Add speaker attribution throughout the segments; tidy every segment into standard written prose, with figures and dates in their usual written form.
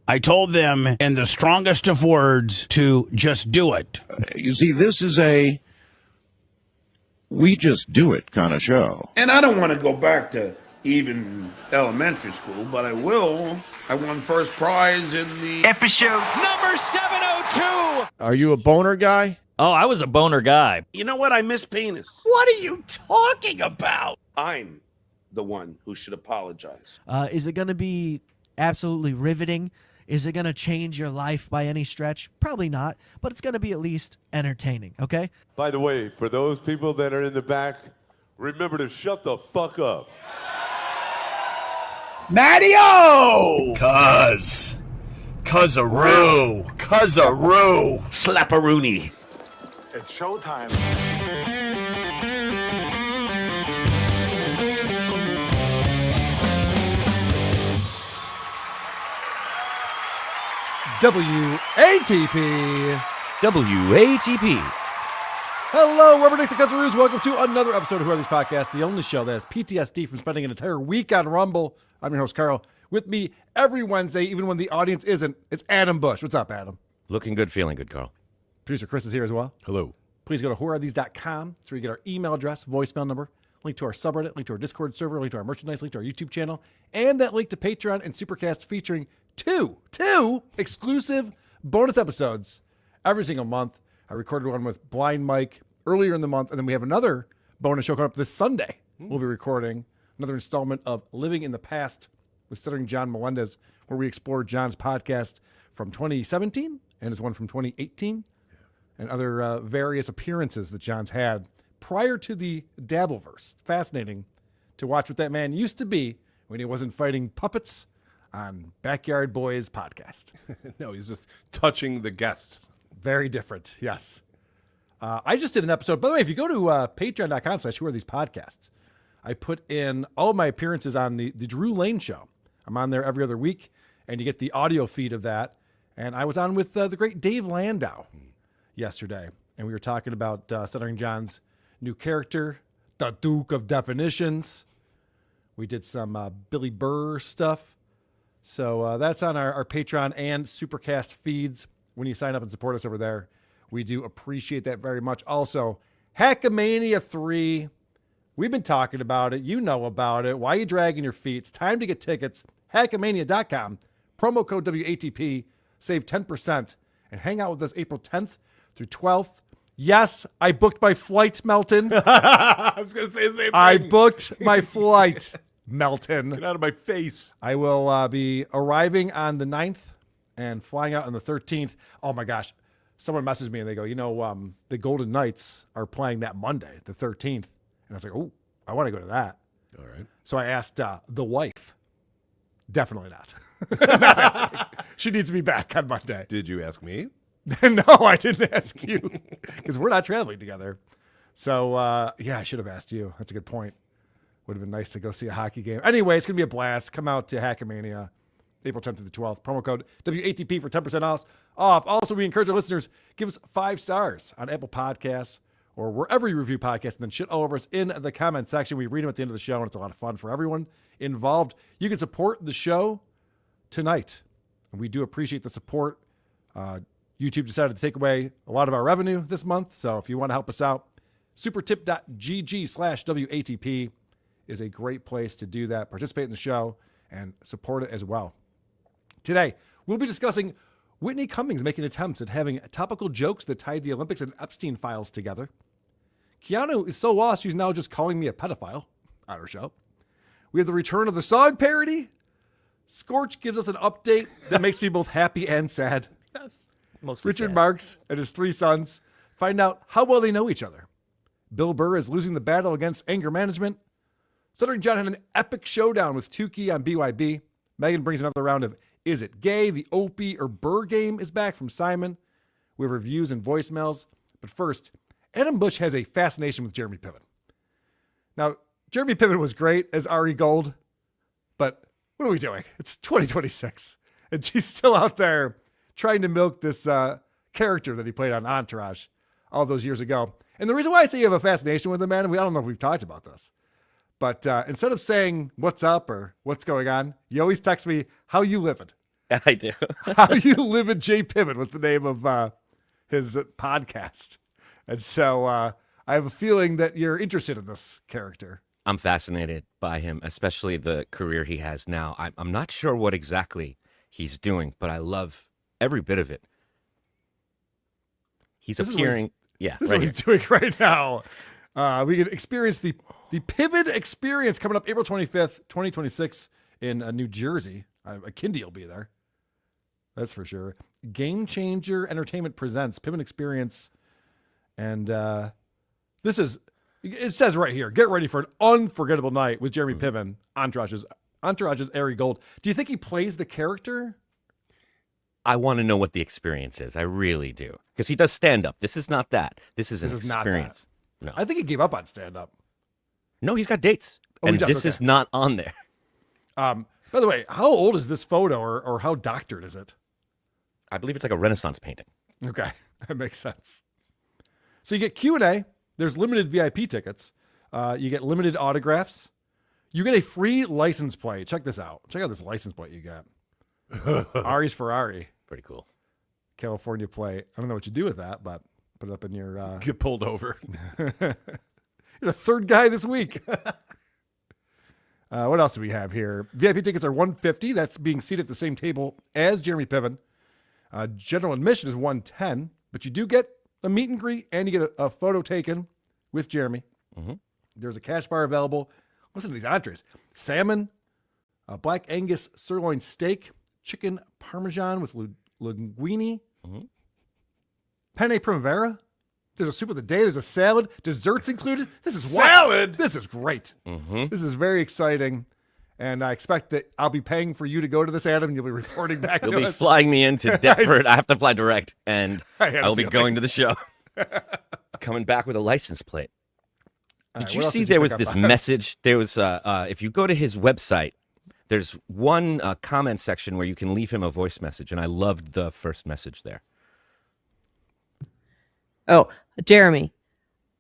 Speaker 1: I told them in the strongest of words to just do it.
Speaker 2: You see, this is a we just do it kind of show.
Speaker 3: And I don't want to go back to even elementary school, but I will. I won first prize in the
Speaker 4: episode number 702.
Speaker 5: Are you a boner guy?
Speaker 4: Oh, I was a boner guy.
Speaker 3: You know what? I miss penis.
Speaker 1: What are you talking about?
Speaker 3: I'm the one who should apologize.
Speaker 6: Is it going to be absolutely riveting? Is it going to change your life by any stretch? Probably not, but it's going to be at least entertaining, okay?
Speaker 7: By the way, for those people that are in the back, remember to shut the fuck up.
Speaker 1: Matty-O!
Speaker 4: Cuz-a-roo. Slap-a-rooney.
Speaker 7: It's showtime.
Speaker 5: WATP.
Speaker 4: WATP.
Speaker 5: Hello, Rubbernecks and Cuzzaroos. Welcome to another episode of Whoever's Podcast, the only show that has PTSD from spending an entire week on Rumble. I'm your host, Carl. With me every Wednesday, even when the audience isn't, it's Adam Bush. What's up, Adam?
Speaker 4: Looking good, feeling good, Carl.
Speaker 5: Producer Chris is here as well.
Speaker 8: Hello.
Speaker 5: Please go to whoarethese.com. That's where you get our email address, voicemail number, link to our subreddit, link to our Discord server, link to our merchandise, link to our YouTube channel, and that link to Patreon and Supercast featuring two exclusive bonus episodes every single month. I recorded one with Blind Mike earlier in the month, and then we have another bonus show coming up this Sunday. We'll be recording another installment of Living in the Past with Stuttering John Melendez, where we explore John's podcast from 2017 and his one from 2018 and other various appearances that John's had prior to the Dabbleverse. Fascinating to watch what that man used to be when he wasn't fighting puppets on Backyard Boys podcast.
Speaker 8: No, he's just touching the guest.
Speaker 5: Very different, yes. I just did an episode. By the way, if you go to patreon.com/whoarethespodcasts, I put in all of my appearances on the Drew Lane show. I'm on there every other week, and you get the audio feed of that. And I was on with the great Dave Landau yesterday, and we were talking about Stuttering John's new character, the Duke of Definitions. We did some Billy Burr stuff. So that's on our Patreon and Supercast feeds when you sign up and support us over there. We do appreciate that very much. Also, Hackamania 3. We've been talking about it. You know about it. Why are you dragging your feet? It's time to get tickets. Hackamania.com. Promo code WATP. Save 10% and hang out with us April 10th through 12th. Yes, I booked my flight, Melton.
Speaker 8: I was going to say the same thing.
Speaker 5: I booked my flight, Melton.
Speaker 8: Get out of my face.
Speaker 5: I will be arriving on the 9th and flying out on the 13th. Oh, my gosh. Someone messaged me and they go, the Golden Knights are playing that Monday, the 13th. And I was like, oh, I want to go to that.
Speaker 8: All right.
Speaker 5: So I asked the wife. Definitely not. She needs to be back on Monday.
Speaker 8: Did you ask me?
Speaker 5: No, I didn't ask you because we're not traveling together. So, I should have asked you. That's a good point. Would have been nice to go see a hockey game. Anyway, it's going to be a blast. Come out to Hackamania, April 10th through the 12th. Promo code WATP for 10% off. Also, we encourage our listeners, give us 5 stars on Apple Podcasts or wherever you review podcasts, and then shit all over us in the comment section. We read them at the end of the show, and it's a lot of fun for everyone involved. You can support the show tonight, and we do appreciate the support. YouTube decided to take away a lot of our revenue this month, so if you want to help us out, supertip.gg/WATP is a great place to do that. Participate in the show and support it as well. Today, we'll be discussing Whitney Cummings making attempts at having topical jokes that tied the Olympics and Epstein files together. Keanu is so lost, she's now just calling me a pedophile on her show. We have the return of the song parody. Scorch gives us an update that makes me both happy and sad.
Speaker 4: Yes. Mostly
Speaker 5: Richard
Speaker 4: sad.
Speaker 5: Marx and his 3 sons find out how well they know each other. Bill Burr is losing the battle against anger management. Stuttering John had an epic showdown with Tookie on BYB. Megan brings another round of Is It Gay? The Opie or Burr game is back from Simon. We have reviews and voicemails. But first, Adam Bush has a fascination with Jeremy Piven. Now, Jeremy Piven was great as Ari Gold, but what are we doing? It's 2026, and she's still out there trying to milk this character that he played on Entourage all those years ago. And the reason why I say you have a fascination with him, man, I don't know if we've talked about this, but instead of saying what's up or what's going on, you always text me, how you living?
Speaker 4: I do.
Speaker 5: How You Live in J. Piven was the name of his podcast. And so I have a feeling that you're interested in this character.
Speaker 4: I'm fascinated by him, especially the career he has now. I'm not sure what exactly he's doing, but I love every bit of it. He's
Speaker 5: This is what
Speaker 4: appearing. Yeah,
Speaker 5: This is
Speaker 4: right
Speaker 5: what
Speaker 4: here.
Speaker 5: he's doing right now. We can experience the Piven experience coming up April 25th, 2026 in New Jersey. A Kindy will be there. That's for sure. Game Changer Entertainment presents Piven Experience. And this is, it says right here, get ready for an unforgettable night with Jeremy Piven, Entourage's Ari Gold. Do you think he plays the character?
Speaker 4: I want to know what the experience is. I really do. Because he does stand up. This is not that. This is an
Speaker 5: This is not that.
Speaker 4: experience. No.
Speaker 5: I think he gave up on stand-up.
Speaker 4: No, he's got dates.
Speaker 5: Oh, he
Speaker 4: and
Speaker 5: does,
Speaker 4: this
Speaker 5: okay.
Speaker 4: is not on there.
Speaker 5: By the way, how old is this photo or how doctored is it?
Speaker 4: I believe it's like a Renaissance painting.
Speaker 5: Okay, that makes sense. So you get Q&A. There's limited VIP tickets. You get limited autographs. You get a free license plate. Check this out. Check out this license plate you get. Ari's Ferrari,
Speaker 4: Pretty cool.
Speaker 5: California plate. I don't know what you do with that, but put it up in your...
Speaker 8: Get pulled over.
Speaker 5: You're the third guy this week. What else do we have here? VIP tickets are $150. That's being seated at the same table as Jeremy Piven. General admission is $110, but you do get a meet and greet and you get a photo taken with Jeremy.
Speaker 4: Mm-hmm.
Speaker 5: There's a cash bar available. Listen to these entrees: salmon, black Angus sirloin steak, chicken parmesan with linguine, penne primavera. There's a soup of the day. There's a salad. Desserts included. This is wild.
Speaker 8: Salad?
Speaker 5: This is great.
Speaker 4: Mm-hmm.
Speaker 5: This is very exciting. And I expect that I'll be paying for you to go to this, Adam, and you'll be reporting back
Speaker 4: You'll
Speaker 5: to
Speaker 4: be
Speaker 5: us.
Speaker 4: flying me into Deptford. I have to fly direct, and
Speaker 5: I had a
Speaker 4: I'll be
Speaker 5: feeling.
Speaker 4: going to the show. Coming back with a license plate. Did
Speaker 5: right,
Speaker 4: you
Speaker 5: what else
Speaker 4: see
Speaker 5: did you
Speaker 4: there
Speaker 5: pick
Speaker 4: was
Speaker 5: up
Speaker 4: this
Speaker 5: on?
Speaker 4: message? There was, if you go to his website, there's one comment section where you can leave him a voice message, and I loved the first message there.
Speaker 9: Oh, Jeremy,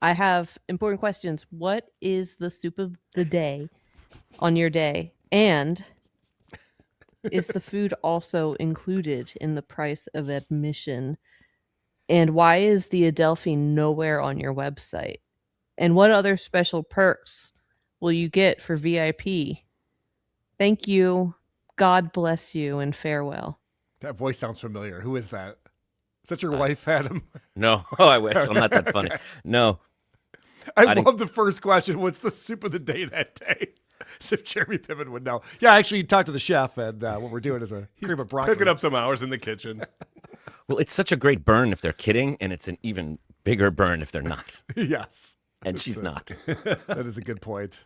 Speaker 9: I have important questions. What is the soup of the day on your day? And is the food also included in the price of admission? And why is the Adelphi nowhere on your website? And what other special perks will you get for VIP? Thank you. God bless you and farewell.
Speaker 5: That voice sounds familiar. Who is that? Is that your wife, Adam?
Speaker 4: No, oh, I wish. I'm not that funny. No,
Speaker 5: I
Speaker 4: didn't-
Speaker 5: love the first question. What's the soup of the day that day? As if Jeremy Piven would know. Yeah, I actually talked to the chef, and what we're doing is a cream of broccoli.
Speaker 8: Cooking up some hours in the kitchen.
Speaker 4: well, it's such a great burn if they're kidding, and it's an even bigger burn if they're not.
Speaker 5: Yes.
Speaker 4: And she's not.
Speaker 5: That is a good point.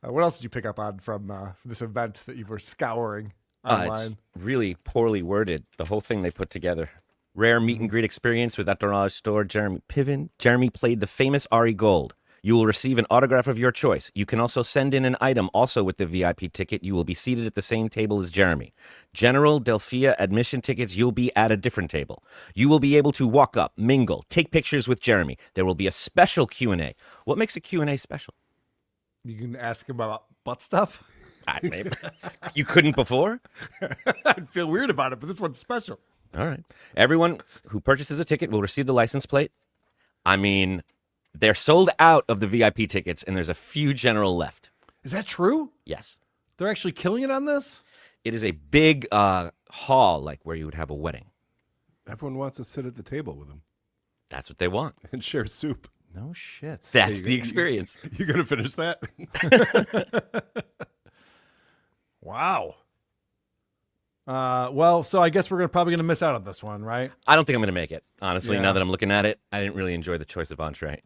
Speaker 5: What else did you pick up on from this event that you were scouring
Speaker 4: It's
Speaker 5: online?
Speaker 4: really poorly worded, the whole thing they put together. Rare meet and greet experience with Entourage star Jeremy Piven. Jeremy played the famous Ari Gold. You will receive an autograph of your choice. You can also send in an item also with the VIP ticket. You will be seated at the same table as Jeremy. General Delphia admission tickets, you'll be at a different table. You will be able to walk up, mingle, take pictures with Jeremy. There will be a special Q&A. What makes a Q&A special?
Speaker 5: You can ask him about butt stuff.
Speaker 4: Maybe. You couldn't before?
Speaker 5: I'd feel weird about it, but this one's special.
Speaker 4: All right. Everyone who purchases a ticket will receive the license plate. I mean, they're sold out of the VIP tickets, and there's a few general left.
Speaker 5: Is that true?
Speaker 4: Yes.
Speaker 5: They're actually killing it on this?
Speaker 4: It is a big hall, like where you would have a wedding.
Speaker 8: Everyone wants to sit at the table with him
Speaker 4: That's what they want.
Speaker 8: and share soup.
Speaker 5: No shit.
Speaker 4: That's the experience.
Speaker 8: You gonna finish that?
Speaker 5: Wow. Well, so I guess we're probably gonna miss out on this one, right?
Speaker 4: I don't think I'm going to make it. Honestly,
Speaker 5: Yeah.
Speaker 4: now that I'm looking at it, I didn't really enjoy the choice of entree.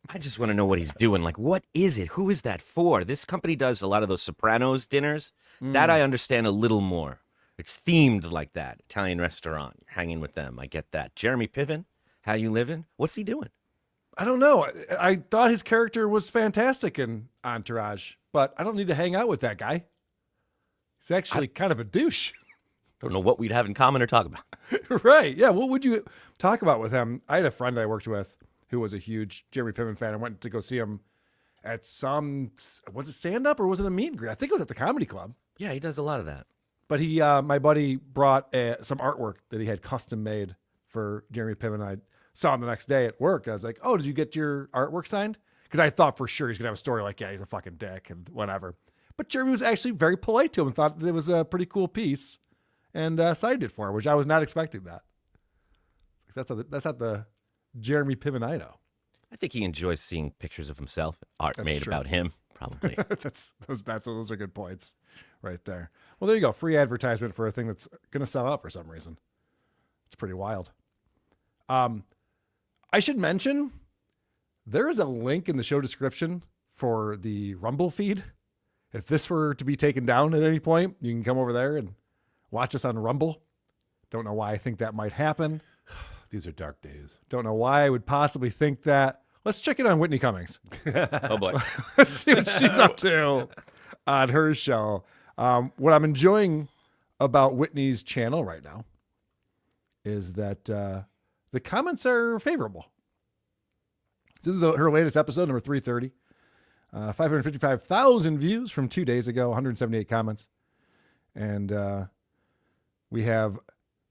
Speaker 4: I just want to know what he's doing. Like, what is it? Who is that for? This company does a lot of those Sopranos dinners. That I understand a little more. It's themed like that. Italian restaurant. You're hanging with them. I get that. Jeremy Piven, how you living? What's he doing?
Speaker 5: I don't know. I thought his character was fantastic in Entourage, but I don't need to hang out with that guy. He's actually kind of a douche.
Speaker 4: Don't know what we'd have in common or talk about.
Speaker 5: Right. Yeah. What would you talk about with him? I had a friend I worked with who was a huge Jeremy Piven fan. I went to go see him at was it stand-up or was it a meet and greet? I think it was at the Comedy Club.
Speaker 4: Yeah, he does a lot of that.
Speaker 5: But my buddy brought some artwork that he had custom made for Jeremy Piven. I saw him the next day at work. I was like, oh, did you get your artwork signed? Because I thought for sure he's going to have a story like, yeah, he's a fucking dick and whatever. But Jeremy was actually very polite to him and thought that it was a pretty cool piece and signed it for him, which I was not expecting that. That's not the Jeremy Piven I know.
Speaker 4: I think he enjoys seeing pictures of himself, art made
Speaker 5: true.
Speaker 4: about him, probably.
Speaker 5: Those are good points right there. Well, there you go. Free advertisement for a thing that's going to sell out for some reason. It's pretty wild. I should mention there is a link in the show description for the Rumble feed. If this were to be taken down at any point, you can come over there and watch us on Rumble. Don't know why I think that might happen.
Speaker 8: These are dark days.
Speaker 5: Don't know why I would possibly think that. Let's check in on Whitney Cummings.
Speaker 4: Oh, boy.
Speaker 5: Let's see what she's up to on her show. What I'm enjoying about Whitney's channel right now is that the comments are favorable. This is her latest episode, number 330. 555,000 views from 2 days ago, 178 comments. And we have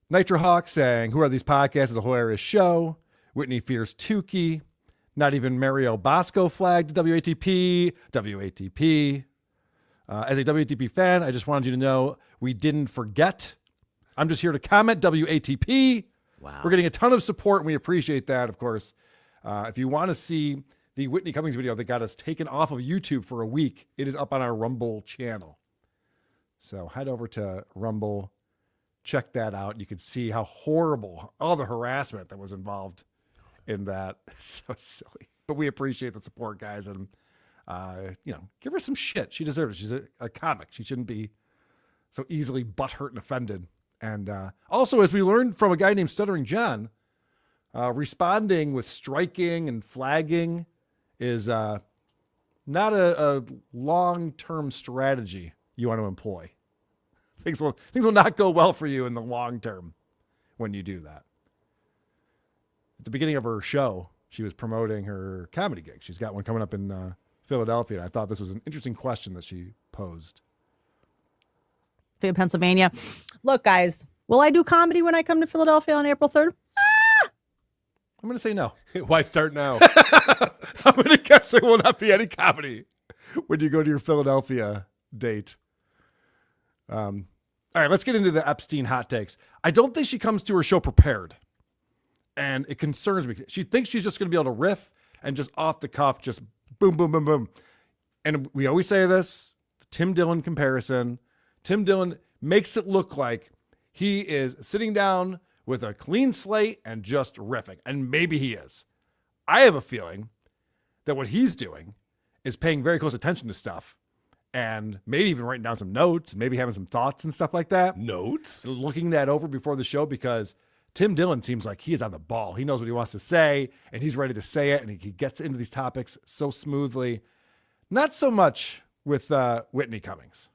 Speaker 5: Nitrohawk saying, who are these podcasts? It's a hilarious show. Whitney fears Tookie. Not even Mario Bosco flagged WATP. WATP. As a WATP fan, I just wanted you to know we didn't forget. I'm just here to comment WATP.
Speaker 4: Wow.
Speaker 5: We're getting a ton of support, and we appreciate that, of course. If you want to see the Whitney Cummings video that got us taken off of YouTube for a week, it is up on our Rumble channel. So head over to Rumble, check that out. You can see how horrible, all the harassment that was involved in that. It's so silly. But we appreciate the support, guys. And, give her some shit. She deserves it. She's a comic. She shouldn't be so easily butthurt and offended. And also, as we learned from a guy named Stuttering John, responding with striking and flagging is not a long-term strategy you want to employ. Things will not go well for you in the long term when you do that. At the beginning of her show, she was promoting her comedy gig. She's got one coming up in Philadelphia. And I thought this was an interesting question that she posed.
Speaker 10: Pennsylvania. Look, guys, will I do comedy when I come to Philadelphia on April 3rd?
Speaker 5: I'm going to say no.
Speaker 8: Why start now?
Speaker 5: I'm going to guess there will not be any comedy when you go to your Philadelphia date. All right, let's get into the Epstein hot takes. I don't think she comes to her show prepared. And it concerns me. She thinks she's just going to be able to riff and just off the cuff, just boom, boom, boom, boom. And we always say this, the Tim Dillon comparison. Tim Dillon makes it look like he is sitting down with a clean slate and just riffing. And maybe he is. I have a feeling that what he's doing is paying very close attention to stuff and maybe even writing down some notes, maybe having some thoughts and stuff like that.
Speaker 8: Notes?
Speaker 5: Looking that over before the show, because Tim Dillon seems like he is on the ball. He knows what he wants to say and he's ready to say it. And he gets into these topics so smoothly. Not so much with Whitney Cummings.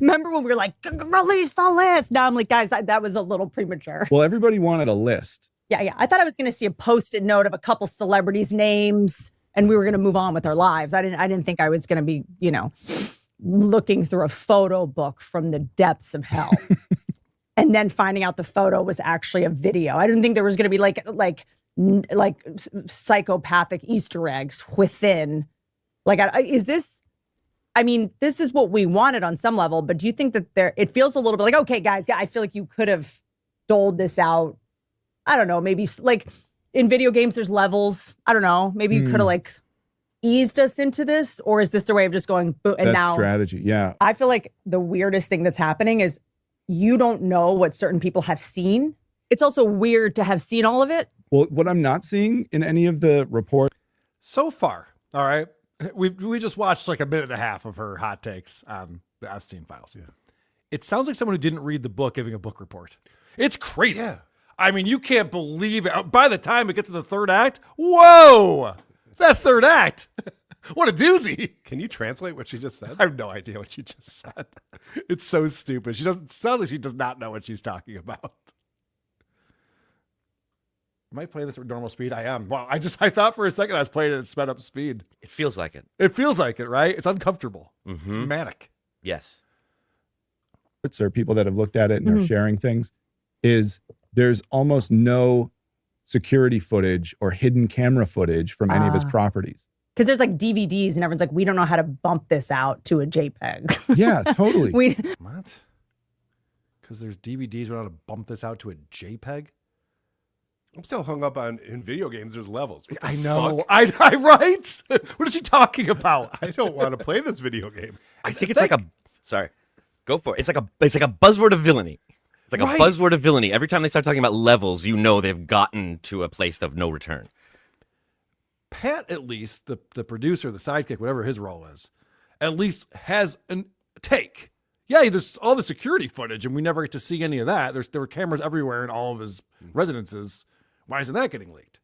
Speaker 10: Remember when we were like, release the list? Now I'm like, guys, that was a little premature.
Speaker 11: Well, everybody wanted a list.
Speaker 10: Yeah. I thought I was going to see a Post-it note of a couple celebrities' names and we were going to move on with our lives. I didn't think I was going to be, looking through a photo book from the depths of hell. And then finding out the photo was actually a video. I didn't think there was going to be like psychopathic Easter eggs within. Is this? I mean, this is what we wanted on some level, but do you think that it feels a little bit like, okay, guys, I feel like you could have doled this out. I don't know, maybe like in video games, there's levels. I don't know. Maybe you could have eased us into this, or is this the way of just going, and
Speaker 11: That's
Speaker 10: now
Speaker 11: strategy. Yeah.
Speaker 10: I feel like the weirdest thing that's happening is you don't know what certain people have seen. It's also weird to have seen all of it.
Speaker 11: Well, what I'm not seeing in any of the reports
Speaker 5: So far, all right, we just watched like a minute and a half of her hot takes on the Epstein files. Yeah. It sounds like someone who didn't read the book giving a book report. It's crazy. Yeah. I mean, you can't believe it. By the time it gets to the third act, whoa, that third act. What a doozy.
Speaker 8: Can you translate what she just said?
Speaker 5: I have no idea what she just said. It's so stupid. It sounds like she does not know what she's talking about. Am I playing this at normal speed? I am. Wow. I thought for a second I was playing it at sped up speed.
Speaker 4: It feels like it.
Speaker 5: It feels like it, right? It's uncomfortable.
Speaker 4: Mm-hmm.
Speaker 5: It's manic.
Speaker 4: Yes.
Speaker 11: or people that have looked at it and are sharing things is there's almost no security footage or hidden camera footage from any of his properties.
Speaker 10: Because there's like DVDs and everyone's like, we don't know how to bump this out to a JPEG.
Speaker 11: Yeah, totally.
Speaker 5: What? Because there's DVDs, we don't know how to bump this out to a JPEG?
Speaker 8: I'm still hung up on in video games. There's levels. What the
Speaker 5: I know.
Speaker 8: fuck?
Speaker 5: I right? What is she talking about?
Speaker 8: I don't want to play this video game.
Speaker 4: I think it's like a. Sorry, go for it. It's like a buzzword of villainy. It's like a buzzword of villainy. Every time they start talking about levels, you know they've gotten to a place of no return.
Speaker 5: Pat, at least, the producer, the sidekick, whatever his role is, at least has a take. Yeah, there's all the security footage, and we never get to see any of that. There were cameras everywhere in all of his residences. Why isn't that getting leaked?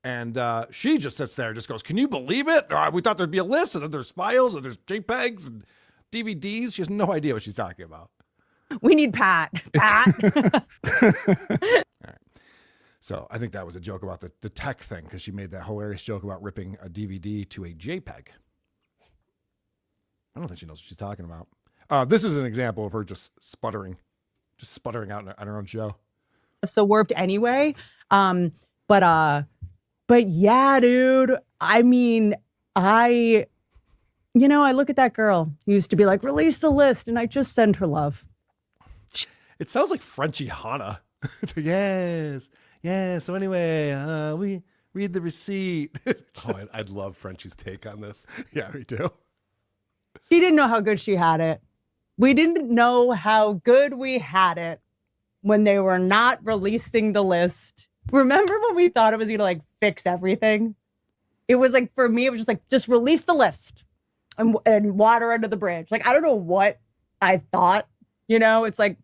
Speaker 5: And she just sits there and just goes, can you believe it? We thought there'd be a list, and then there's files, and there's JPEGs, and DVDs. She has no idea what she's talking about.
Speaker 10: We need Pat. Pat.
Speaker 5: All right. So I think that was a joke about the tech thing, because she made that hilarious joke about ripping a DVD to a JPEG. I don't think she knows what she's talking about. This is an example of her just sputtering out on her own show.
Speaker 10: So warped anyway. But yeah, dude. I mean, I look at that girl who used to be like, release the list, and I just send her love.
Speaker 5: It sounds like Frenchie Hannah. Yes. Yeah. So anyway, we read the receipt.
Speaker 8: I'd love Frenchie's take on this.
Speaker 5: Yeah, me too.
Speaker 10: She didn't know how good she had it. We didn't know how good we had it when they were not releasing the list. Remember when we thought it was going to like fix everything? It was like, for me, it was just like, just release the list and water under the bridge. Like, I don't know what I thought, it's like,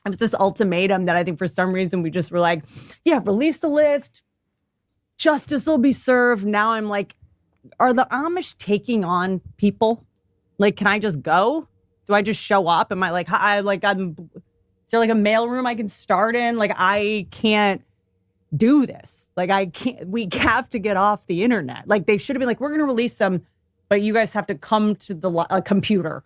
Speaker 10: it was this ultimatum that I think for some reason we just were like, yeah, release the list. Justice will be served. Now I'm like, are the Amish taking on people? Like, can I just go? Do I just show up? Am I like, is there like a mailroom I can start in? Like, I can't do this. Like, we have to get off the internet. Like, they should have been like, we're going to release them, but you guys have to come to the computer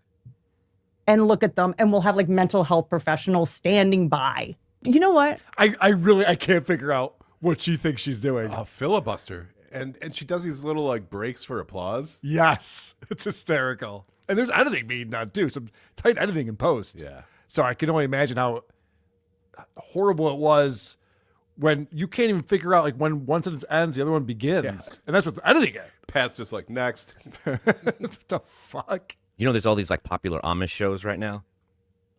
Speaker 10: and look at them, and we'll have like mental health professionals standing by. You know what?
Speaker 5: I can't figure out what she thinks she's doing.
Speaker 8: Filibuster. And she does these little like breaks for applause.
Speaker 5: Yes. It's hysterical. And there's editing being done too. Some tight editing in post.
Speaker 8: Yeah.
Speaker 5: So I can only imagine how horrible it was when you can't even figure out like when one sentence ends, the other one begins. Yeah. And that's what editing it.
Speaker 8: Pat's just like, next.
Speaker 5: What the fuck?
Speaker 4: There's all these like popular Amish shows right now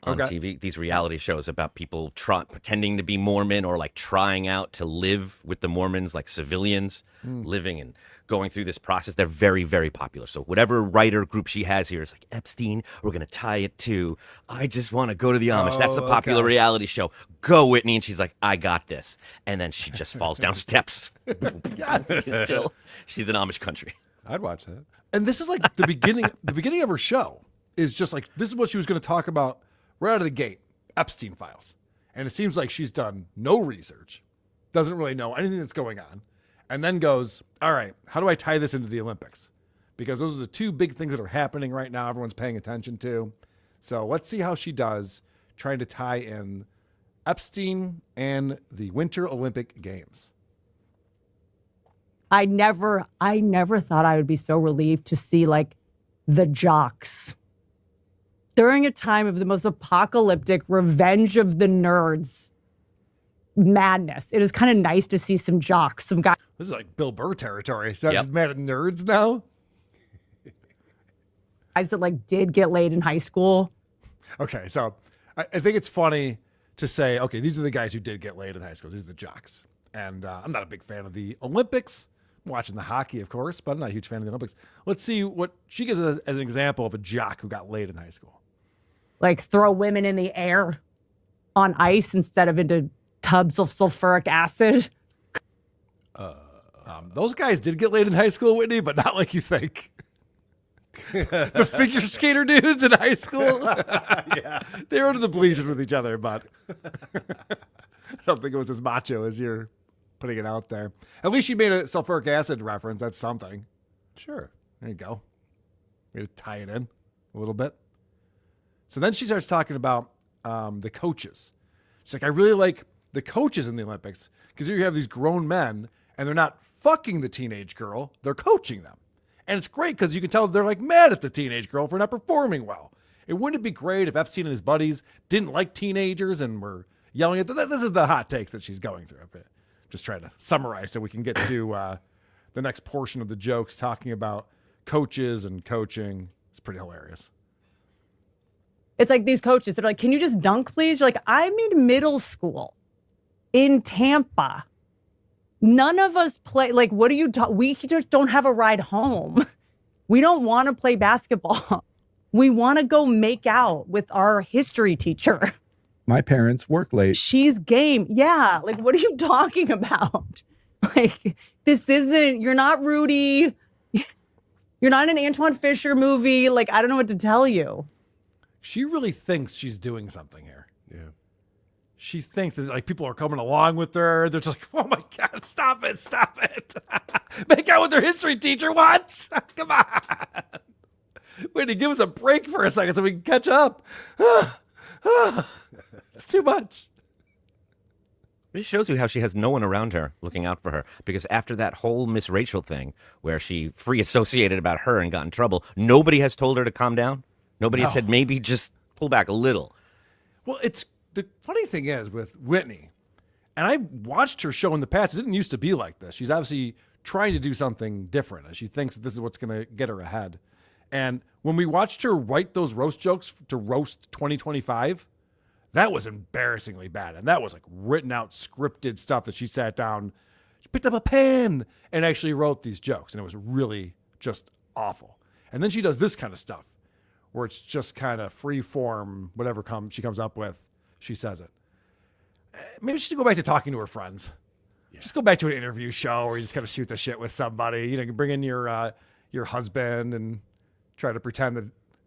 Speaker 4: on TV. These reality shows about people pretending to be Mormon or like trying out to live with the Mormons, like civilians living and going through this process. They're very, very popular. So whatever writer group she has here is like, Epstein, we're going to tie it to, I just want to go to the Amish. That's the popular reality show. Go, Whitney. And she's like, I got this. And then she just falls down steps until she's in Amish country.
Speaker 8: I'd watch that.
Speaker 5: And this is like the beginning of her show is just like, this is what she was going to talk about right out of the gate, Epstein files. And it seems like she's done no research, doesn't really know anything that's going on, and then goes, all right, how do I tie this into the Olympics? Because those are the two big things that are happening right now everyone's paying attention to. So let's see how she does trying to tie in Epstein and the Winter Olympic Games.
Speaker 10: I never thought I would be so relieved to see like the jocks during a time of the most apocalyptic revenge of the nerds madness. It is kind of nice to see some jocks, some guys.
Speaker 5: This is like Bill Burr territory. So she's mad at nerds now.
Speaker 10: Guys that like did get laid in high school.
Speaker 5: Okay, so I think it's funny to say, okay, these are the guys who did get laid in high school. These are the jocks. And I'm not a big fan of the Olympics. I'm watching the hockey, of course, but I'm not a huge fan of the Olympics. Let's see what she gives as an example of a jock who got laid in high school.
Speaker 10: Like throw women in the air on ice instead of into tubs of sulfuric acid.
Speaker 5: Those guys did get laid in high school, Whitney, but not like you think. The figure skater dudes in high school. Yeah, they were under the bleachers with each other, but I don't think it was as macho as you're putting it out there. At least she made a sulfuric acid reference. That's something.
Speaker 8: Sure.
Speaker 5: There you go. Way to tie it in a little bit. So then she starts talking about the coaches. She's like, I really like the coaches in the Olympics because here you have these grown men and they're not fucking the teenage girl, they're coaching them. And it's great because you can tell they're like mad at the teenage girl for not performing well. It wouldn't it be great if Epstein and his buddies didn't like teenagers and were yelling at them? This is the hot takes that she's going through. Just trying to summarize so we can get to the next portion of the jokes talking about coaches and coaching. It's pretty hilarious.
Speaker 10: It's like these coaches, they're like, can you just dunk, please? You're like, I'm in middle school in Tampa. None of us play. Like, what are you we just don't have a ride home. We don't want to play basketball. We want to go make out with our history teacher.
Speaker 11: My parents work late.
Speaker 10: She's game. Yeah. Like, what are you talking about? Like, this isn't, you're not Rudy. You're not an Antoine Fisher movie. Like, I don't know what to tell you.
Speaker 5: She really thinks she's doing something here.
Speaker 8: Yeah.
Speaker 5: She thinks that like people are coming along with her. They're just like, oh my God, stop it. Make out with her history teacher. What? Come on. Wait, give us a break for a second so we can catch up. It's too much.
Speaker 4: It shows you how she has no one around her looking out for her. Because after that whole Miss Rachel thing, where she free associated about her and got in trouble, nobody has told her to calm down. Nobody has said maybe just pull back a little.
Speaker 5: Well, it's the funny thing is with Whitney, and I watched her show in the past. It didn't used to be like this. She's obviously trying to do something different. She thinks that this is what's going to get her ahead. And when we watched her write those roast jokes to roast 2025, that was embarrassingly bad. And that was like written out, scripted stuff that she sat down, she picked up a pen and actually wrote these jokes. And it was really just awful. And then she does this kind of stuff where it's just kind of free form, whatever she comes up with, she says it. Maybe she should go back to talking to her friends. Yeah. Just go back to an interview show where you just kind of shoot the shit with somebody. You know, you can bring in your husband and try to pretend that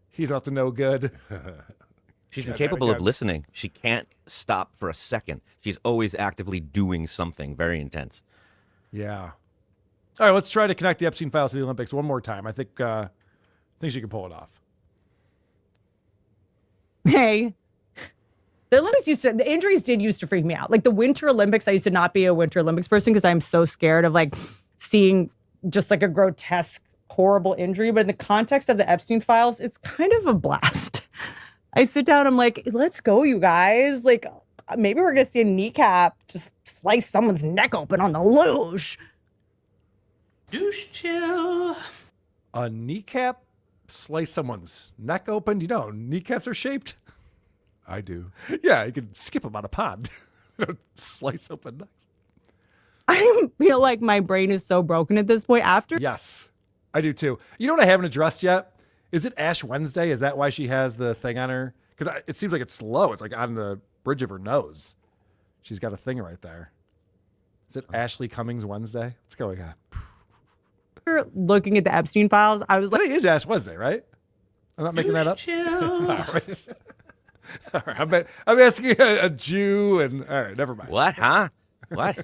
Speaker 5: he's up to no good.
Speaker 4: She's incapable of listening. She can't stop for a second. She's always actively doing something very intense.
Speaker 5: Yeah. All right, let's try to connect the Epstein files to the Olympics one more time. I think she can pull it off.
Speaker 10: Hey, the Olympics the injuries did used to freak me out. Like the Winter Olympics, I used to not be a Winter Olympics person because I'm so scared of like seeing just like a grotesque, horrible injury. But in the context of the Epstein files, it's kind of a blast. I sit down, I'm like, let's go, you guys. Like maybe we're going to see a kneecap just slice someone's neck open on the luge.
Speaker 1: Douche chill.
Speaker 5: A kneecap slice someone's neck open? Do you know how kneecaps are shaped?
Speaker 8: I do.
Speaker 5: Yeah, you can skip them on a pond. Slice open necks.
Speaker 10: I feel like my brain is so broken at this point after.
Speaker 5: Yes, I do too. You know what I haven't addressed yet? Is it Ash Wednesday? Is that why she has the thing on her? Because it seems like it's low. It's like on the bridge of her nose. She's got a thing right there. Is it Ashley Cummings Wednesday? What's going on?
Speaker 10: Looking at the Epstein files, I was like,
Speaker 5: today is Ash Wednesday, right? I'm not making that up.
Speaker 1: Chill.
Speaker 5: All right. All right. I'm asking a Jew, and all right, never mind.
Speaker 4: What? Huh? What?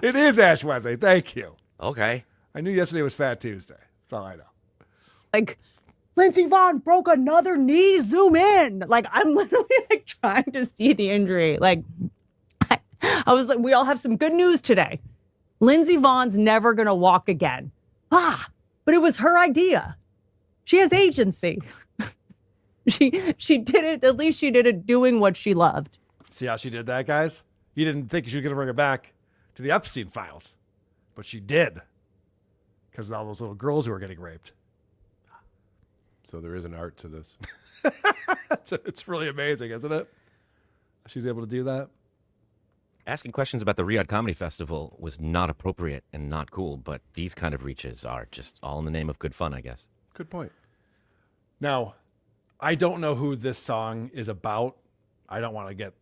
Speaker 5: It is Ash Wednesday. Thank you.
Speaker 4: Okay.
Speaker 5: I knew yesterday was Fat Tuesday. That's all I know.
Speaker 10: like, Lindsey Vonn broke another knee. Zoom in. Like, I'm literally like trying to see the injury. Like, I was like, we all have some good news today. Lindsey Vonn's never gonna walk again. But it was her idea. She has agency. She did it. At least she did it doing what she loved.
Speaker 5: See how she did that, guys? You didn't think she was going to bring it back to the Epstein files, but she did, because of all those little girls who were getting raped.
Speaker 8: So there is an art to this.
Speaker 5: It's really amazing, isn't it? She's able to do that.
Speaker 4: Asking questions about the Riyadh Comedy Festival was not appropriate and not cool, but these kind of reaches are just all in the name of good fun, I guess.
Speaker 8: Good point.
Speaker 5: Now, I don't know who this song is about. I don't want to get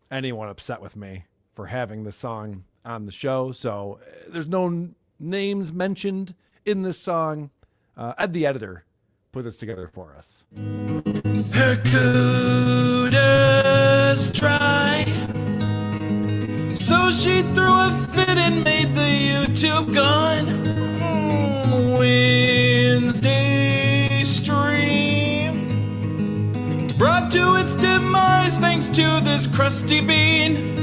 Speaker 5: anyone upset with me for having this song on the show. So there's no names mentioned in this song. Ed, the editor, put this together for us.
Speaker 12: Her kudos dry, so she threw a fit and made the YouTube gun. Wednesday stream brought to its demise demise thanks to this crusty bean.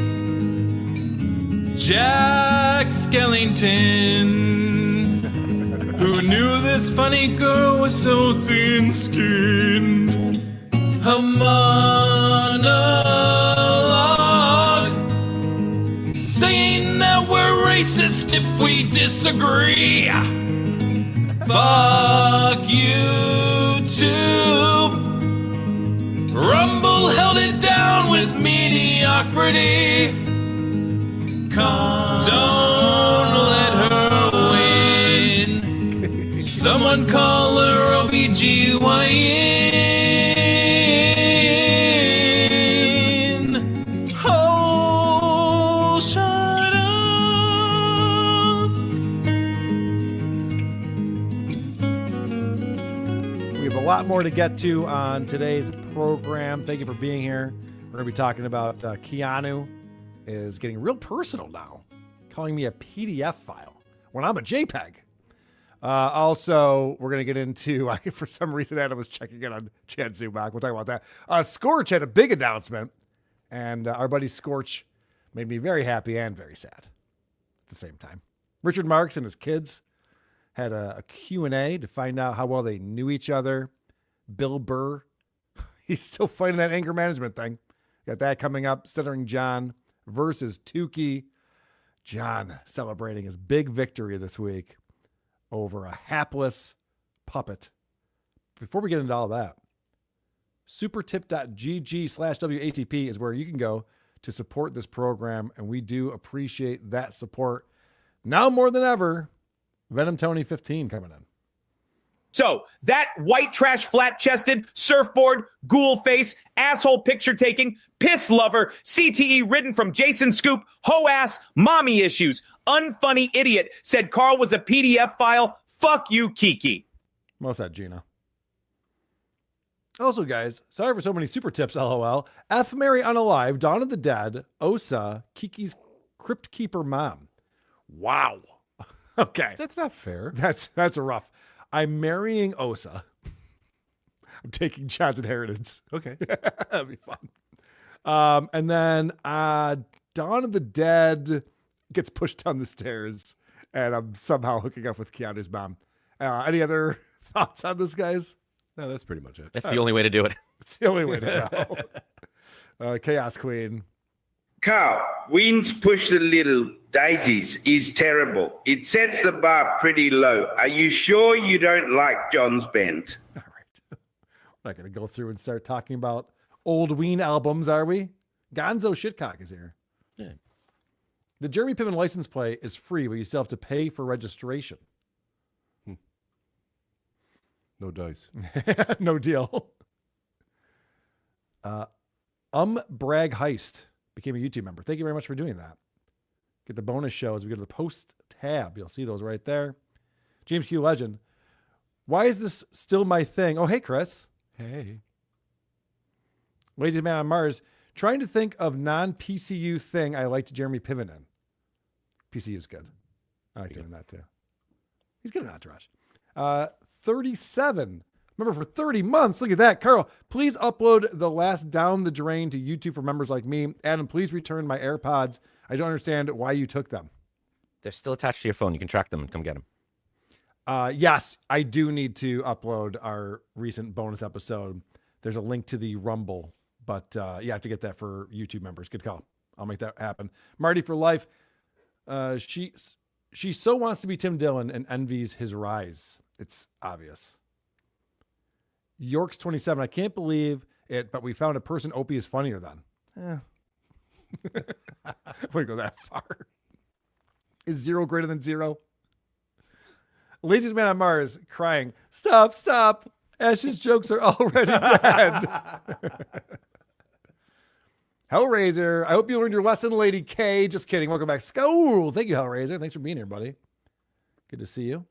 Speaker 12: Jack Skellington, who knew this funny girl was so thin-skinned. A monologue saying that we're racist if we disagree. Fuck YouTube. Rumble held it down with mediocrity. Don't let her win. Someone call her OBGYN. Oh, shut up.
Speaker 5: We have a lot more to get to on today's program. Thank you for being here. We're going to be talking about Keanu is getting real personal now, calling me a PDF file when I'm a JPEG. Also, we're going to get into, for some reason, Adam was checking in on Chad Zumock. We'll talk about that. Scorch had a big announcement, and our buddy Scorch made me very happy and very sad at the same time. Richard Marx and his kids had a Q&A to find out how well they knew each other. Bill Burr, he's still fighting that anger management thing. Got that coming up. Stuttering John versus Tookie. John celebrating his big victory this week over a hapless puppet. Before we get into all that, supertip.gg/WATP is where you can go to support this program, and we do appreciate that support. Now more than ever, Venom Tony 15 coming in.
Speaker 13: So that white trash, flat-chested, surfboard, ghoul face, asshole picture-taking, piss lover, CTE ridden from Jason Scoop, hoe-ass, mommy issues, unfunny idiot said Carl was a PDF file. Fuck you, Kiki.
Speaker 5: Most that, Gina. Also, guys, sorry for so many super tips, LOL. F. Mary Unalive, Dawn of the Dead, Osa, Kiki's Crypt Keeper Mom. Wow. Okay.
Speaker 8: That's not fair.
Speaker 5: That's rough. I'm marrying Osa. I'm taking John's inheritance.
Speaker 8: Okay.
Speaker 5: That'd be fun. And then Dawn of the Dead gets pushed down the stairs, and I'm somehow hooking up with Keanu's mom. Any other thoughts on this, guys?
Speaker 8: No, that's pretty much it.
Speaker 4: That's the only way to do it.
Speaker 5: It's the only way to go. Chaos Queen.
Speaker 14: Carl, Wins Push the Little Daisies is terrible. It sets the bar pretty low. Are you sure you don't like John's Bend?
Speaker 5: All right. We're not going to go through and start talking about old Ween albums, are we? Gonzo Shitcock is here.
Speaker 4: Yeah.
Speaker 5: The Jeremy Piven license plate is free, but you still have to pay for registration.
Speaker 8: No dice.
Speaker 5: No deal. Brag Heist became a YouTube member. Thank you very much for doing that. Get the bonus shows. We go to the post tab. You'll see those right there. James Q. Legend. Why is this still my thing? Oh, hey, Chris.
Speaker 8: Hey.
Speaker 5: Lazy Man on Mars. Trying to think of non-PCU thing I liked Jeremy Piven in. PCU's good. I like doing that too. He's good at Entourage. 37. Remember, for 30 months. Look at that. Carl, please upload the last Down the Drain to YouTube for members like me. Adam, please return my AirPods. I don't understand why you took them.
Speaker 4: They're still attached to your phone. You can track them and come get them.
Speaker 5: Yes, I do need to upload our recent bonus episode. There's a link to the Rumble, but you have to get that for YouTube members. Good call. I'll make that happen. Marty for life. She so wants to be Tim Dillon and envies his rise. It's obvious. York's 27. I can't believe it, but we found a person Opie is funnier than. I wouldn't go that far. Is 0 greater than 0? Laziest Man on Mars crying. Stop. Ash's jokes are already dead. Hellraiser. I hope you learned your lesson, Lady K. Just kidding. Welcome back. Skull. Thank you, Hellraiser. Thanks for being here, buddy. Good to see you.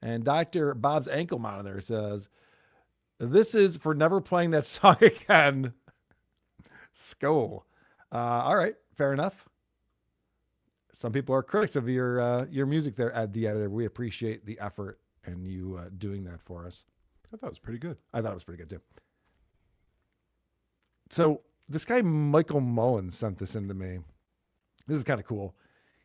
Speaker 5: And Dr. Bob's ankle monitor says, this is for never playing that song again. Skull. All right. Fair enough. Some people are critics of your music there at the editor. We appreciate the effort and you doing that for us.
Speaker 8: I thought it was pretty good.
Speaker 5: I thought it was pretty good too. So this guy Michael Mullen sent this into me. This is kind of cool.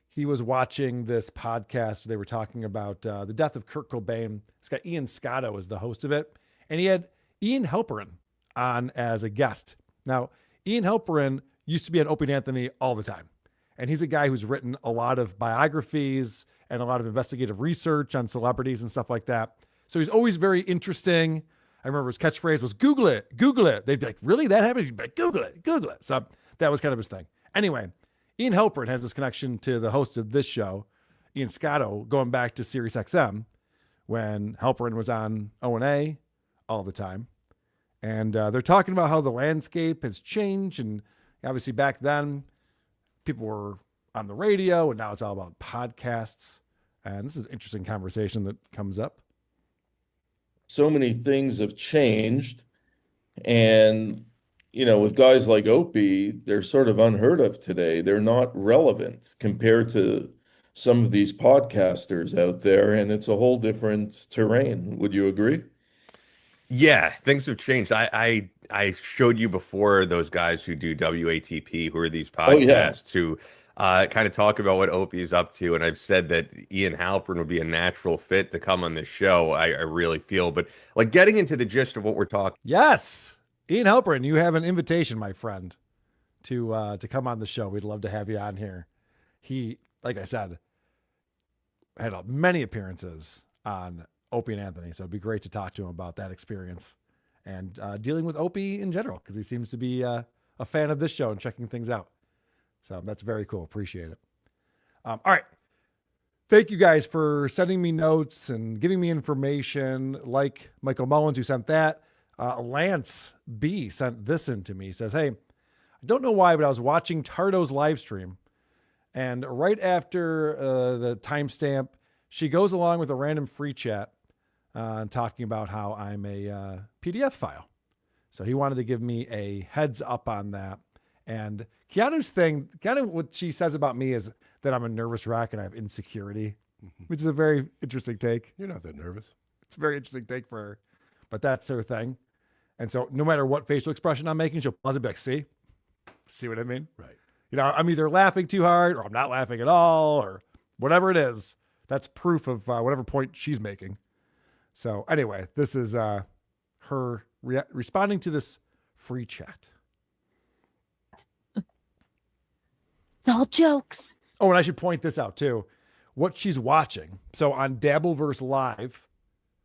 Speaker 5: He was watching this podcast. They were talking about the death of Kurt Cobain. This guy Ian Scotto is the host of it. And he had Ian Halperin on as a guest. Now, Ian Halperin used to be on Opie and Anthony all the time. And he's a guy who's written a lot of biographies and a lot of investigative research on celebrities and stuff like that. So he's always very interesting. I remember his catchphrase was, Google it, Google it. They'd be like, really? That happened? He'd be like, Google it, Google it. So that was kind of his thing. Anyway, Ian Halperin has this connection to the host of this show, Ian Scotto, going back to Sirius XM when Halperin was on O&A all the time. And they're talking about how the landscape has changed. And obviously back then, people were on the radio, and now it's all about podcasts. And this is an interesting conversation that comes up.
Speaker 15: So many things have changed. And, you know, with guys like Opie, they're sort of unheard of today. They're not relevant compared to some of these podcasters out there. And it's a whole different terrain. Would you agree?
Speaker 16: Yeah, things have changed. I showed you before those guys who do WATP, who are these podcasts who kind of talk about what Opie is up to. And I've said that Ian Halperin would be a natural fit to come on this show. I really feel, but like getting into the gist of what we're talking.
Speaker 5: Yes, Ian Halperin, you have an invitation, my friend, to come on the show. We'd love to have you on here. He, like I said, had many appearances on Opie and Anthony, so it'd be great to talk to him about that experience and dealing with Opie in general, because he seems to be a fan of this show and checking things out. So that's very cool. Appreciate it. All right. Thank you guys for sending me notes and giving me information, like Michael Mullins, who sent that. Lance B sent this in to me. He says, hey, I don't know why, but I was watching Tardo's live stream, and right after the timestamp, she goes along with a random free chat talking about how I'm a PDF file. So he wanted to give me a heads up on that. And Keanu's thing, kind of what she says about me is that I'm a nervous wreck and I have insecurity, which is a very interesting take.
Speaker 8: You're not that nervous.
Speaker 5: It's a very interesting take for her, but that's her thing. And so no matter what facial expression I'm making, she'll pause and be like, see what I mean?
Speaker 8: Right.
Speaker 5: You know, I'm either laughing too hard or I'm not laughing at all or whatever it is. That's proof of whatever point she's making. So anyway, this is her responding to this free chat.
Speaker 17: It's all jokes.
Speaker 5: Oh, and I should point this out too. What she's watching. So on Dabbleverse Live,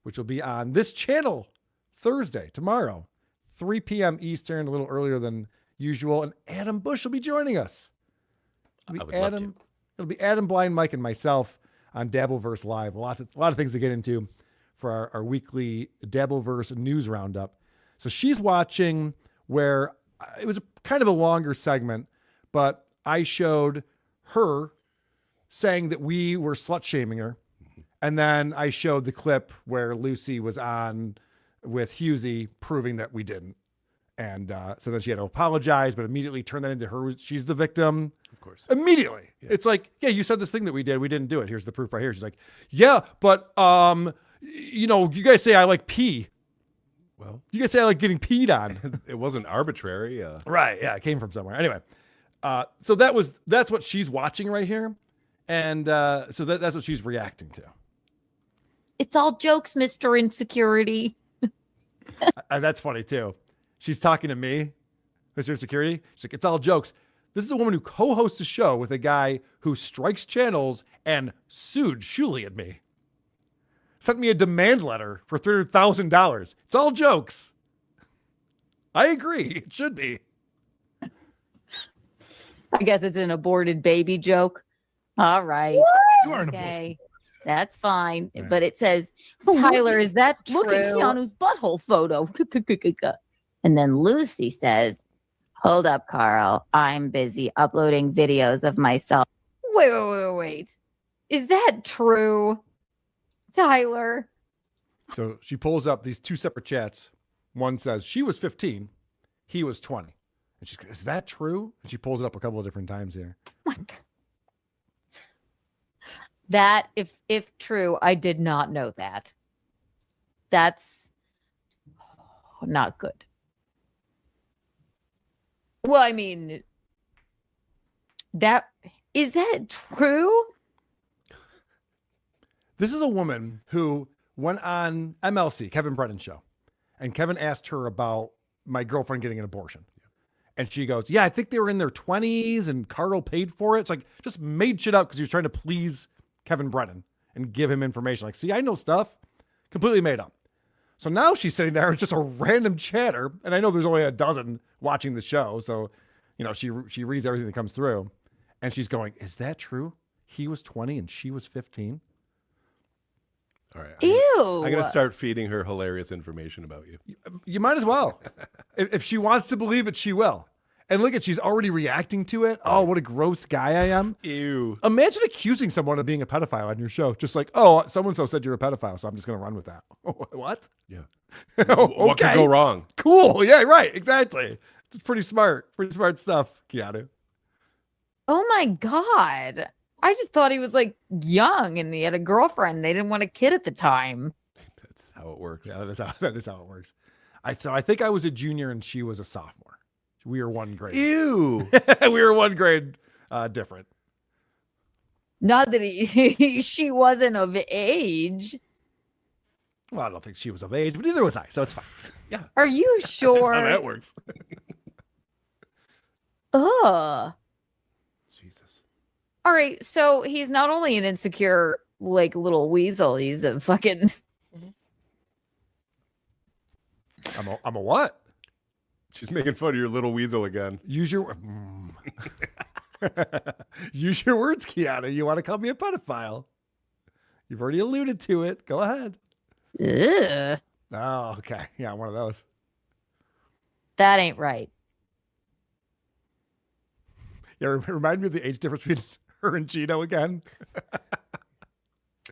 Speaker 5: which will be on this channel Thursday, tomorrow, 3 p.m. Eastern, a little earlier than usual. And Adam Bush will be joining us. It'll be Adam, Blind Mike, and myself on Dabbleverse Live. A lot of things to get into for our weekly Dabbleverse news roundup. So she's watching where it was kind of a longer segment, but I showed her saying that we were slut shaming her. And then I showed the clip where Lucy was on with Husey proving that we didn't. And so then she had to apologize, but immediately turned that into her. She's the victim.
Speaker 8: Of course.
Speaker 5: Immediately. Yeah. It's like, yeah, you said this thing that we did. We didn't do it. Here's the proof right here. She's like, yeah, but, you know, you guys say I like pee.
Speaker 8: Well,
Speaker 5: you guys say I like getting peed on.
Speaker 8: It wasn't arbitrary.
Speaker 5: Right. Yeah. It came from somewhere. Anyway. So that's what she's watching right here. And so that's what she's reacting to.
Speaker 17: It's all jokes, Mr. Insecurity.
Speaker 5: That's funny too. She's talking to me, Mr. Insecurity. She's like, it's all jokes. This is a woman who co-hosts a show with a guy who strikes channels and sued Shuley and me. Sent me a demand letter for $300,000. It's all jokes. I agree. It should be.
Speaker 17: I guess it's an aborted baby joke. All right.
Speaker 5: You are an
Speaker 17: okay. That's fine. Yeah. But it says, Tyler, is that true? Look at Keanu's butthole photo. And then Lucy says, hold up, Carl. I'm busy uploading videos of myself. Wait. Is that true, Tyler?
Speaker 5: So she pulls up these two separate chats. One says she was 15. He was 20. And she's like, is that true? And she pulls it up a couple of different times here.
Speaker 17: That, if true, I did not know that. That's not good. Well, I mean, is that true?
Speaker 5: This is a woman who went on MLC, Kevin Brennan's show, and Kevin asked her about my girlfriend getting an abortion. And she goes, yeah, I think they were in their 20s and Carl paid for it. It's like, just made shit up because he was trying to please Kevin Brennan and give him information. Like, see, I know stuff. Completely made up. So now she's sitting there and it's just a random chatter. And I know there's only a dozen watching the show. So, you know, she reads everything that comes through. And she's going, is that true? He was 20 and she was 15?
Speaker 8: All right.
Speaker 17: Ew.
Speaker 8: I'm going to start feeding her hilarious information about you.
Speaker 5: You might as well. If she wants to believe it, she will. And look at, she's already reacting to it. Oh, what a gross guy I am.
Speaker 8: Ew.
Speaker 5: Imagine accusing someone of being a pedophile on your show. Just like, oh, so-and-so said you're a pedophile, so I'm just going to run with that. What?
Speaker 8: Yeah.
Speaker 5: Okay.
Speaker 8: What could go wrong?
Speaker 5: Cool. Yeah, right. Exactly. It's pretty smart. Pretty smart stuff, Keanu.
Speaker 17: Oh my God. I just thought he was like young and he had a girlfriend. They didn't want a kid at the time.
Speaker 8: That's how it works.
Speaker 5: Yeah, that is how it works. So I think I was a junior and she was a sophomore. We were one grade.
Speaker 8: Ew.
Speaker 5: We were one grade different.
Speaker 17: Not that she wasn't of age.
Speaker 5: Well, I don't think she was of age, but neither was I, so it's fine. Yeah.
Speaker 17: Are you sure?
Speaker 5: That's how that works.
Speaker 17: Ugh.
Speaker 8: Jesus.
Speaker 17: All right, so he's not only an insecure, like, little weasel, he's a fucking...
Speaker 5: I'm a what?
Speaker 8: She's making fun of your little weasel again.
Speaker 5: Use your use your words, Keanu. You want to call me a pedophile? You've already alluded to it. Go ahead.
Speaker 17: Ugh.
Speaker 5: Oh, okay. Yeah, one of those.
Speaker 17: That ain't right.
Speaker 5: Yeah, remind me of the age difference between her and Gino again.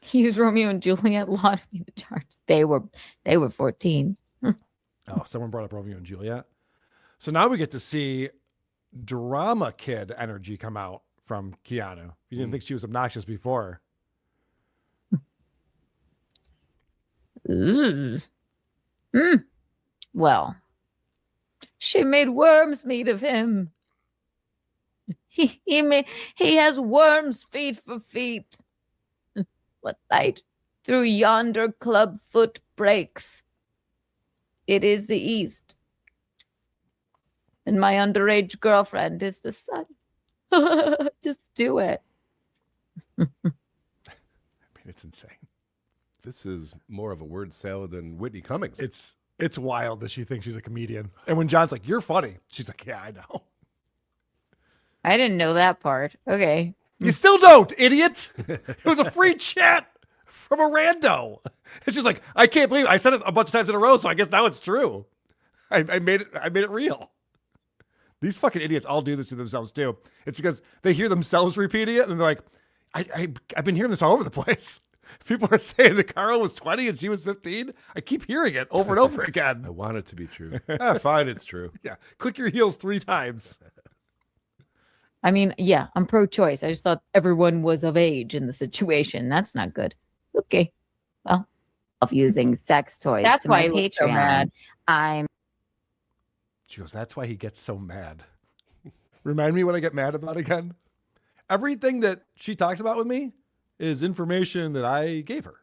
Speaker 17: He was Romeo and Juliet. Lot of the charges. They were 14.
Speaker 5: Oh, someone brought up Romeo and Juliet. So now we get to see drama kid energy come out from Keanu. You didn't think she was obnoxious before.
Speaker 17: Well, she made worms meat of him. He has worms feet for feet. What light through yonder club foot breaks? It is the east. And my underage girlfriend is the sun. Just do it.
Speaker 5: I mean, it's insane.
Speaker 8: This is more of a word salad than Whitney Cummings.
Speaker 5: It's wild that she thinks she's a comedian. And when John's like, "You're funny," she's like, "Yeah, I know."
Speaker 17: I didn't know that part. Okay.
Speaker 5: You still don't, idiot. It was a free chat from a rando. And she's like, "I can't believe it. I said it a bunch of times in a row, so I guess now it's true. I made it real." These fucking idiots all do this to themselves too. It's because they hear themselves repeating it and they're like, I've been hearing this all over the place. People are saying that Carl was 20 and she was 15. I keep hearing it over and over again.
Speaker 8: I want it to be true. Fine, it's true.
Speaker 5: Yeah. Click your heels 3 times.
Speaker 17: I mean, yeah, I'm pro-choice. I just thought everyone was of age in the situation. That's not good. Okay. Well,
Speaker 10: of using sex toys.
Speaker 17: That's
Speaker 10: to
Speaker 17: why
Speaker 10: my
Speaker 17: he looks so
Speaker 10: Patreon.
Speaker 17: mad.
Speaker 5: She goes, "That's why he gets so mad." Remind me what I get mad about again. Everything that she talks about with me is information that I gave her.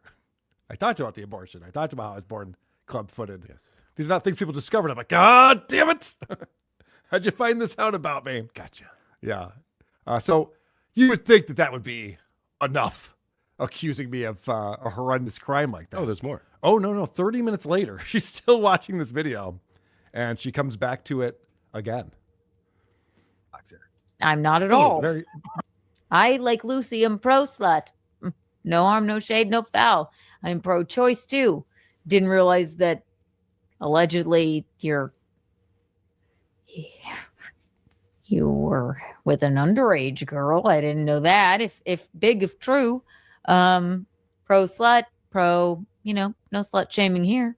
Speaker 5: I talked about the abortion. I talked about how I was born club-footed.
Speaker 8: Yes.
Speaker 5: These are not things people discovered. I'm like, God damn it. How'd you find this out about me?
Speaker 8: Gotcha.
Speaker 5: Yeah. So you would think that would be enough accusing me of a horrendous crime like that.
Speaker 8: Oh, there's more.
Speaker 5: Oh, no. 30 minutes later, she's still watching this video and she comes back to it again.
Speaker 17: I'm not at all.
Speaker 5: Very...
Speaker 17: I, like Lucy, am pro-slut. No harm, no shade, no foul. I'm pro-choice, too. Didn't realize that allegedly you were with an underage girl. I didn't know that. If true. Pro-slut, no slut shaming here.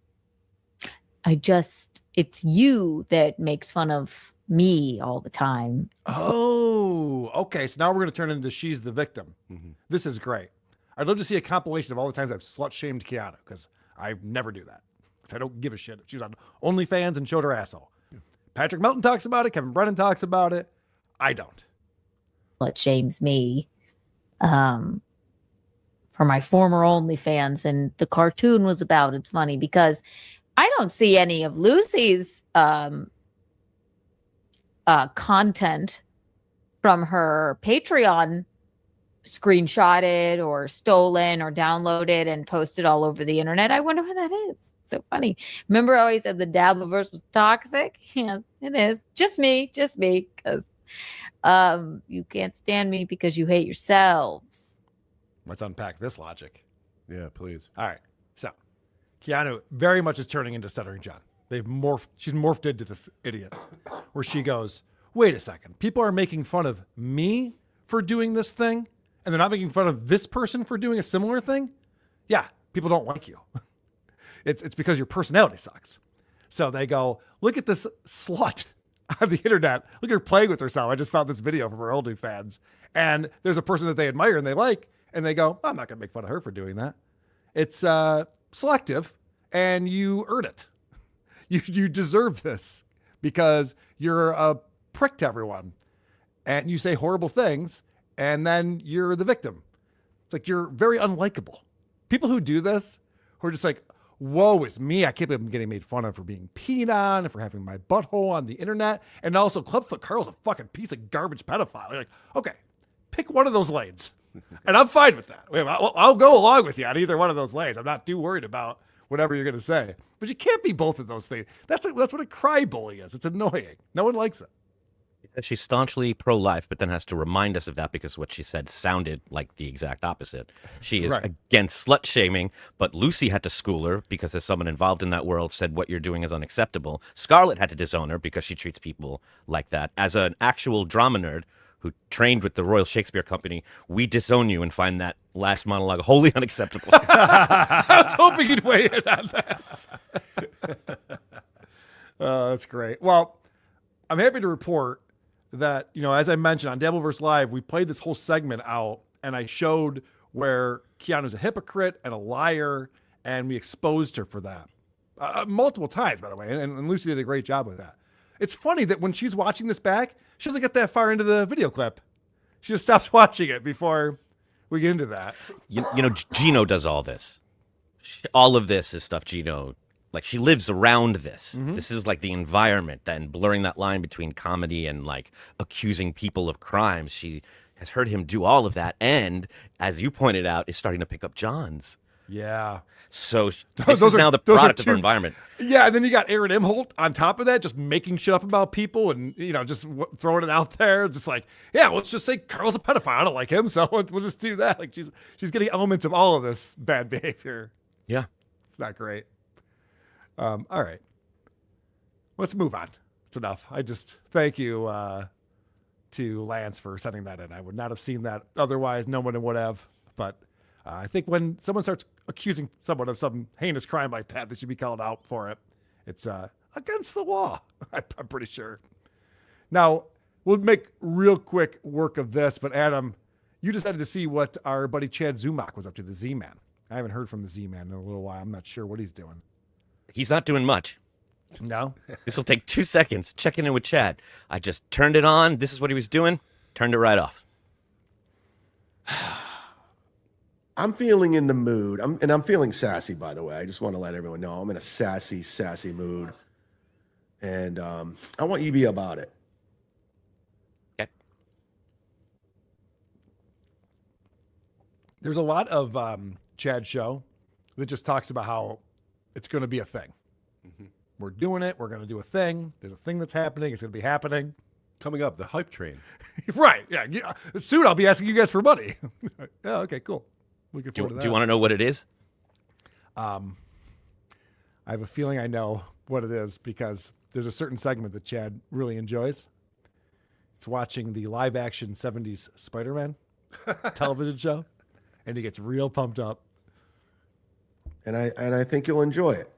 Speaker 17: It's you that makes fun of me all the time.
Speaker 5: Oh, okay. So now we're going to turn into she's the victim. Mm-hmm. This is great. I'd love to see a compilation of all the times I've slut shamed Keanu because I never do that. Because I don't give a shit. She was on OnlyFans and showed her asshole. Yeah. Patrick Melton talks about it. Kevin Brennan talks about it. I don't.
Speaker 17: What shames me for my former OnlyFans, and the cartoon was about, it's funny because I don't see any of Lucy's content from her Patreon screenshotted or stolen or downloaded and posted all over the internet. I wonder who that is. So funny. Remember I always said the Dabbleverse was toxic? Yes, it is. Just me, because you can't stand me because you hate yourselves.
Speaker 5: Let's unpack this logic.
Speaker 8: Yeah, please.
Speaker 5: All right. So Keanu very much is turning into Stuttering John. She's morphed into this idiot where she goes, wait a second. People are making fun of me for doing this thing, and they're not making fun of this person for doing a similar thing? Yeah, people don't like you. It's because your personality sucks. So they go, look at this slut on the internet. Look at her playing with herself. I just found this video from her OnlyFans. And there's a person that they admire and they like, and they go, I'm not going to make fun of her for doing that. It's selective, and you earn it. You deserve this because you're a prick to everyone. And you say horrible things, and then you're the victim. It's like you're very unlikable. People who do this, who are just like, woe is me. I can't believe I'm getting made fun of for being peed on and for having my butthole on the internet. And also, Clubfoot Carl's a fucking piece of garbage pedophile. You're like, okay, pick one of those lanes. And I'm fine with that. I'll go along with you on either one of those lanes. I'm not too worried about whatever you're going to say. But you can't be both of those things. That's what a cry bully is. It's annoying. No one likes it.
Speaker 4: She's staunchly pro-life, but then has to remind us of that because what she said sounded like the exact opposite. She is against slut-shaming, but Lucy had to school her because as someone involved in that world said what you're doing is unacceptable. Scarlett had to disown her because she treats people like that. As an actual drama nerd who trained with the Royal Shakespeare Company, we disown you and find that last monologue wholly unacceptable.
Speaker 5: I was hoping you'd weigh in on that. That's great. Well, I'm happy to report that, as I mentioned on Dabbleverse Live, we played this whole segment out and I showed where Keanu's a hypocrite and a liar, and we exposed her for that multiple times, by the way. And Lucy did a great job with that. It's funny that when she's watching this back, she doesn't get that far into the video clip. She just stops watching it before we get into that.
Speaker 4: Gino does all this. All of this is stuff Gino, like, she lives around this. Mm-hmm. This is like the environment, and blurring that line between comedy and like accusing people of crimes. She has heard him do all of that, and as you pointed out, is starting to pick up John's.
Speaker 5: Yeah.
Speaker 4: So this is now the product of her environment.
Speaker 5: Yeah, and then you got Aaron Imholt on top of that, just making shit up about people and, just throwing it out there. Just like, yeah, let's just say Carl's a pedophile. I don't like him, so we'll just do that. Like, she's getting elements of all of this bad behavior.
Speaker 4: Yeah.
Speaker 5: It's not great. All right. Let's move on. It's enough. I just thank you to Lance for sending that in. I would not have seen that otherwise. No one would have. But I think when someone starts accusing someone of some heinous crime like that, they should be called out for it. It's against the law, I'm pretty sure. Now, we'll make real quick work of this, but Adam, you decided to see what our buddy Chad Zumock was up to, the Z-Man. I haven't heard from the Z-Man in a little while. I'm not sure what he's doing.
Speaker 4: He's not doing much.
Speaker 5: No?
Speaker 4: This will take 2 seconds. Checking in with Chad. I just turned it on. This is what he was doing. Turned it right off.
Speaker 18: I'm feeling in the mood. I'm feeling sassy, by the way. I just want to let everyone know I'm in a sassy mood. And I want you to be about it.
Speaker 4: Okay.
Speaker 5: There's a lot of Chad's show that just talks about how it's going to be a thing. Mm-hmm. We're doing it. We're going to do a thing. There's a thing that's happening. It's going to be happening.
Speaker 8: Coming up, the hype train.
Speaker 5: Right. Yeah. Soon I'll be asking you guys for money. Yeah. Okay, cool. Looking forward to that.
Speaker 4: Do you want to know what it is?
Speaker 5: I have a feeling I know what it is because there's a certain segment that Chad really enjoys. It's watching the live action 70s Spider-Man television show, and he gets real pumped up.
Speaker 18: And I think you'll enjoy it.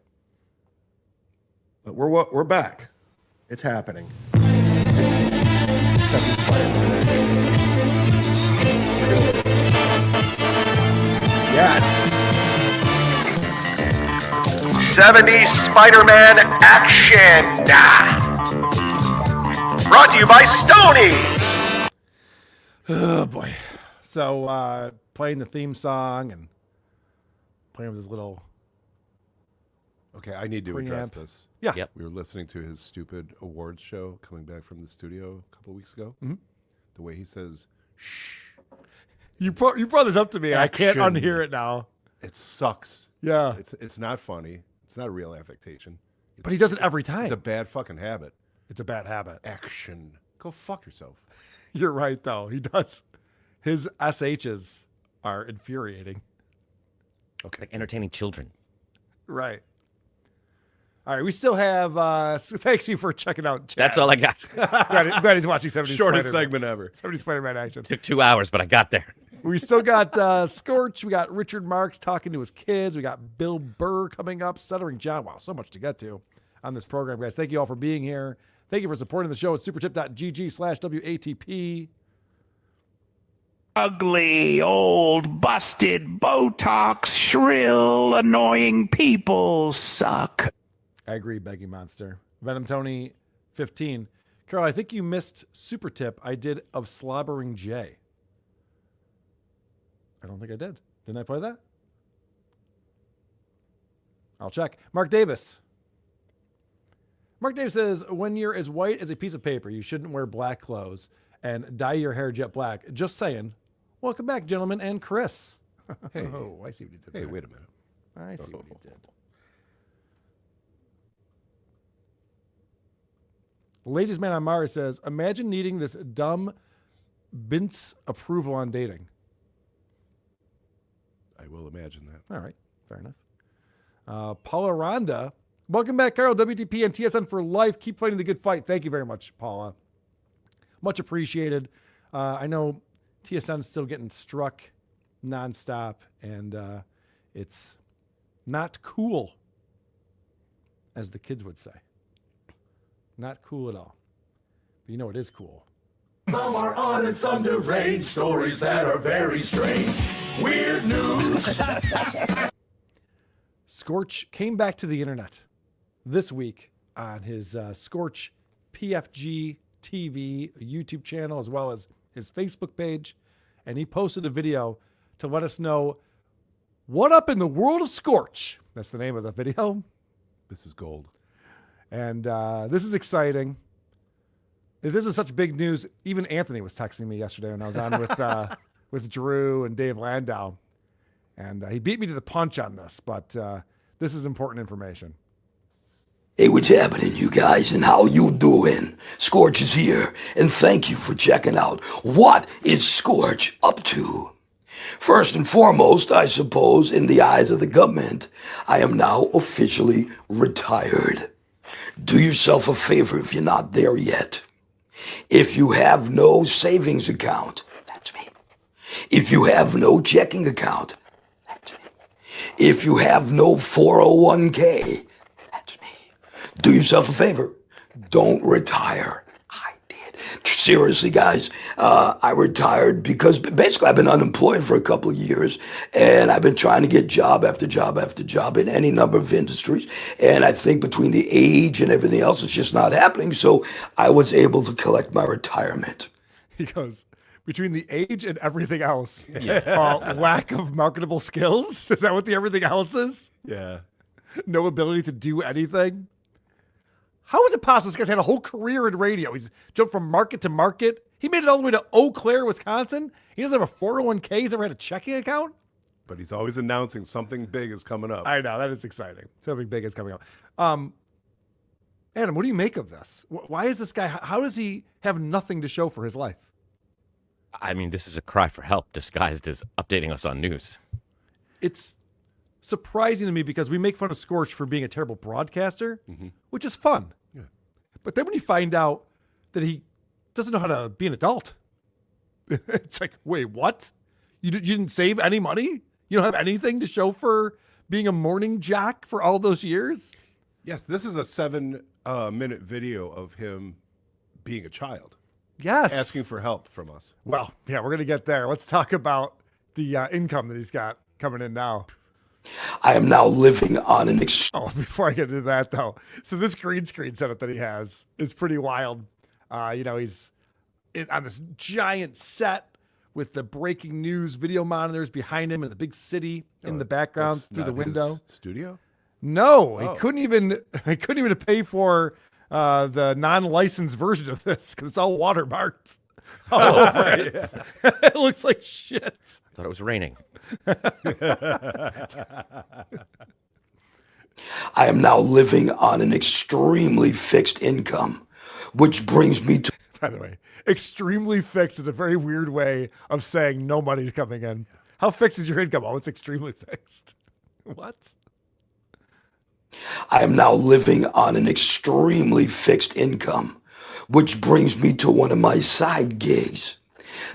Speaker 18: But we're back. It's happening. It's 70s Spider-Man. Yes. 70s Spider-Man action.
Speaker 19: brought to you by Stonies.
Speaker 5: Oh boy. So playing the theme song and playing with his little.
Speaker 8: Okay, I need to address
Speaker 5: preamp.
Speaker 8: this.
Speaker 5: Yeah.
Speaker 4: Yep.
Speaker 8: We were listening to his stupid awards show coming back from the studio a couple of weeks ago.
Speaker 5: Mhm.
Speaker 8: The way he says, shh.
Speaker 5: You brought this up to me. I can't
Speaker 8: Action.
Speaker 5: unhear it now.
Speaker 8: It sucks.
Speaker 5: Yeah.
Speaker 8: It's not funny. It's not a real affectation.
Speaker 5: But he does it every time.
Speaker 8: It's a bad fucking habit.
Speaker 5: It's a bad habit.
Speaker 8: Action. Go fuck yourself.
Speaker 5: You're right, though. He does. His SHs are infuriating.
Speaker 8: Okay.
Speaker 4: Like entertaining children.
Speaker 5: Right. All right. We still have. Thanks you for checking out. Chad.
Speaker 4: That's all I got.
Speaker 5: glad he's watching 70s
Speaker 8: Shortest
Speaker 5: Spider-Man.
Speaker 8: segment ever.
Speaker 5: 70s Spider-Man action.
Speaker 4: Took 2 hours, but I got there.
Speaker 5: We still got Scorch. We got Richard Marx talking to his kids. We got Bill Burr coming up. Stuttering John. Wow, so much to get to on this program, guys. Thank you all for being here. Thank you for supporting the show at supertip.gg/WATP.
Speaker 1: Ugly, old, busted, Botox, shrill, annoying people suck.
Speaker 5: I agree, Beggy Monster. Venom Tony 15. Carol, I think you missed super tip I did of Slobbering Jay. I don't think I did. Didn't I play that? I'll check. Mark Davis. Mark Davis says, when you're as white as a piece of paper, you shouldn't wear black clothes and dye your hair jet black. Just saying. Welcome back, gentlemen, and Chris.
Speaker 8: Hey.
Speaker 5: Oh, I see what he did
Speaker 8: Hey,
Speaker 5: there.
Speaker 8: wait a minute.
Speaker 5: I see what he did. Laziest Man on Mars says, imagine needing this dumb Bint's approval on dating.
Speaker 8: I will imagine that.
Speaker 5: All right. Fair enough. Paula Ronda. Welcome back, Carol. WTP and TSN for life. Keep fighting the good fight. Thank you very much, Paula. Much appreciated. I know TSN is still getting struck nonstop, and it's not cool, as the kids would say. Not cool at all. But you know it is cool.
Speaker 12: Some are odd and some deranged stories that are very strange. Weird news.
Speaker 5: Scorch came back to the internet this week on his Scorch PFG TV YouTube channel, as well as his Facebook page. And he posted a video to let us know what up in the world of Scorch. That's the name of the video.
Speaker 8: This is gold.
Speaker 5: And this is exciting. This is such big news. Even Anthony was texting me yesterday when I was on with Drew and Dave Landau. And he beat me to the punch on this, but this is important information.
Speaker 20: Hey, what's happening, you guys, and how you doing? Scorch is here, and thank you for checking out. What is Scorch up to? First and foremost, I suppose, in the eyes of the government, I am now officially retired. Do yourself a favor if you're not there yet. If you have no savings account, that's me. If you have no checking account, that's me. If you have no 401k, that's me. Do yourself a favor. Don't retire. I did. Seriously, guys, I retired because basically I've been unemployed for a couple of years, and I've been trying to get job after job after job in any number of industries. And I think between the age and everything else, it's just not happening. So I was able to collect my retirement.
Speaker 5: He goes, between the age and everything else, lack of marketable skills? Is that what the everything else is?
Speaker 8: Yeah.
Speaker 5: No ability to do anything? How is it possible? This guy's had a whole career in radio. He's jumped from market to market. He made it all the way to Eau Claire, Wisconsin. He doesn't have a 401k. He's never had a checking account.
Speaker 8: But he's always announcing something big is coming up.
Speaker 5: I know. That is exciting. Something big is coming up. Adam, what do you make of this? Why is this guy, how does he have nothing to show for his life?
Speaker 4: I mean, this is a cry for help disguised as updating us on news.
Speaker 5: It's surprising to me because we make fun of Scorch for being a terrible broadcaster, which is fun.
Speaker 8: Yeah.
Speaker 5: But then when you find out that he doesn't know how to be an adult, it's like, wait, what? You didn't save any money? You don't have anything to show for being a morning jack for all those years?
Speaker 8: Yes, this is a 7-minute video of him being a child.
Speaker 5: Yes.
Speaker 8: Asking for help from us.
Speaker 5: Well, yeah, we're going to get there. Let's talk about the income that he's got coming in now.
Speaker 20: I am now living on an
Speaker 5: before I get into that, though. So this green screen setup that he has is pretty wild. He's on this giant set with the breaking news video monitors behind him and the big city in the background through the window.
Speaker 8: Studio?
Speaker 5: No, he couldn't even pay for the non-licensed version of this because it's all watermarked. All over it. It looks like shit.
Speaker 4: Thought it was raining.
Speaker 20: I am now living on an extremely fixed income, which brings me to...
Speaker 5: By the way, extremely fixed is a very weird way of saying no money's coming in. How fixed is your income? Oh, it's extremely fixed. What?
Speaker 20: I am now living on an extremely fixed income, which brings me to one of my side gigs.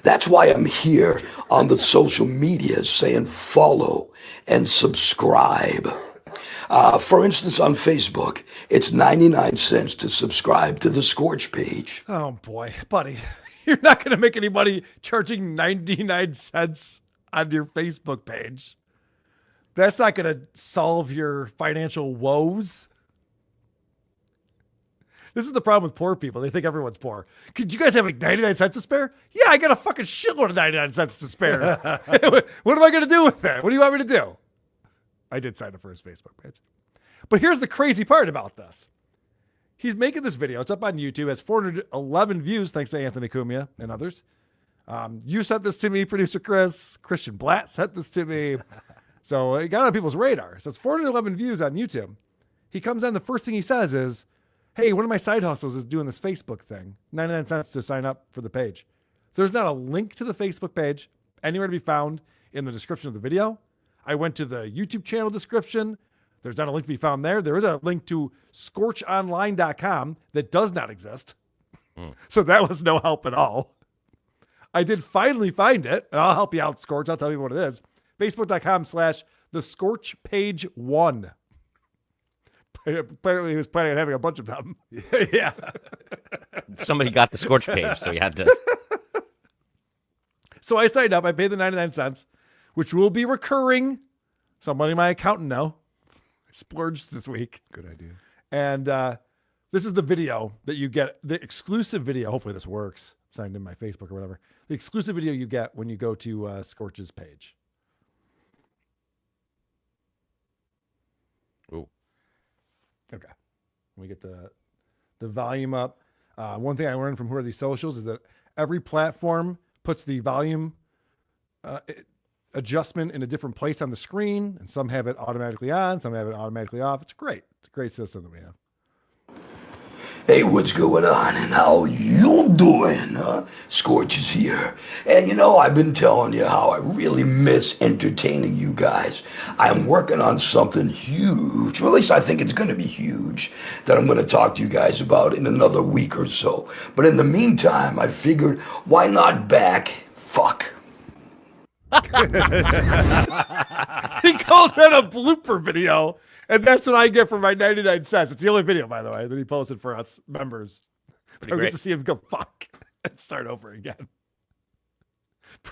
Speaker 20: That's why I'm here on the social media saying follow and subscribe. For instance, on Facebook, it's 99 cents to subscribe to the Scorch page.
Speaker 5: Oh boy, buddy, you're not going to make any money charging 99 cents on your Facebook page. That's not going to solve your financial woes. This is the problem with poor people. They think everyone's poor. Could you guys have like 99 cents to spare? Yeah, I got a fucking shitload of 99 cents to spare. What am I going to do with that? What do you want me to do? I did sign up for his Facebook page. But here's the crazy part about this. He's making this video. It's up on YouTube. It has 411 views, thanks to Anthony Cumia and others. You sent this to me, producer Chris. Christian Blatt sent this to me. So it got on people's radar. So it's 411 views on YouTube. He comes on, the first thing he says is, hey, one of my side hustles is doing this Facebook thing. 99 cents to sign up for the page. There's not a link to the Facebook page anywhere to be found in the description of the video. I went to the YouTube channel description. There's not a link to be found there. There is a link to scorchonline.com that does not exist. So that was no help at all. I did finally find it, and I'll help you out, Scorch. I'll tell you what it is. Facebook.com/the Scorch page 1. Apparently he was planning on having a bunch of them.
Speaker 8: Yeah.
Speaker 4: Somebody got the Scorch page, so he had to.
Speaker 5: So I signed up. I paid the 99 cents, which will be recurring. Somebody in my accountant know. I splurged this week.
Speaker 8: Good idea.
Speaker 5: And this is the video that you get, the exclusive video. Hopefully this works. Signed in my Facebook or whatever. The exclusive video you get when you go to Scorch's page.
Speaker 4: Ooh.
Speaker 5: Okay. Let me get the volume up. One thing I learned from Who Are These Socials is that every platform puts the volume adjustment in a different place on the screen, and some have it automatically on, some have it automatically off. It's great. It's a great system that we have.
Speaker 20: Hey, what's going on and how you doing? Scorch is here. And I've been telling you how I really miss entertaining you guys. I'm working on something huge, or at least I think it's going to be huge, that I'm going to talk to you guys about in another week or so. But in the meantime, I figured, why not fuck?
Speaker 5: He calls that a blooper video. And that's what I get for my 99 cents. It's the only video, by the way, that he posted for us members. I get to see him go fuck and start over again.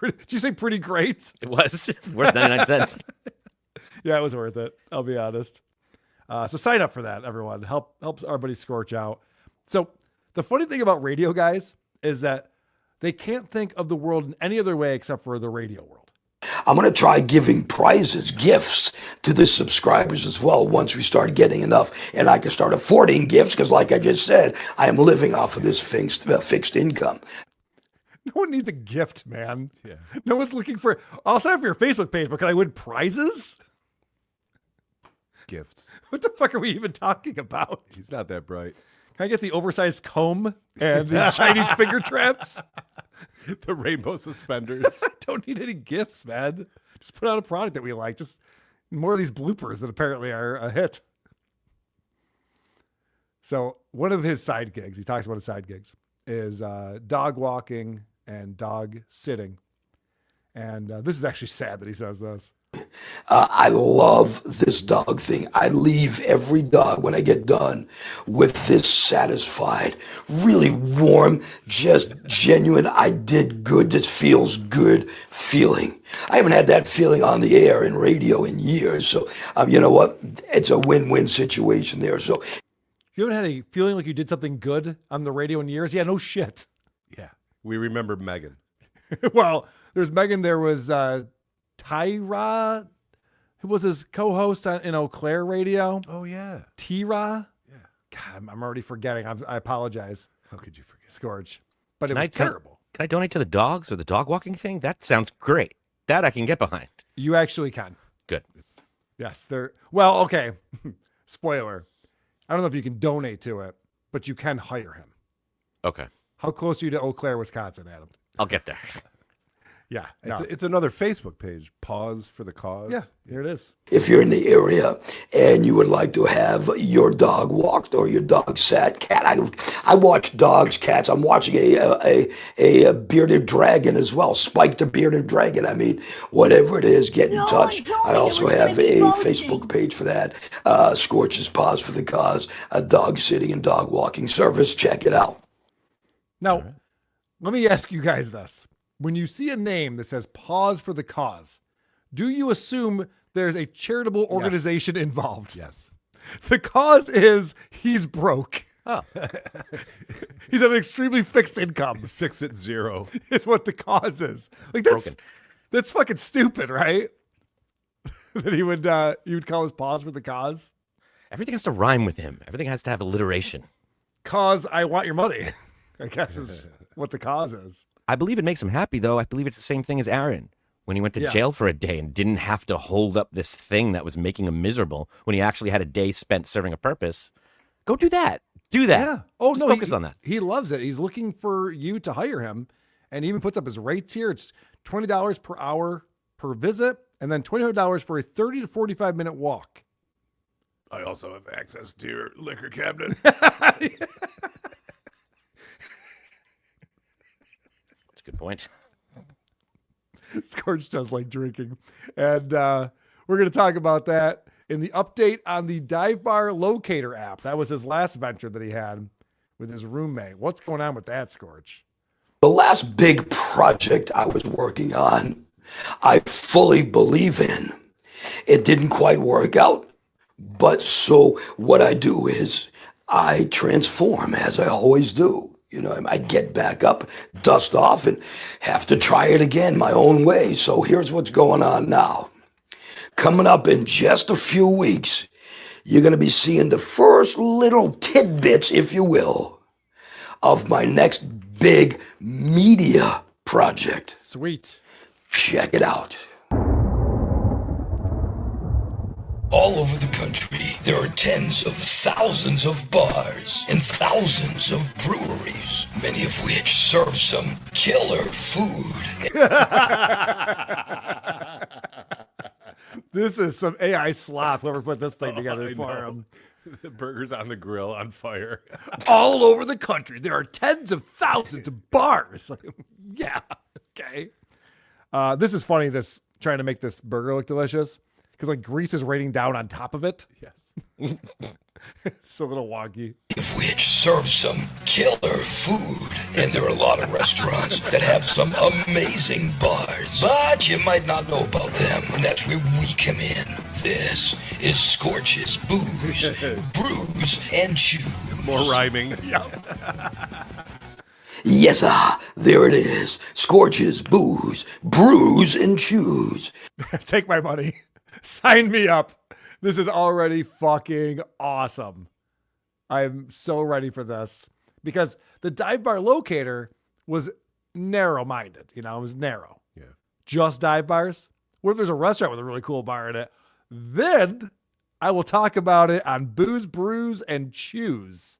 Speaker 5: Did you say pretty great?
Speaker 4: It was worth 99 cents.
Speaker 5: Yeah, it was worth it. I'll be honest. So sign up for that, everyone. Helps our buddy Scorch out. So the funny thing about radio guys is that they can't think of the world in any other way except for the radio world.
Speaker 20: I'm going to try giving prizes, gifts to the subscribers as well once we start getting enough and I can start affording gifts because like I just said, I am living off of this fixed income.
Speaker 5: No one needs a gift, man. Yeah. No one's looking for... I'll sign up for your Facebook page, but can I win prizes?
Speaker 8: Gifts.
Speaker 5: What the fuck are we even talking about?
Speaker 8: He's not that bright.
Speaker 5: Can I get the oversized comb and the Chinese finger traps?
Speaker 8: The rainbow suspenders.
Speaker 5: I don't need any gifts, man. Just put out a product that we like. Just more of these bloopers that apparently are a hit. So one of his side gigs, he talks about his side gigs, is dog walking and dog sitting. And this is actually sad that he says this.
Speaker 20: I love this dog thing. I leave every dog when I get done with this satisfied, really warm, just genuine, I did good, this feels good feeling. I haven't had that feeling on the air in radio in years. So, you know what? It's a win-win situation there. So,
Speaker 5: You haven't had a feeling like you did something good on the radio in years? Yeah, no shit.
Speaker 8: Yeah. We remember Megan.
Speaker 5: Well, there's Megan. There was Tyra, who was his co-host in Eau Claire radio.
Speaker 8: Oh, yeah.
Speaker 5: Tyra. Yeah. God, I'm already forgetting. I apologize.
Speaker 8: How could you forget?
Speaker 5: Scorch. But it was terrible.
Speaker 4: Can I donate to the dogs or the dog walking thing? That sounds great. That I can get behind.
Speaker 5: You actually can.
Speaker 4: Good.
Speaker 5: Yes. Well, okay. Spoiler. I don't know if you can donate to it, but you can hire him.
Speaker 4: Okay.
Speaker 5: How close are you to Eau Claire, Wisconsin, Adam?
Speaker 4: I'll get there.
Speaker 5: Yeah.
Speaker 8: It's another Facebook page. Pause for the cause.
Speaker 5: Yeah, here it is.
Speaker 20: If you're in the area and you would like to have your dog walked or your dog sat, cat, I watch dogs, cats. I'm watching a bearded dragon as well. Spike the bearded dragon. I mean, whatever it is, get in touch. I also have a Facebook page for that. Scorch's Pause for the Cause, a dog sitting and dog walking service. Check it out.
Speaker 5: Now, let me ask you guys this. When you see a name that says Pause for the Cause, do you assume there's a charitable organization involved?
Speaker 8: Yes.
Speaker 5: The cause is he's broke.
Speaker 4: Oh.
Speaker 5: He's on an extremely fixed income.
Speaker 8: Fix it zero.
Speaker 5: It's what the cause is. Like that's fucking stupid, right? That he would call his Pause for the Cause.
Speaker 4: Everything has to rhyme with him. Everything has to have alliteration.
Speaker 5: Cause I want your money, I guess is what the cause is.
Speaker 4: I believe it makes him happy, though. I believe it's the same thing as Aaron when he went to jail for a day and didn't have to hold up this thing that was making him miserable when he actually had a day spent serving a purpose. Go do that. Do that.
Speaker 5: Yeah. Oh,
Speaker 4: Just
Speaker 5: no.
Speaker 4: Focus on that.
Speaker 5: He loves it. He's looking for you to hire him, and he even puts up his rates here. It's $20 per hour per visit, and then $25 for a 30 to 45-minute walk.
Speaker 8: I also have access to your liquor cabinet.
Speaker 4: Good point.
Speaker 5: Scorch does like drinking. And we're going to talk about that in the update on the Dive Bar Locator app. That was his last venture that he had with his roommate. What's going on with that, Scorch?
Speaker 20: The last big project I was working on, I fully believe in. It didn't quite work out, but so what I do is I transform, as I always do. You know, I get back up, dust off, and have to try it again my own way. So here's what's going on now. Coming up in just a few weeks, you're going to be seeing the first little tidbits, if you will, of my next big media project.
Speaker 5: Sweet.
Speaker 20: Check it out. All over the country, there are tens of thousands of bars and thousands of breweries, many of which serve some killer food.
Speaker 5: This is some AI slop, whoever put this thing together for him.
Speaker 8: The burgers on the grill on fire.
Speaker 5: All over the country, there are tens of thousands of bars. Yeah, okay. This is funny, this trying to make this burger look delicious. Because like grease is raining down on top of it.
Speaker 8: Yes.
Speaker 5: It's a little wonky.
Speaker 20: Which serve some killer food. And there are a lot of restaurants that have some amazing bars. But you might not know about them. And that's where we come in. This is Scorch's Booze, Brews, and Chews.
Speaker 8: More rhyming.
Speaker 20: Yes, there it is. Scorch's Booze, Brews, and Chews.
Speaker 5: Take my money. Sign me up. This is already fucking awesome. I'm so ready for this because the Dive Bar Locator was narrow-minded. You know, it was narrow.
Speaker 8: Yeah.
Speaker 5: Just dive bars. What if there's a restaurant with a really cool bar in it? Then I will talk about it on Booze, Brews, and Chews,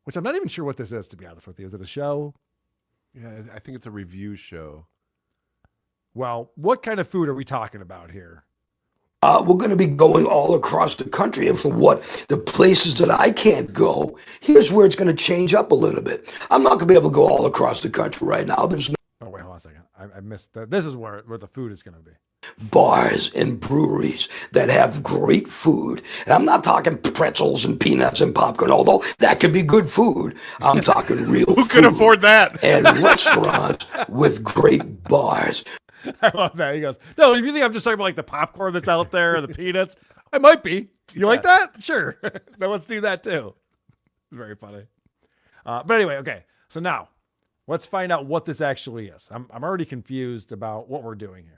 Speaker 5: which I'm not even sure what this is, to be honest with you. Is it a show?
Speaker 8: Yeah, I think it's a review show.
Speaker 5: Well, what kind of food are we talking about here?
Speaker 20: We're going to be going all across the country, and for what the places that I can't go, here's where it's going to change up a little bit. I'm not going to be able to go all across the country right now. There's no
Speaker 5: wait, hold on a second. I missed that. This is where the food is going to be.
Speaker 20: Bars and breweries that have great food. And I'm not talking pretzels and peanuts and popcorn, although that could be good food. I'm talking real food.
Speaker 8: Who can afford that?
Speaker 20: And restaurants with great bars.
Speaker 5: I love that. He goes, no, if you think I'm just talking about like the popcorn that's out there or the peanuts, I might be. You like that? Sure. Then let's do that too. Very funny. But anyway, okay. So now let's find out what this actually is. I'm already confused about what we're doing here.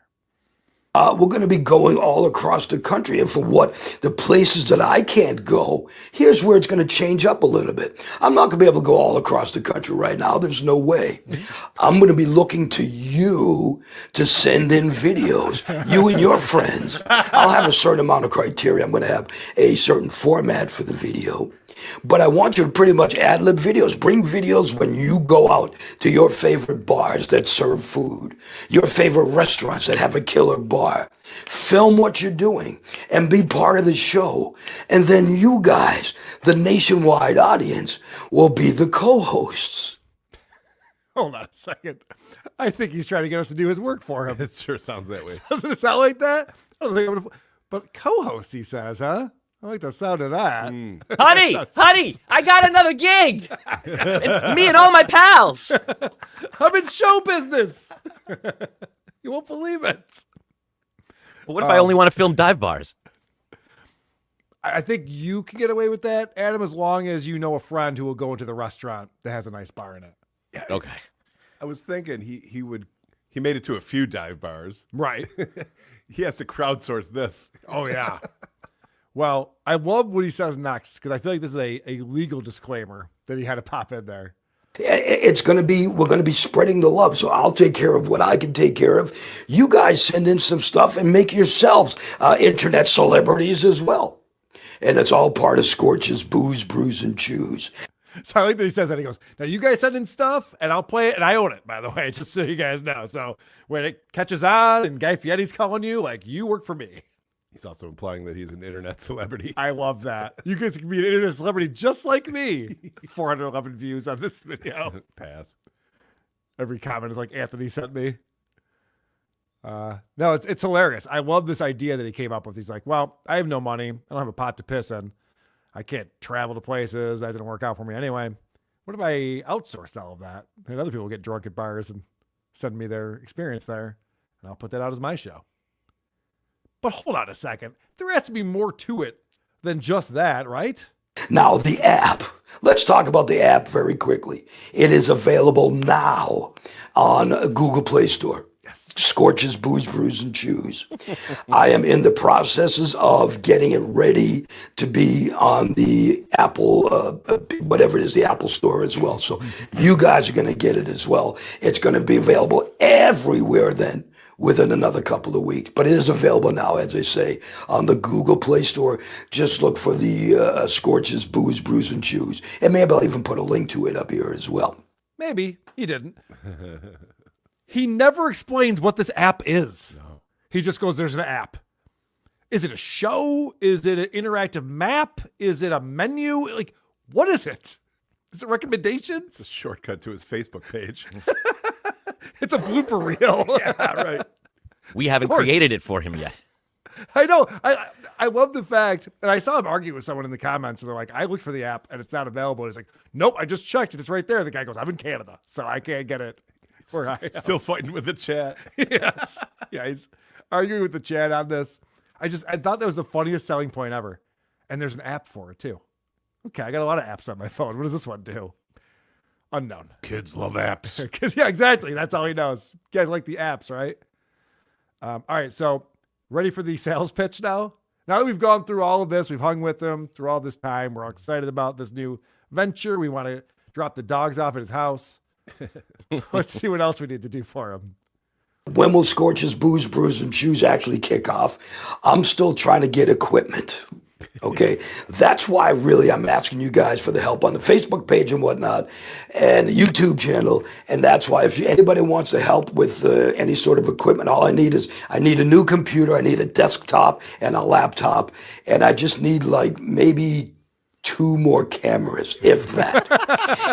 Speaker 20: We're going to be going all across the country. And for what the places that I can't go, here's where it's going to change up a little bit. I'm not going to be able to go all across the country right now. There's no way. I'm going to be looking to you to send in videos, you and your friends. I'll have a certain amount of criteria. I'm going to have a certain format for the video. But I want you to pretty much ad-lib videos. Bring videos when you go out to your favorite bars that serve food, your favorite restaurants that have a killer bar. Film what you're doing and be part of the show. And then you guys, the nationwide audience, will be the co-hosts.
Speaker 5: Hold on a second. I think he's trying to get us to do his work for him.
Speaker 8: It sure sounds that way.
Speaker 5: Doesn't it sound like that? I don't think I'm gonna... But co-host, he says, huh? I like the sound of that.
Speaker 4: Honey, I got another gig. It's me and all my pals.
Speaker 5: I'm in show business. You won't believe it.
Speaker 4: But what if I only want to film dive bars?
Speaker 5: I think you can get away with that, Adam, as long as you know a friend who will go into the restaurant that has a nice bar in it.
Speaker 8: Yeah,
Speaker 4: okay.
Speaker 8: I was thinking he made it to a few dive bars.
Speaker 5: Right.
Speaker 8: He has to crowdsource this.
Speaker 5: Oh, yeah. Well, I love what he says next because I feel like this is a legal disclaimer that he had to pop in there.
Speaker 20: We're going to be spreading the love. So I'll take care of what I can take care of. You guys send in some stuff and make yourselves internet celebrities as well. And it's all part of Scorch's Booze, Brews, and Chews.
Speaker 5: So I like that he says that. He goes, now you guys send in stuff and I'll play it. And I own it, by the way, just so you guys know. So when it catches on and Guy Fieri's calling you, like, you work for me.
Speaker 8: He's also implying that he's an internet celebrity.
Speaker 5: I love that. You guys can be an internet celebrity just like me. 411 views on this video.
Speaker 8: Pass.
Speaker 5: Every comment is like Anthony sent me. No, it's hilarious. I love this idea that he came up with. He's like, well, I have no money. I don't have a pot to piss in. I can't travel to places. That didn't work out for me anyway. What if I outsourced all of that? And other people get drunk at bars and send me their experience there. And I'll put that out as my show. But hold on a second. There has to be more to it than just that, right?
Speaker 20: Now, the app. Let's talk about the app very quickly. It is available now on Google Play Store. Yes. Scorch's Booze, Brews, and Chews. I am in the processes of getting it ready to be on the Apple, whatever it is, the Apple Store as well. So you guys are going to get it as well. It's going to be available everywhere then, within another couple of weeks. But it is available now, as I say, on the Google Play Store. Just look for the Scorch's Booze, Brews, and Chews. And maybe I'll even put a link to it up here as well.
Speaker 5: Maybe. He didn't. He never explains what this app is. No. He just goes, there's an app. Is it a show? Is it an interactive map? Is it a menu? Like, what is it? Is it recommendations?
Speaker 8: It's a shortcut to his Facebook page.
Speaker 5: It's a blooper reel.
Speaker 8: Yeah, right.
Speaker 4: We haven't created it for him yet.
Speaker 5: I know. I love the fact, and I saw him argue with someone in the comments, and they're like, I looked for the app, and it's not available. And he's like, nope, I just checked, and it's right there. The guy goes, I'm in Canada, so I can't get it.
Speaker 8: Still fighting with the chat.
Speaker 5: Yes. Yeah, he's arguing with the chat on this. I thought that was the funniest selling point ever. And there's an app for it, too. Okay, I got a lot of apps on my phone. What does this one do? Unknown.
Speaker 8: Kids love apps.
Speaker 5: Yeah, exactly. That's all he knows. You guys like the apps, right? All right, so ready for the sales pitch now? Now that we've gone through all of this, we've hung with him through all this time. We're all excited about this new venture. We want to drop the dogs off at his house. Let's see what else we need to do for him.
Speaker 20: When will Scorch's Booze, Brews, and Chews actually kick off? I'm still trying to get equipment. Okay, that's why really I'm asking you guys for the help on the Facebook page and whatnot, and the YouTube channel. And that's why if anybody wants to help with any sort of equipment, all I need is a new computer, I need a desktop and a laptop, and I just need like maybe 2 more cameras, if that.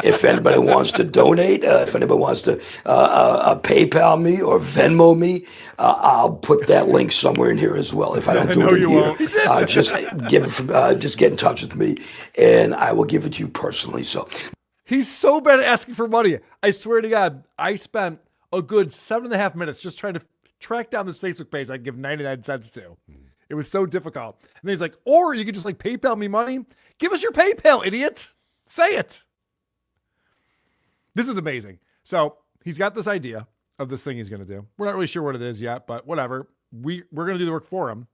Speaker 20: If anybody wants to donate, if anybody wants to PayPal me or Venmo me, I'll put that link somewhere in here as well. If I don't do it in here, just get in touch with me, and I will give it to you personally. So
Speaker 5: he's so bad at asking for money. I swear to God, I spent a good 7.5 minutes just trying to track down this Facebook page I can give 99 cents to. It was so difficult. And then he's like, or you could just like PayPal me money. Give us your PayPal, idiot. Say it. This is amazing. So he's got this idea of this thing he's going to do. We're not really sure what it is yet, but whatever. We're going to do the work for him.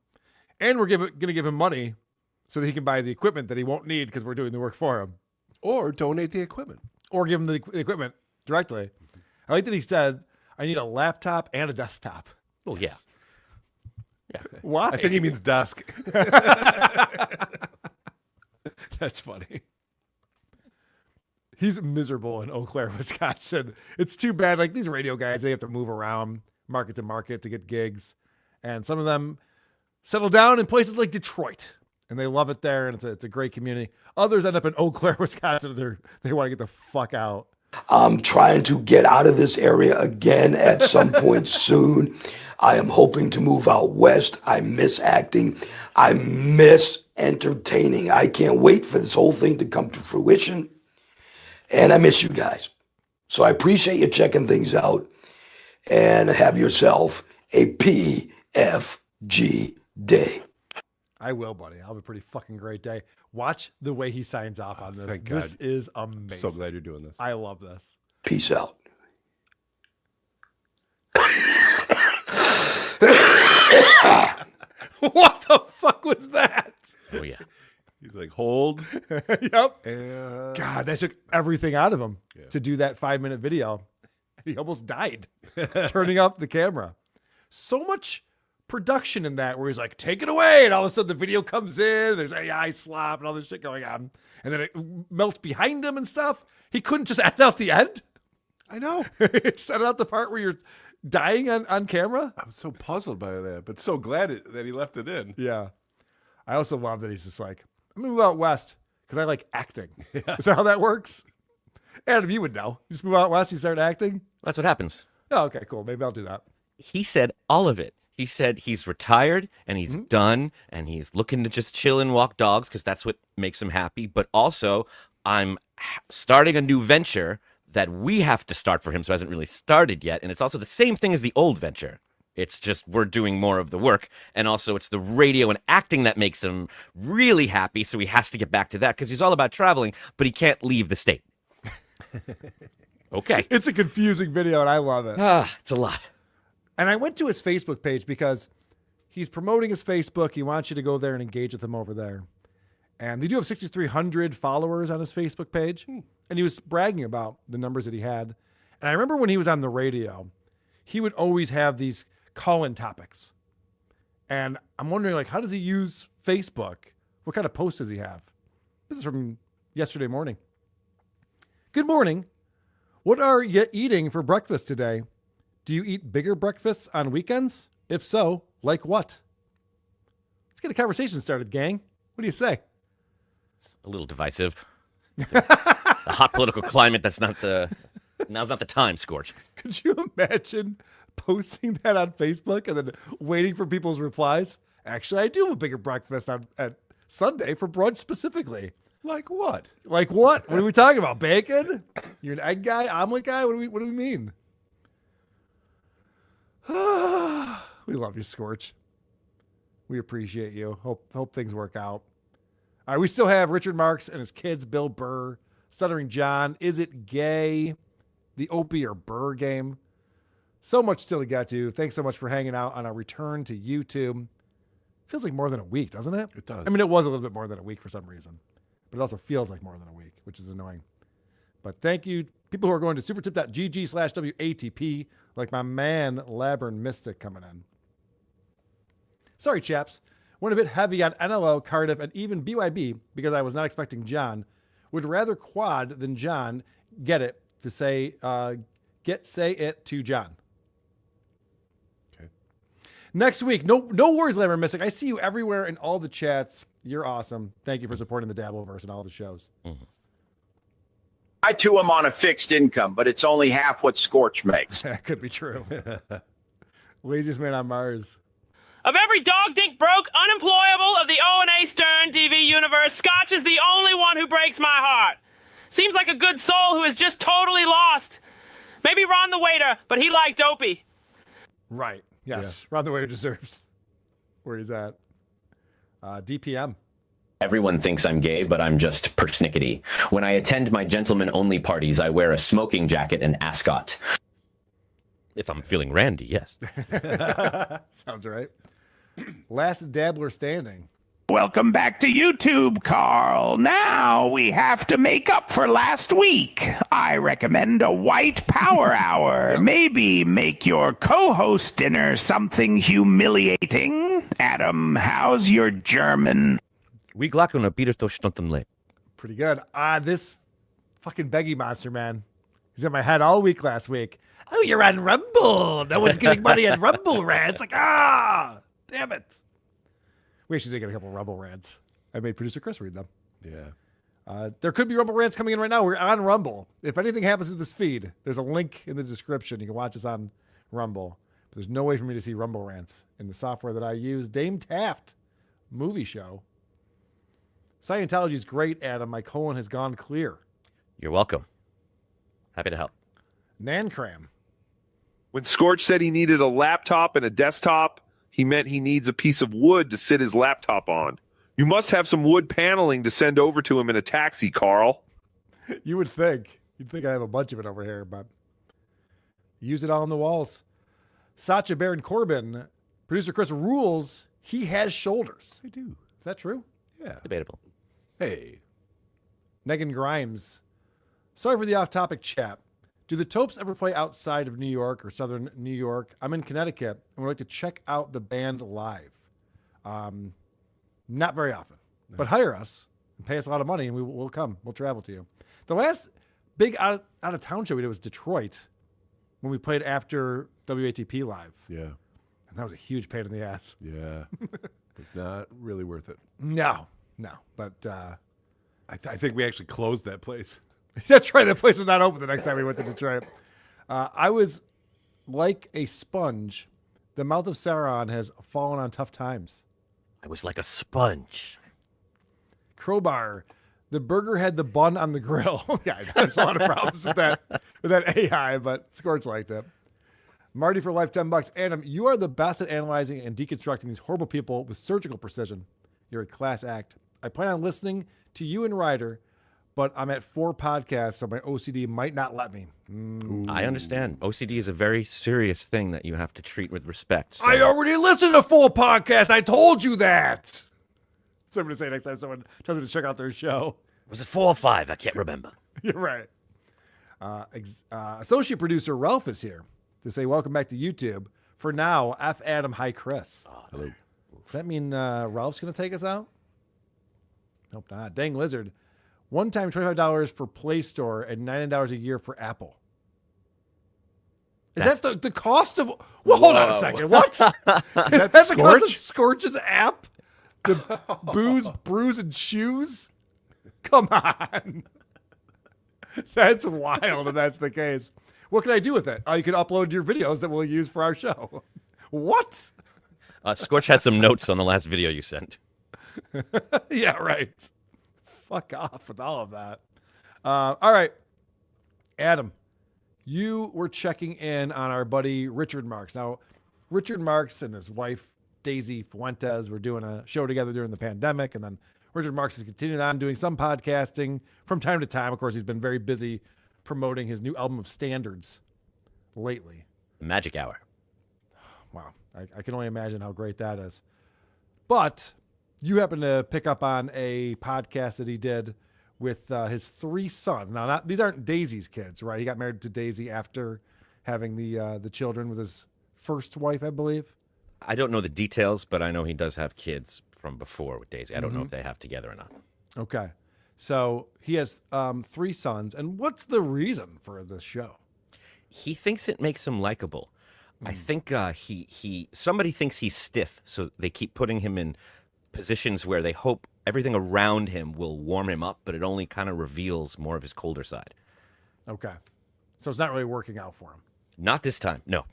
Speaker 5: And we're going to give him money so that he can buy the equipment that he won't need because we're doing the work for him.
Speaker 8: Or donate the equipment.
Speaker 5: Or give him the equipment directly. I like that he said, I need a laptop and a desktop.
Speaker 4: Oh, yeah. Yeah.
Speaker 5: Why?
Speaker 8: I think he means desk.
Speaker 5: That's funny. He's miserable in Eau Claire, Wisconsin. It's too bad. Like these radio guys, they have to move around market to market to get gigs. And some of them settle down in places like Detroit. And they love it there. And it's a great community. Others end up in Eau Claire, Wisconsin. They want to get the fuck out.
Speaker 20: I'm trying to get out of this area again at some point soon. I am hoping to move out west. I miss acting. I miss entertaining. I can't wait for this whole thing to come to fruition. And I miss you guys. So I appreciate you checking things out. And have yourself a PFG day.
Speaker 5: I will, buddy. I'll have a pretty fucking great day. Watch the way he signs off on this.
Speaker 8: Thank
Speaker 5: This
Speaker 8: God.
Speaker 5: is amazing.
Speaker 8: So glad you're doing this.
Speaker 5: I love this.
Speaker 20: Peace out.
Speaker 5: What the fuck was that?
Speaker 4: Oh, yeah.
Speaker 8: He's like, hold.
Speaker 5: Yep.
Speaker 8: And
Speaker 5: God, that took everything out of him to do that 5-minute video. He almost died turning up the camera. So much production in that where he's like, take it away. And all of a sudden the video comes in. There's AI slap and all this shit going on. And then it melts behind him and stuff. He couldn't just edit out the end.
Speaker 8: I know.
Speaker 5: Just edit out the part where you're dying on camera.
Speaker 8: I was so puzzled by that, but so glad that he left it in.
Speaker 5: Yeah. I also love that he's just like, I'm going to move out west because I like acting. Is that how that works? Adam, you would know. You just move out west, you start acting?
Speaker 4: That's what happens.
Speaker 5: Oh, okay, cool. Maybe I'll do that.
Speaker 4: He said all of it. He said he's retired and he's done and he's looking to just chill and walk dogs because that's what makes him happy. But also, I'm starting a new venture that we have to start for him, so it hasn't really started yet. And it's also the same thing as the old venture. It's just we're doing more of the work. And also it's the radio and acting that makes him really happy. So he has to get back to that because he's all about traveling, but he can't leave the state. Okay.
Speaker 5: It's a confusing video and I love it.
Speaker 4: It's a lot.
Speaker 5: And I went to his Facebook page because he's promoting his Facebook. He wants you to go there and engage with him over there. And they do have 6,300 followers on his Facebook page. And he was bragging about the numbers that he had. And I remember when he was on the radio, he would always have these call-in topics. And I'm wondering, like, how does he use Facebook? What kind of posts does he have? This is from yesterday morning. Good morning. What are you eating for breakfast today? Do you eat bigger breakfasts on weekends? If so, like what? Let's get a conversation started, gang. What do you say?
Speaker 4: It's a little divisive. The hot political climate, now's not the time, Scorch.
Speaker 5: Could you imagine posting that on Facebook and then waiting for people's replies? Actually, I do have a bigger breakfast at Sunday for brunch specifically.
Speaker 8: Like what?
Speaker 5: Like what? What are we talking about? Bacon? You're an egg guy? Omelet guy? What do we mean? We love you, Scorch. We appreciate you. Hope things work out. All right, we still have Richard Marx and his kids, Bill Burr, Stuttering John. Is it gay? The Opie or Burr game. So much still to get to. Thanks so much for hanging out on our return to YouTube. Feels like more than a week, doesn't it?
Speaker 8: It does.
Speaker 5: I mean, it was a little bit more than a week for some reason. But it also feels like more than a week, which is annoying. But thank you, people who are going to supertip.gg/WATP, like my man, Labyrinth Mystic, coming in. Sorry, chaps. Went a bit heavy on NLO, Cardiff, and even BYB because I was not expecting John. Would rather quad than John get it to say, say it to John.
Speaker 8: Okay.
Speaker 5: Next week, no worries, Labyrinth Mystic. I see you everywhere in all the chats. You're awesome. Thank you for supporting the Dabbleverse and all the shows.
Speaker 4: Mm-hmm.
Speaker 21: I too am on a fixed income, but it's only half what Scorch makes.
Speaker 5: That could be true. Laziest man on Mars.
Speaker 22: Of every dog dink broke, unemployable of the O&A Stern TV universe, Scotch is the only one who breaks my heart. Seems like a good soul who is just totally lost. Maybe Ron the waiter, but he liked Opie.
Speaker 5: Right. Yes. Yeah. Ron the waiter deserves where he's at. DPM.
Speaker 2: Everyone thinks I'm gay, but I'm just persnickety. When I attend my gentlemen-only parties, I wear a smoking jacket and ascot.
Speaker 4: If I'm feeling randy, yes.
Speaker 5: Sounds right. Last dabbler standing.
Speaker 3: Welcome back to YouTube, Carl. Now we have to make up for last week. I recommend a white power hour. Maybe make your co-host dinner something humiliating. Adam, how's your German?
Speaker 4: We glocken a Peter to Stuntenle.
Speaker 5: Pretty good. This fucking Beggy monster, man. He's in my head all week last week. Oh, you're on Rumble. No one's getting money on Rumble rants. Like, damn it. We actually did get a couple of Rumble rants. I made producer Chris read them.
Speaker 8: Yeah.
Speaker 5: There could be Rumble rants coming in right now. We're on Rumble. If anything happens to this feed, there's a link in the description. You can watch us on Rumble. But there's no way for me to see Rumble rants in the software that I use. Dame Taft movie show. Scientology is great, Adam. My colon has gone clear.
Speaker 4: You're welcome. Happy to help.
Speaker 5: Nancram.
Speaker 23: When Scorch said he needed a laptop and a desktop, he meant he needs a piece of wood to sit his laptop on. You must have some wood paneling to send over to him in a taxi, Carl.
Speaker 5: You would think. You'd think I have a bunch of it over here, but use it all on the walls. Sacha Baron Corbin, producer Chris rules he has shoulders.
Speaker 8: I do.
Speaker 5: Is that true?
Speaker 8: Yeah.
Speaker 4: Debatable.
Speaker 8: Hey.
Speaker 5: Megan Grimes. Sorry for the off-topic chat. Do the Topes ever play outside of New York or Southern New York? I'm in Connecticut, and we'd like to check out the band live. Not very often, but hire us and pay us a lot of money, and we'll come. We'll travel to you. The last big out-of-town show we did was Detroit, when we played after WATP live.
Speaker 8: Yeah.
Speaker 5: And that was a huge pain in the ass.
Speaker 8: Yeah. It's not really worth it.
Speaker 5: No. But
Speaker 8: I think we actually closed that place.
Speaker 5: That's right. That place was not open the next time we went to Detroit. I was like a sponge. The mouth of Sauron has fallen on tough times.
Speaker 4: I was like a sponge.
Speaker 5: Crowbar. The burger had the bun on the grill. Yeah, there's a lot of problems with that AI, but Scorch liked it. Marty for life, $10. Adam, you are the best at analyzing and deconstructing these horrible people with surgical precision. You're a class act. I plan on listening to you and Ryder, but I'm at 4 podcasts, so my OCD might not let me.
Speaker 4: I understand. OCD is a very serious thing that you have to treat with respect. So.
Speaker 5: I already listened to 4 podcasts. I told you that. So I'm going to say next time someone tells me to check out their show.
Speaker 4: Was it 4 or 5? I can't remember.
Speaker 5: You're right. Associate producer Ralph is here to say welcome back to YouTube. For now, F. Adam, hi Chris.
Speaker 8: Hello.
Speaker 5: Does that mean Ralph's going to take us out? Nope, not. Dang Lizard. One time $25 for Play Store and $9 a year for Apple. Is that the cost of... Well, hold on a second. What? Is that the cost of Scorch's app? The booze, brews, and shoes? Come on. That's wild if that's the case. What can I do with it? You can upload your videos that we'll use for our show. What?
Speaker 4: Scorch had some notes on the last video you sent.
Speaker 5: Yeah, right. Fuck off with all of that. All right. Adam, you were checking in on our buddy Richard Marx. Now, Richard Marx and his wife, Daisy Fuentes, were doing a show together during the pandemic, and then Richard Marx has continued on doing some podcasting from time to time. Of course, he's been very busy promoting his new album of standards lately.
Speaker 4: Magic Hour.
Speaker 5: Wow. I can only imagine how great that is. But you happen to pick up on a podcast that he did with his 3 sons. Now, these aren't Daisy's kids, right? He got married to Daisy after having the children with his first wife, I believe.
Speaker 4: I don't know the details, but I know he does have kids from before with Daisy. I don't know if they have together or not.
Speaker 5: Okay. So he has 3 sons. And what's the reason for this show?
Speaker 4: He thinks it makes him likable. I think somebody thinks he's stiff, so they keep putting him in positions where they hope everything around him will warm him up, but it only kind of reveals more of his colder side.
Speaker 5: Okay. So it's not really working out for him.
Speaker 4: Not this time, no.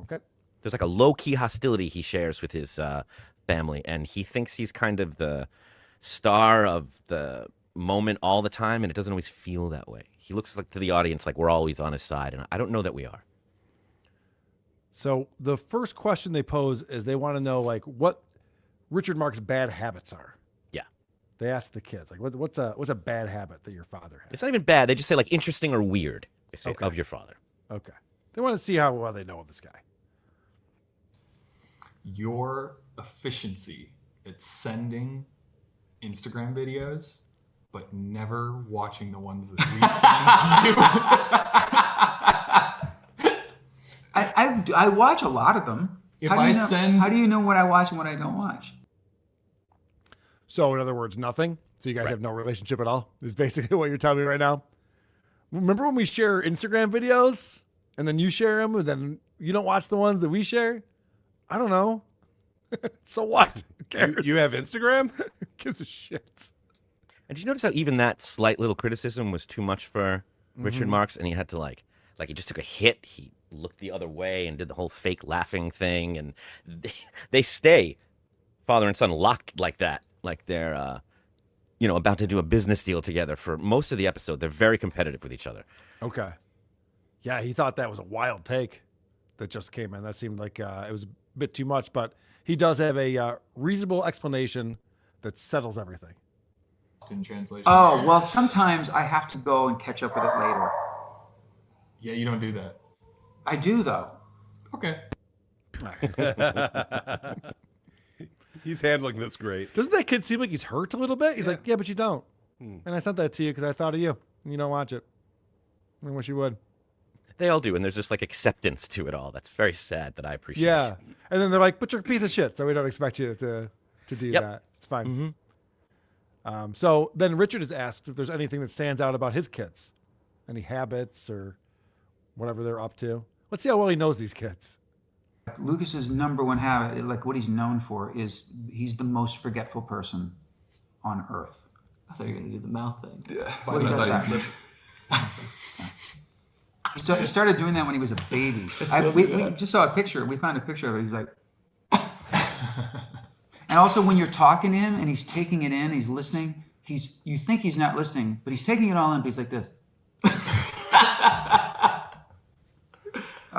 Speaker 5: Okay.
Speaker 4: There's like a low-key hostility he shares with his family, and he thinks he's kind of the star of the moment all the time, and it doesn't always feel that way. He looks like to the audience like we're always on his side, and I don't know that we are.
Speaker 5: So the first question they pose is they want to know like what Richard Marx's bad habits are.
Speaker 4: Yeah.
Speaker 5: They ask the kids, like, what's a bad habit that your father has?
Speaker 4: It's not even bad. They just say like interesting or weird. They say of your father.
Speaker 5: Okay. They want to see how well they know of this guy.
Speaker 12: Your efficiency at sending Instagram videos, but never watching the ones that we send you.
Speaker 6: I watch a lot of them. How do you know what I watch and what I don't watch?
Speaker 5: So, in other words, nothing. So you guys have no relationship at all, is basically what you're telling me right now. Remember when we share Instagram videos and then you share them and then you don't watch the ones that we share? I don't know. So what? Who cares?
Speaker 8: You have Instagram?
Speaker 5: Who gives a shit?
Speaker 4: And did you notice how even that slight little criticism was too much for Richard
Speaker 5: Mhm.
Speaker 4: Marx, and he had to like he just took a hit. He looked the other way and did the whole fake laughing thing, and they stay father and son locked like that, like they're about to do a business deal together for most of the episode. They're very competitive with each other.
Speaker 5: Okay. Yeah, he thought that was a wild take that just came in. That seemed like it was a bit too much, but he does have a reasonable explanation that settles everything.
Speaker 12: In translation.
Speaker 6: Oh, well, sometimes I have to go and catch up with it later.
Speaker 12: Yeah, you don't do that.
Speaker 6: I do, though.
Speaker 12: Okay.
Speaker 8: He's handling this great.
Speaker 5: Doesn't that kid seem like he's hurt a little bit? He's like, yeah, but you don't. And I sent that to you because I thought of you. And you don't watch it. I wish you would.
Speaker 4: They all do, and there's this like acceptance to it all. That's very sad. That I appreciate.
Speaker 5: Yeah. And then they're like, but you're a piece of shit, so we don't expect you to do that. It's fine. So then Richard is asked if there's anything that stands out about his kids. Any habits or whatever they're up to. Let's see how well he knows these kids.
Speaker 6: Lucas's number one habit, like what he's known for, is he's the most forgetful person on Earth.
Speaker 7: I thought you were going to do the mouth thing.
Speaker 6: Yeah. Well, he does that. He started doing that when he was a baby. We just saw a picture. We found a picture of it. He's like, and also when you're talking to him and he's taking it in, he's listening. You think he's not listening, but he's taking it all in. But he's like this.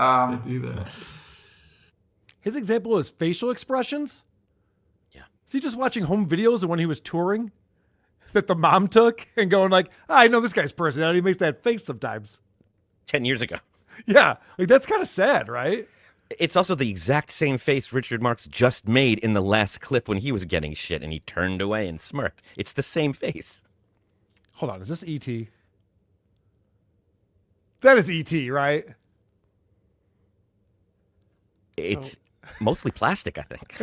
Speaker 12: I do that.
Speaker 5: His example is facial expressions.
Speaker 4: Yeah.
Speaker 5: Is he just watching home videos of when he was touring that the mom took and going like, I know this guy's personality. He makes that face sometimes.
Speaker 4: 10 years ago.
Speaker 5: Yeah. Like that's kind of sad, right?
Speaker 4: It's also the exact same face Richard Marx just made in the last clip when he was getting shit and he turned away and smirked. It's the same face.
Speaker 5: Hold on. Is this E.T.? That is E.T., right?
Speaker 4: It's mostly plastic, I think.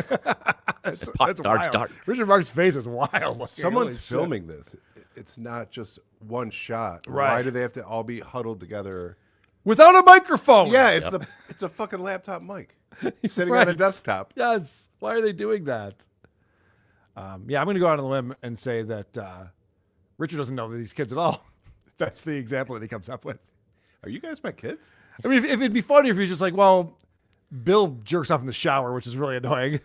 Speaker 5: That's
Speaker 4: dark.
Speaker 5: wild. Richard Marx's face is wild. Like,
Speaker 8: Someone's
Speaker 5: holy shit.
Speaker 8: filming this. It's not just one shot.
Speaker 5: Right.
Speaker 8: Why do they have to all be huddled together?
Speaker 5: Without a microphone.
Speaker 8: Yeah, it's a fucking laptop mic sitting on a desktop.
Speaker 5: Yes. Why are they doing that? Yeah, I'm going to go out on a limb and say that Richard doesn't know these kids at all. That's the example that he comes up with.
Speaker 8: Are you guys my kids?
Speaker 5: I mean, if it'd be funny if he's just like, well, Bill jerks off in the shower, which is really annoying.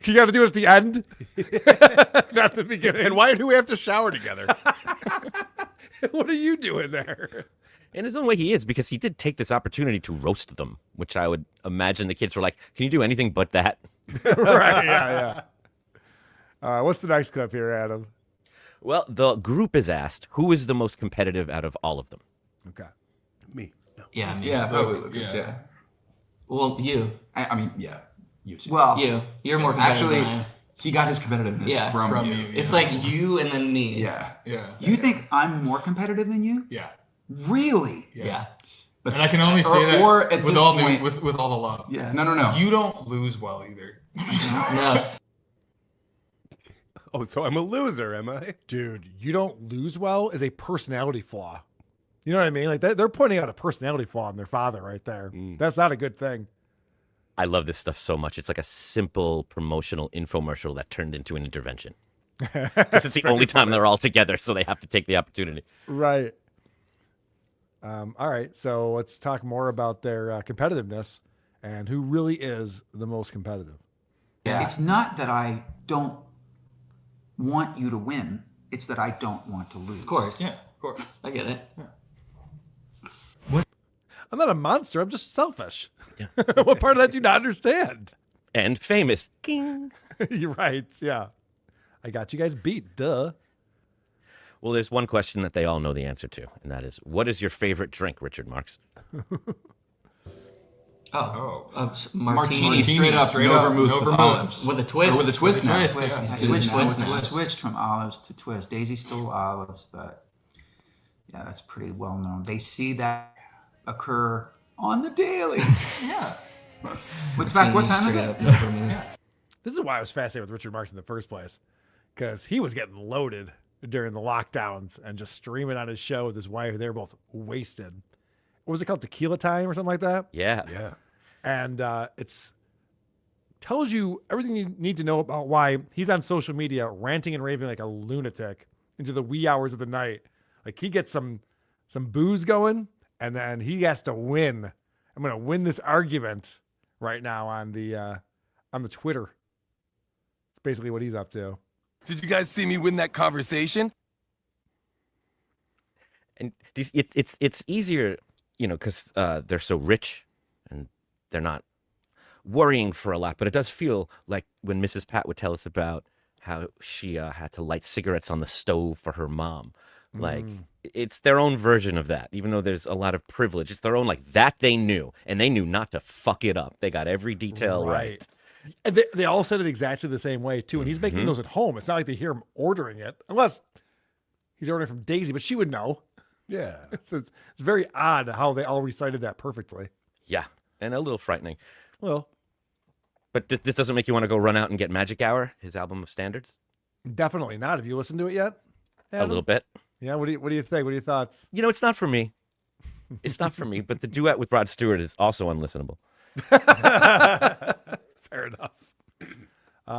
Speaker 5: You got to do it at the end, not the beginning.
Speaker 8: And why do we have to shower together?
Speaker 5: What are you doing there?
Speaker 4: In his own way, he is, because he did take this opportunity to roast them, which I would imagine the kids were like, can you do anything but that?
Speaker 5: Right, yeah. What's the next clip here, Adam?
Speaker 4: Well, the group is asked, who is the most competitive out of all of them?
Speaker 5: Okay.
Speaker 8: Me. No.
Speaker 7: Yeah, me.
Speaker 6: Yeah, probably Lucas, yeah.
Speaker 7: Well, you.
Speaker 6: I mean, yeah. You too.
Speaker 7: Well, you're more competitive
Speaker 6: actually,
Speaker 7: than I am.
Speaker 6: he got his competitiveness from you.
Speaker 7: It's like you and then me.
Speaker 6: Yeah.
Speaker 12: Yeah.
Speaker 6: You think I'm more competitive than you?
Speaker 12: Yeah.
Speaker 6: Really?
Speaker 7: Yeah.
Speaker 6: But,
Speaker 12: And I can only say that
Speaker 6: or at
Speaker 12: with
Speaker 6: this
Speaker 12: all
Speaker 6: point,
Speaker 12: with all the love.
Speaker 6: Yeah. No.
Speaker 12: You don't lose well either.
Speaker 7: No.
Speaker 8: Oh, so I'm a loser, am I?
Speaker 5: Dude, you don't lose well is a personality flaw. You know what I mean? Like they're pointing out a personality flaw in their father right there. That's not a good thing.
Speaker 4: I love this stuff so much. It's like a simple promotional infomercial that turned into an intervention. Because it's the only time they're all together, so they have to take the opportunity.
Speaker 5: Right. All right. So let's talk more about their competitiveness and who really is the most competitive.
Speaker 6: Yeah. It's not that I don't want you to win. It's that I don't want to lose.
Speaker 7: Of course. Yeah. Of course. I get it. Yeah.
Speaker 5: I'm not a monster. I'm just selfish. Yeah. What part of that do you not understand?
Speaker 4: And famous. King.
Speaker 5: You're right. Yeah. I got you guys beat. Duh.
Speaker 4: Well, there's one question that they all know the answer to, and that is, what is your favorite drink, Richard Marx?
Speaker 6: Martini, straight up, no vermouth with olives.
Speaker 7: With a twist.
Speaker 6: Or with a twist now.
Speaker 7: Twist, yeah.
Speaker 6: I switched from olives to twist. Daisy stole olives, but yeah, that's pretty well known. They see that occur on the daily.
Speaker 12: Yeah.
Speaker 6: What time is it?
Speaker 5: This is why I was fascinated with Richard Marx in the first place, because he was getting loaded during the lockdowns and just streaming on his show with his wife. They were both wasted. What was it called? Tequila Time or something like that?
Speaker 4: Yeah.
Speaker 5: And it's tells you everything you need to know about why he's on social media ranting and raving like a lunatic into the wee hours of the night. Like he gets some booze going, and then he has to win. I'm going to win this argument right now on the Twitter. It's basically what he's up to.
Speaker 9: Did you guys see me win that conversation?
Speaker 4: And it's easier, because they're so rich and they're not worrying for a lot. But it does feel like when Mrs. Pat would tell us about how she had to light cigarettes on the stove for her mom. Like, it's their own version of that, even though there's a lot of privilege. It's their own, like, that they knew, and they knew not to fuck it up. They got every detail right.
Speaker 5: And they all said it exactly the same way, too. And he's making those at home. It's not like they hear him ordering it, unless he's ordering from Daisy, but she would know.
Speaker 8: Yeah.
Speaker 5: It's very odd how they all recited that perfectly.
Speaker 4: Yeah, and a little frightening.
Speaker 5: Well.
Speaker 4: But this doesn't make you want to go run out and get Magic Hour, his album of standards?
Speaker 5: Definitely not. Have you listened to it yet, Adam?
Speaker 4: A little bit.
Speaker 5: Yeah, what do you think? What are your thoughts?
Speaker 4: It's not for me. It's not for me, but the duet with Rod Stewart is also unlistenable.
Speaker 5: Fair enough.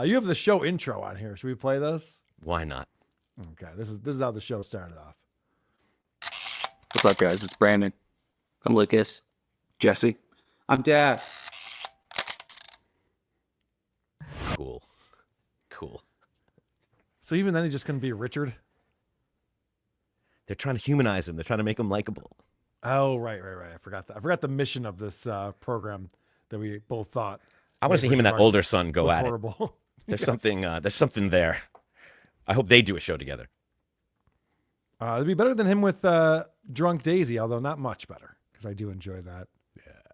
Speaker 5: You have the show intro on here. Should we play this?
Speaker 4: Why not?
Speaker 5: Okay, this is how the show started off.
Speaker 11: What's up, guys? It's Brandon. I'm Lucas. Jesse. I'm Dad.
Speaker 4: Cool.
Speaker 5: So even then, he just couldn't be Richard?
Speaker 4: They're trying to humanize him. They're trying to make him likable.
Speaker 5: Oh, right. I forgot the mission of this program that we both thought.
Speaker 4: I want to see him and that older son go at
Speaker 5: horrible.
Speaker 4: it. There's something there. I hope they do a show together.
Speaker 5: It'd be better than him with Drunk Daisy, although not much better, because I do enjoy that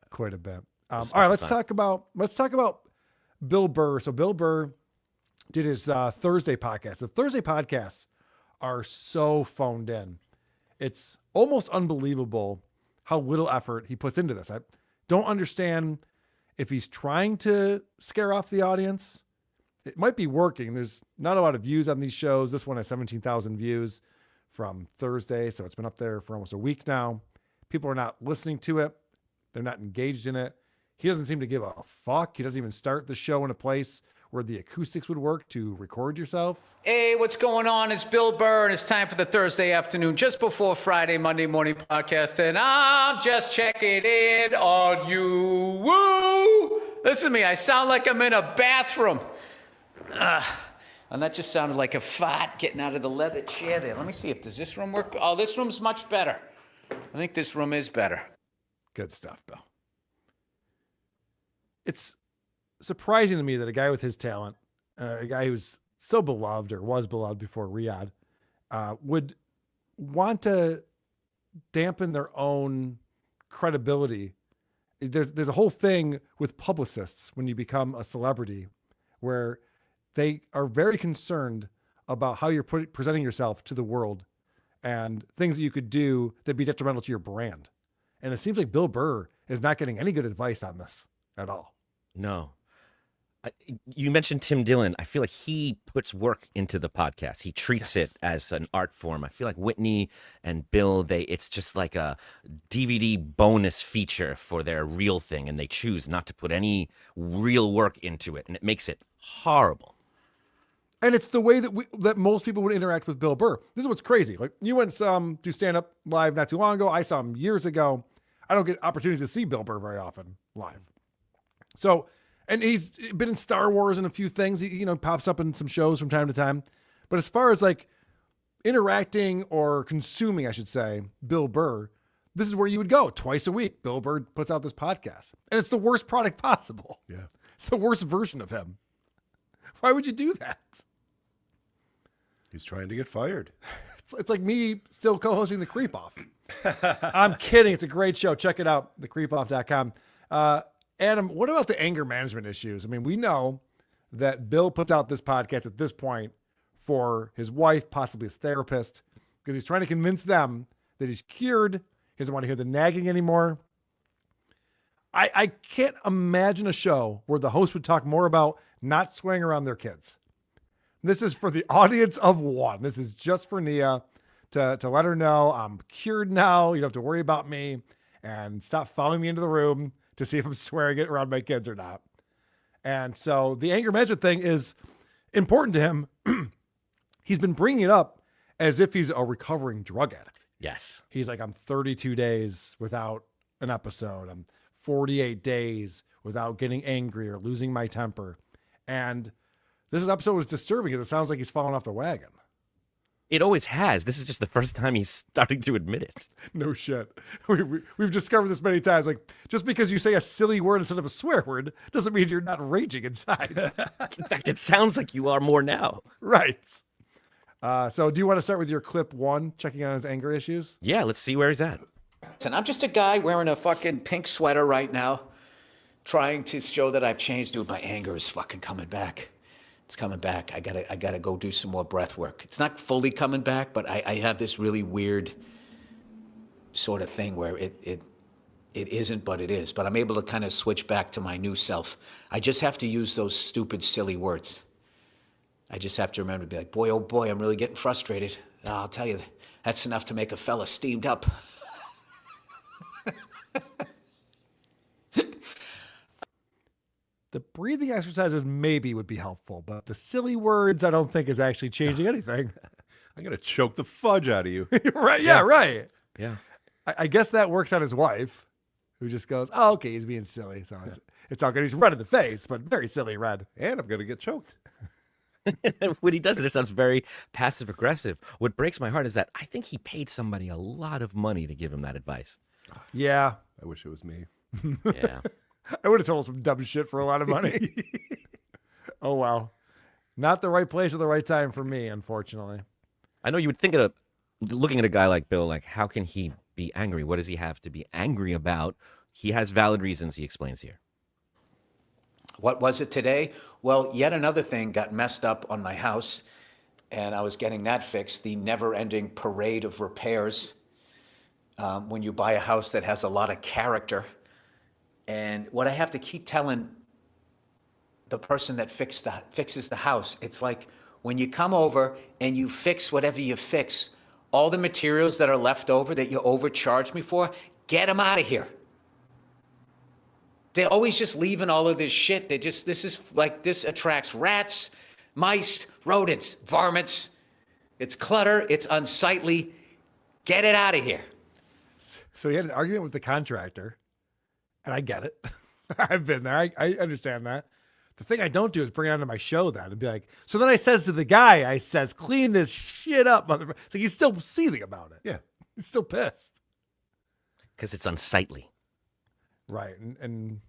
Speaker 5: quite a bit. All right, let's talk about Bill Burr. So Bill Burr did his Thursday podcast. The Thursday podcasts are so phoned in. It's almost unbelievable how little effort he puts into this. I don't understand if he's trying to scare off the audience. It might be working. There's not a lot of views on these shows. This one has 17,000 views from Thursday, so it's been up there for almost a week now. People are not listening to it. They're not engaged in it. He doesn't seem to give a fuck. He doesn't even start the show in a place where the acoustics would work to record yourself.
Speaker 13: Hey, what's going on? It's Bill Burr, and it's time for the Thursday afternoon, just before Friday, Monday morning podcast, and I'm just checking in on you. Woo! Listen to me, I sound like I'm in a bathroom. And that just sounded like a fart getting out of the leather chair there. Let me see, does this room work? Oh, this room's much better. I think this room is better.
Speaker 5: Good stuff, Bill. It's surprising to me that a guy with his talent, a guy who's so beloved or was beloved before Riyadh, would want to dampen their own credibility. There's a whole thing with publicists when you become a celebrity where they are very concerned about how you're presenting yourself to the world and things that you could do that'd be detrimental to your brand. And it seems like Bill Burr is not getting any good advice on this at all.
Speaker 4: No. You mentioned Tim Dillon. I feel like he puts work into the podcast. He treats it as an art form. I feel like Whitney and Bill, it's just like a DVD bonus feature for their real thing, and they choose not to put any real work into it, and it makes it horrible.
Speaker 5: And it's the way that most people would interact with Bill Burr. This is what's crazy. Like, you went to stand-up live not too long ago. I saw him years ago. I don't get opportunities to see Bill Burr very often live. So, and he's been in Star Wars and a few things. He, pops up in some shows from time to time. But as far as like interacting or consuming, I should say, Bill Burr, this is where you would go twice a week. Bill Burr puts out this podcast, and it's the worst product possible.
Speaker 8: Yeah.
Speaker 5: It's the worst version of him. Why would you do that?
Speaker 8: He's trying to get fired.
Speaker 5: It's like me still co-hosting The Creep Off. I'm kidding. It's a great show. Check it out, thecreepoff.com. Adam, what about the anger management issues? I mean, we know that Bill puts out this podcast at this point for his wife, possibly his therapist, because he's trying to convince them that he's cured. He doesn't want to hear the nagging anymore. I can't imagine a show where the host would talk more about not swaying around their kids. This is for the audience of one. This is just for Nia to let her know I'm cured now. You don't have to worry about me, and stop following me into the room to see if I'm swearing it around my kids or not. And so the anger management thing is important to him. He's been bringing it up as if he's a recovering drug addict.
Speaker 4: Yes.
Speaker 5: He's like, I'm 32 days without an episode. I'm 48 days without getting angry or losing my temper. And this episode was disturbing because it sounds like he's falling off the wagon.
Speaker 4: It always has. This is just the first time he's starting to admit it.
Speaker 5: No shit. We've discovered this many times. Like, just because you say a silly word instead of a swear word doesn't mean you're not raging inside.
Speaker 4: In fact, it sounds like you are more now.
Speaker 5: Right. So do you want to start with your clip 1, checking on his anger issues?
Speaker 4: Yeah, let's see where he's at.
Speaker 13: And I'm just a guy wearing a fucking pink sweater right now, trying to show that I've changed. Dude, my anger is fucking coming back. It's coming back. I gotta go do some more breath work. It's not fully coming back, but I have this really weird sort of thing where it isn't, but it is. But I'm able to kind of switch back to my new self. I just have to use those stupid, silly words. I just have to remember to be like, boy, oh boy, I'm really getting frustrated. I'll tell you, that's enough to make a fella steamed up.
Speaker 5: The breathing exercises maybe would be helpful, but the silly words I don't think is actually changing anything.
Speaker 8: I'm going to choke the fudge out of you.
Speaker 5: Right. Yeah, right.
Speaker 4: Yeah.
Speaker 5: I guess that works on his wife, who just goes, oh, okay, he's being silly. So it's all good. He's red in the face, but very silly red.
Speaker 8: And I'm going to get choked.
Speaker 4: When he does it, it sounds very passive aggressive. What breaks my heart is that I think he paid somebody a lot of money to give him that advice.
Speaker 5: Yeah.
Speaker 8: I wish it was me.
Speaker 4: Yeah.
Speaker 5: I would have told him some dumb shit for a lot of money. Oh, wow. Not the right place at the right time for me, unfortunately.
Speaker 4: I know you would think of looking at a guy like Bill, like, how can he be angry? What does he have to be angry about? He has valid reasons, he explains here.
Speaker 13: What was it today? Well, yet another thing got messed up on my house, and I was getting that fixed. The never-ending parade of repairs. When you buy a house that has a lot of character. And what I have to keep telling the person that fixes the house, it's like when you come over and you fix whatever you fix, all the materials that are left over that you overcharged me for, get them out of here. They're always just leaving all of this shit. This attracts rats, mice, rodents, varmints. It's clutter, it's unsightly. Get it out of here.
Speaker 5: So he had an argument with the contractor, and I get it. I've been there. I understand that. The thing I don't do is bring it onto my show then and be like, so then I says to the guy, I says, clean this shit up, motherfucker. So he's still seething about it.
Speaker 8: Yeah.
Speaker 5: He's still pissed.
Speaker 4: Because it's unsightly.
Speaker 5: Right. And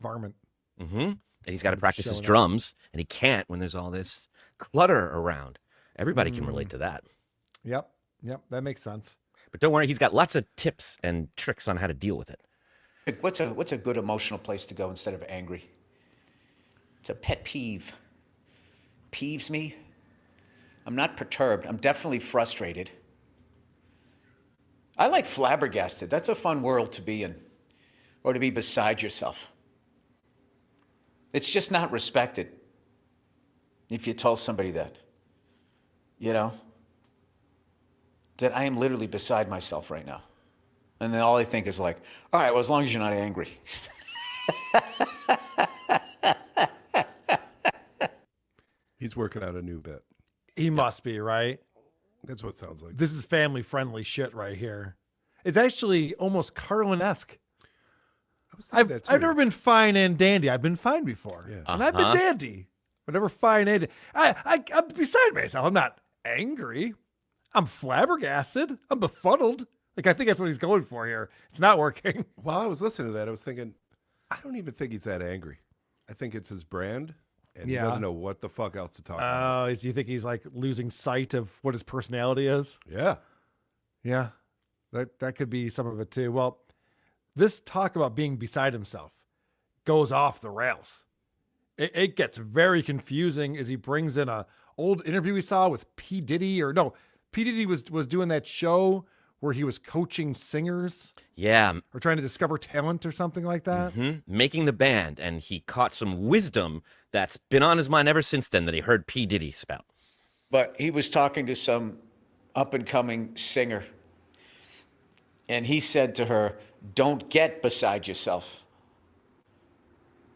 Speaker 5: varmint.
Speaker 4: Mm-hmm. And he's got to practice his
Speaker 5: showing up.
Speaker 4: drums, and he can't when there's all this clutter around. Everybody can relate to that.
Speaker 5: Yep. That makes sense.
Speaker 4: But don't worry, he's got lots of tips and tricks on how to deal with it.
Speaker 13: What's a good emotional place to go instead of angry? It's a pet peeve. Peeves me. I'm not perturbed. I'm definitely frustrated. I like flabbergasted. That's a fun world to be in, or to be beside yourself. It's just not respected if you told somebody that, that I am literally beside myself right now. And then all I think is like, all right, well, as long as you're not angry.
Speaker 8: He's working out a new bit.
Speaker 5: He must be, right?
Speaker 8: That's what it sounds like.
Speaker 5: This is family-friendly shit right here. It's actually almost Carlin-esque. I've never been fine and dandy. I've been fine before.
Speaker 8: Yeah.
Speaker 5: And I've been dandy. But never fine and I'm beside myself. I'm not angry. I'm flabbergasted. I'm befuddled. Like, I think that's what he's going for here. It's not working.
Speaker 8: While I was listening to that, I was thinking, I don't even think he's that angry. I think it's his brand. and he doesn't know what the fuck else to talk about.
Speaker 5: Do you think he's like losing sight of what his personality is?
Speaker 8: Yeah.
Speaker 5: Yeah. That could be some of it too. Well, this talk about being beside himself goes off the rails. It gets very confusing as he brings in a old interview we saw with P. Diddy, P. Diddy was doing that show where he was coaching singers.
Speaker 4: Yeah.
Speaker 5: Or trying to discover talent or something like that.
Speaker 4: Making the band, and he caught some wisdom that's been on his mind ever since then that he heard P. Diddy spout.
Speaker 13: But he was talking to some up-and-coming singer, and he said to her, "Don't get beside yourself."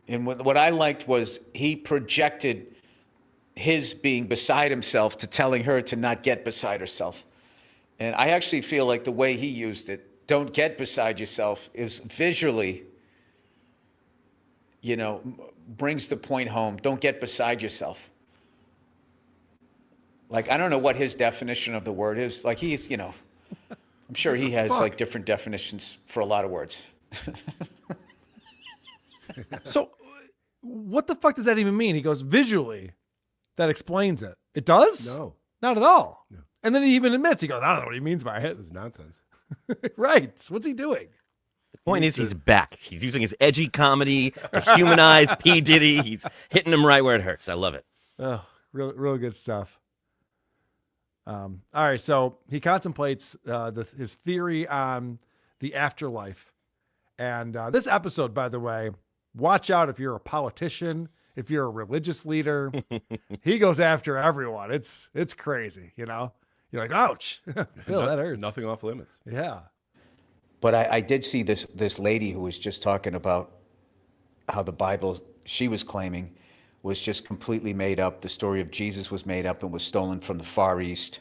Speaker 13: And what I liked was he projected his being beside himself to telling her to not get beside herself. And I actually feel like the way he used it, "don't get beside yourself," is visually, brings the point home. Don't get beside yourself. Like, I don't know what his definition of the word is. Like, he's, I'm sure he has like different definitions for a lot of words.
Speaker 5: So what the fuck does that even mean? He goes, visually, that explains it. It does?
Speaker 8: No.
Speaker 5: Not at all. No. And then he even admits, he goes, I don't know what he means by it.
Speaker 8: It's nonsense.
Speaker 5: Right. What's he doing?
Speaker 4: The point is he's back. He's using his edgy comedy to humanize P. Diddy. He's hitting him right where it hurts. I love it.
Speaker 5: Oh, real good stuff. All right, so he contemplates his theory on the afterlife. And this episode, by the way, watch out if you're a politician, if you're a religious leader. He goes after everyone. It's crazy, You're like, ouch. Bill, that hurts.
Speaker 8: Nothing off limits.
Speaker 5: Yeah.
Speaker 13: But I did see this lady who was just talking about how the Bible, she was claiming, was just completely made up. The story of Jesus was made up and was stolen from the Far East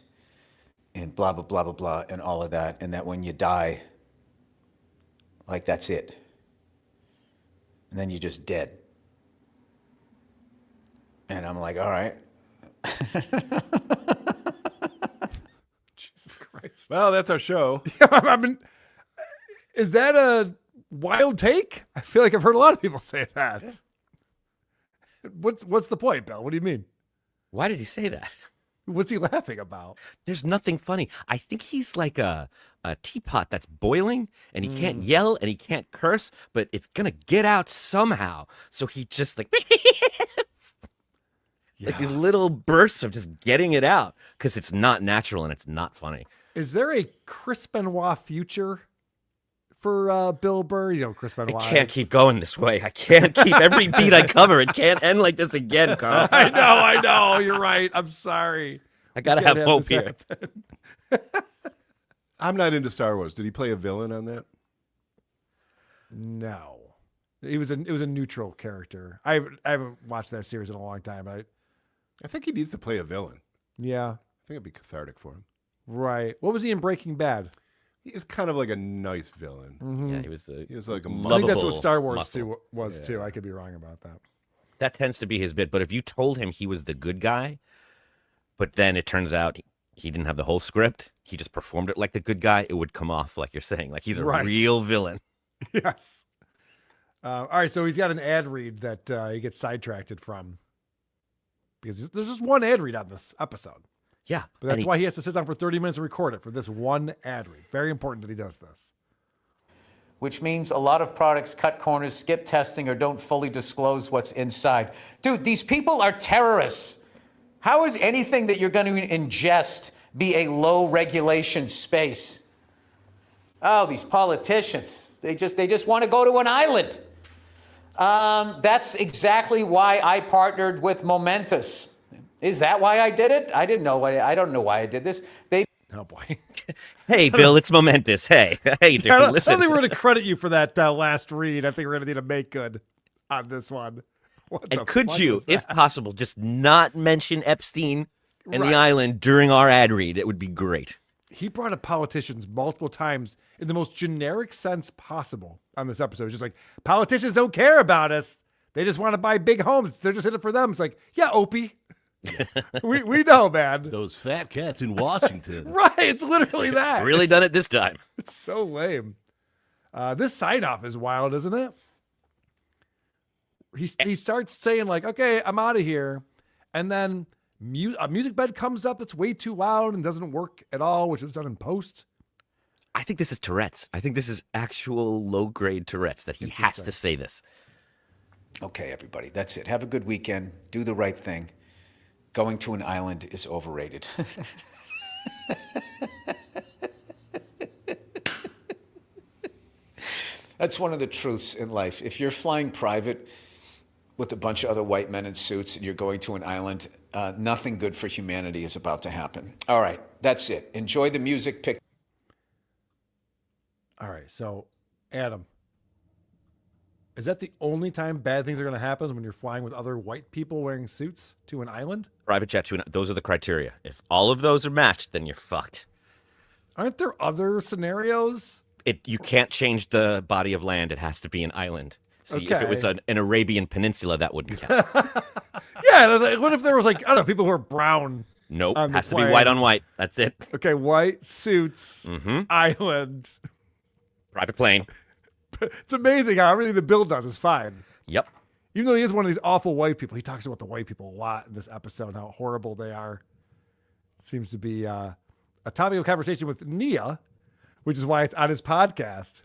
Speaker 13: and blah, blah, blah, blah, blah, and all of that. And that when you die, like, that's it. And then you're just dead. And I'm like, all right.
Speaker 5: Jesus Christ.
Speaker 8: Well, that's our show.
Speaker 5: I mean, is that a wild take? I feel like I've heard a lot of people say that. Yeah. What's the point, Bill? What do you mean?
Speaker 4: Why did he say that?
Speaker 5: What's he laughing about?
Speaker 4: There's nothing funny. I think he's like a teapot that's boiling, and he can't yell and he can't curse, but it's gonna get out somehow. So he just like these little bursts of just getting it out because it's not natural and it's not funny.
Speaker 5: Is there a Chris Benoit future for Bill Burr? Chris Benoit.
Speaker 4: I can't keep going this way. I can't keep every beat I cover. It can't end like this again, Carl.
Speaker 5: I know. You're right. I'm sorry.
Speaker 4: I gotta have hope here.
Speaker 8: I'm not into Star Wars. Did he play a villain on that?
Speaker 5: No. It was a neutral character. I haven't watched that series in a long time.
Speaker 8: I think he needs to play a villain.
Speaker 5: Yeah.
Speaker 8: I think it'd be cathartic for him.
Speaker 5: Right. What was he in Breaking Bad?
Speaker 8: He was kind of like a nice villain.
Speaker 5: Mm-hmm.
Speaker 4: Yeah, he was
Speaker 8: like a
Speaker 5: I think that's what Star Wars
Speaker 4: muscle.
Speaker 5: was too. I could be wrong about that.
Speaker 4: That tends to be his bit. But if you told him he was the good guy, but then it turns out he didn't have the whole script, he just performed it like the good guy, it would come off like you're saying, like he's a real villain.
Speaker 5: Yes. All right, so he's got an ad read that he gets sidetracked from because there's just one ad read on this episode.
Speaker 4: Yeah.
Speaker 5: But that's why he has to sit down for 30 minutes and record it for this one ad read. Very important that he does this.
Speaker 13: Which means a lot of products cut corners, skip testing, or don't fully disclose what's inside. Dude, these people are terrorists. How is anything that you're going to ingest be a low regulation space? Oh, these politicians, they just want to go to an island. That's exactly why I partnered with Momentous. Is that why I did it? I don't know why I did this.
Speaker 5: Oh boy.
Speaker 4: Hey, Bill, it's momentous. Hey, dude, listen.
Speaker 5: I don't think we're going to credit you for that last read. I think we're going to need a make good on this one.
Speaker 4: And could you, if possible, just not mention Epstein and the island during our ad read? It would be great.
Speaker 5: He brought up politicians multiple times in the most generic sense possible on this episode. It's just like, politicians don't care about us. They just want to buy big homes. They're just in it for them. It's like, yeah, Opie. we know, man.
Speaker 14: Those fat cats in Washington.
Speaker 5: Right, it's literally that.
Speaker 4: Really done it this time.
Speaker 5: It's so lame. This sign-off is wild, isn't it? he starts saying like, okay, I'm out of here. And then a music bed comes up that's way too loud and doesn't work at all, which was done in post.
Speaker 4: I think this is Tourette's. I think this is actual low-grade Tourette's that he has to say this.
Speaker 13: Okay, everybody, that's it. Have a good weekend. Do the right thing. Going to an island is overrated. That's one of the truths in life. If you're flying private with a bunch of other white men in suits and you're going to an island, nothing good for humanity is about to happen. All right, that's it. Enjoy the music. Pick.
Speaker 5: All right, so Adam, is that the only time bad things are going to happen is when you're flying with other white people wearing suits to an island?
Speaker 4: Private jet to an, those are the criteria. If all of those are matched, then you're fucked.
Speaker 5: Aren't there other scenarios?
Speaker 4: You can't change the body of land. It has to be an island. See, if it was
Speaker 5: Okay.
Speaker 4: an Arabian peninsula, that wouldn't count.
Speaker 5: Yeah, what if there was like, I don't know, people who are brown?
Speaker 4: Nope,
Speaker 5: on the
Speaker 4: has to be
Speaker 5: plane?
Speaker 4: white on white. That's it.
Speaker 5: Okay, white suits, island.
Speaker 4: Private plane.
Speaker 5: It's amazing how everything the Bill does is fine.
Speaker 4: Yep.
Speaker 5: Even though he is one of these awful white people, he talks about the white people a lot in this episode and how horrible they are. It seems to be a topic of conversation with Nia, which is why it's on his podcast,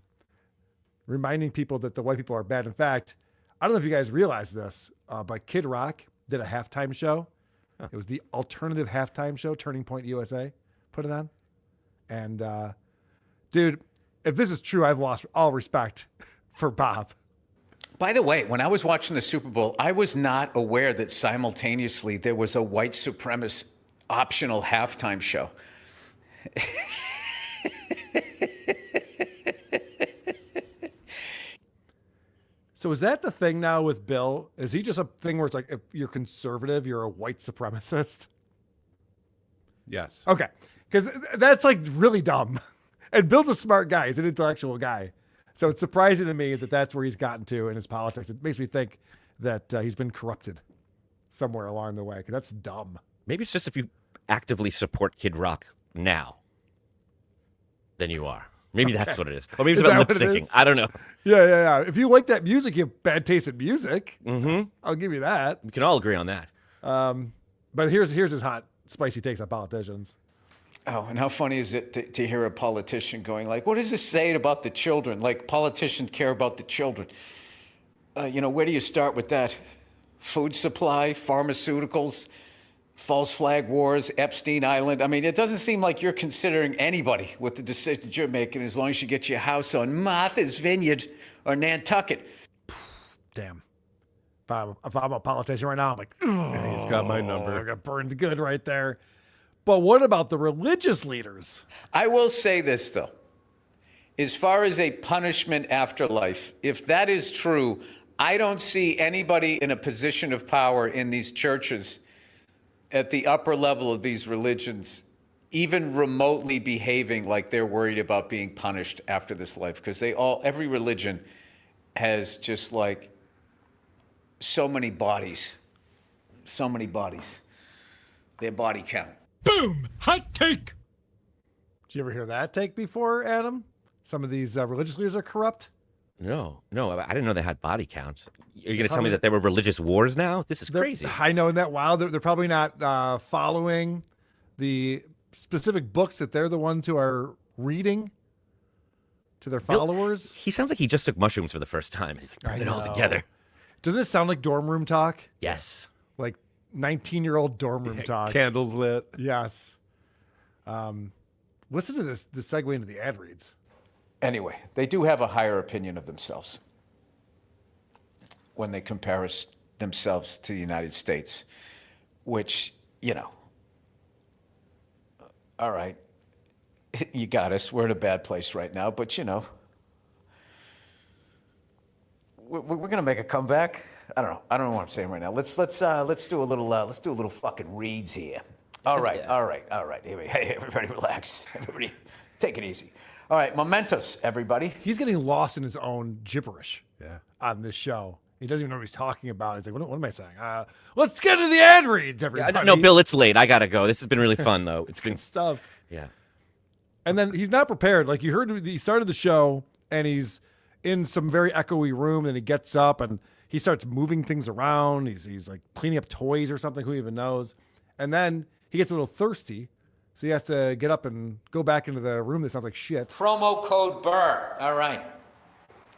Speaker 5: reminding people that the white people are bad. In fact, I don't know if you guys realize this, but Kid Rock did a halftime show. It was the alternative halftime show, Turning Point USA put it on. And, dude, if this is true, I've lost all respect for Bob.
Speaker 13: By the way, when I was watching the Super Bowl, I was not aware that simultaneously there was a white supremacist optional halftime show.
Speaker 5: So is that the thing now with Bill? Is he just a thing where it's like, if you're conservative, you're a white supremacist?
Speaker 8: Yes.
Speaker 5: Okay. Because that's like really dumb. And Bill's a smart guy. He's an intellectual guy. So it's surprising to me that that's where he's gotten to in his politics. It makes me think that he's been corrupted somewhere along the way, because that's dumb.
Speaker 4: Maybe it's just if you actively support Kid Rock now, then you are. Maybe that's what it is. Or maybe it's about lip syncing. I don't know.
Speaker 5: Yeah. If you like that music, you have bad taste in music. I'll give you that.
Speaker 4: We can all agree on that.
Speaker 5: But here's his hot, spicy takes on politicians.
Speaker 13: Oh, and how funny is it to hear a politician going like, what does this say about the children? Like, politicians care about the children. Where do you start with that? Food supply, pharmaceuticals, false flag wars, Epstein Island. I mean, it doesn't seem like you're considering anybody with the decisions you're making as long as you get your house on Martha's Vineyard or Nantucket.
Speaker 5: Damn. If I'm a politician right now, I'm like,
Speaker 8: Yeah, he's got my number.
Speaker 5: I got burned good right there. But what about the religious leaders?
Speaker 13: I will say this, though. As far as a punishment afterlife, if that is true, I don't see anybody in a position of power in these churches at the upper level of these religions even remotely behaving like they're worried about being punished after this life, because every religion has just like so many bodies, their body count.
Speaker 5: Boom! Hot take! Did you ever hear that take before, Adam? Some of these religious leaders are corrupt?
Speaker 4: No, I didn't know they had body counts. You're going to tell me that there were religious wars now? This is crazy.
Speaker 5: I know, in that while they're probably not following the specific books that they're the ones who are reading to their followers.
Speaker 4: He sounds like he just took mushrooms for the first time. He's like, putting it all together.
Speaker 5: Doesn't it sound like dorm room talk?
Speaker 4: Yes.
Speaker 5: Like 19-year-old dorm room talk.
Speaker 8: Candles lit.
Speaker 5: Yes. Listen to this segue into the ad reads.
Speaker 13: Anyway, they do have a higher opinion of themselves when they compare themselves to the United States, which, all right, you got us. We're in a bad place right now, but, we're going to make a comeback. I don't know. I don't know what I'm saying right now. Let's do a little fucking reads here. All right. Hey, everybody relax. Everybody take it easy. All right, mementos, everybody.
Speaker 5: He's getting lost in his own gibberish on this show. He doesn't even know what he's talking about. He's like, what am I saying? Let's get to the ad reads, everybody.
Speaker 4: No, Bill, it's late. I got to go. This has been really fun, though. It's been
Speaker 5: stuff.
Speaker 4: Yeah.
Speaker 5: And then he's not prepared. Like, you heard, he started the show, and he's in some very echoey room, and he gets up, and he starts moving things around. He's like cleaning up toys or something. Who even knows? And then he gets a little thirsty, so he has to get up and go back into the room that sounds like shit.
Speaker 13: Promo code Burr. All right.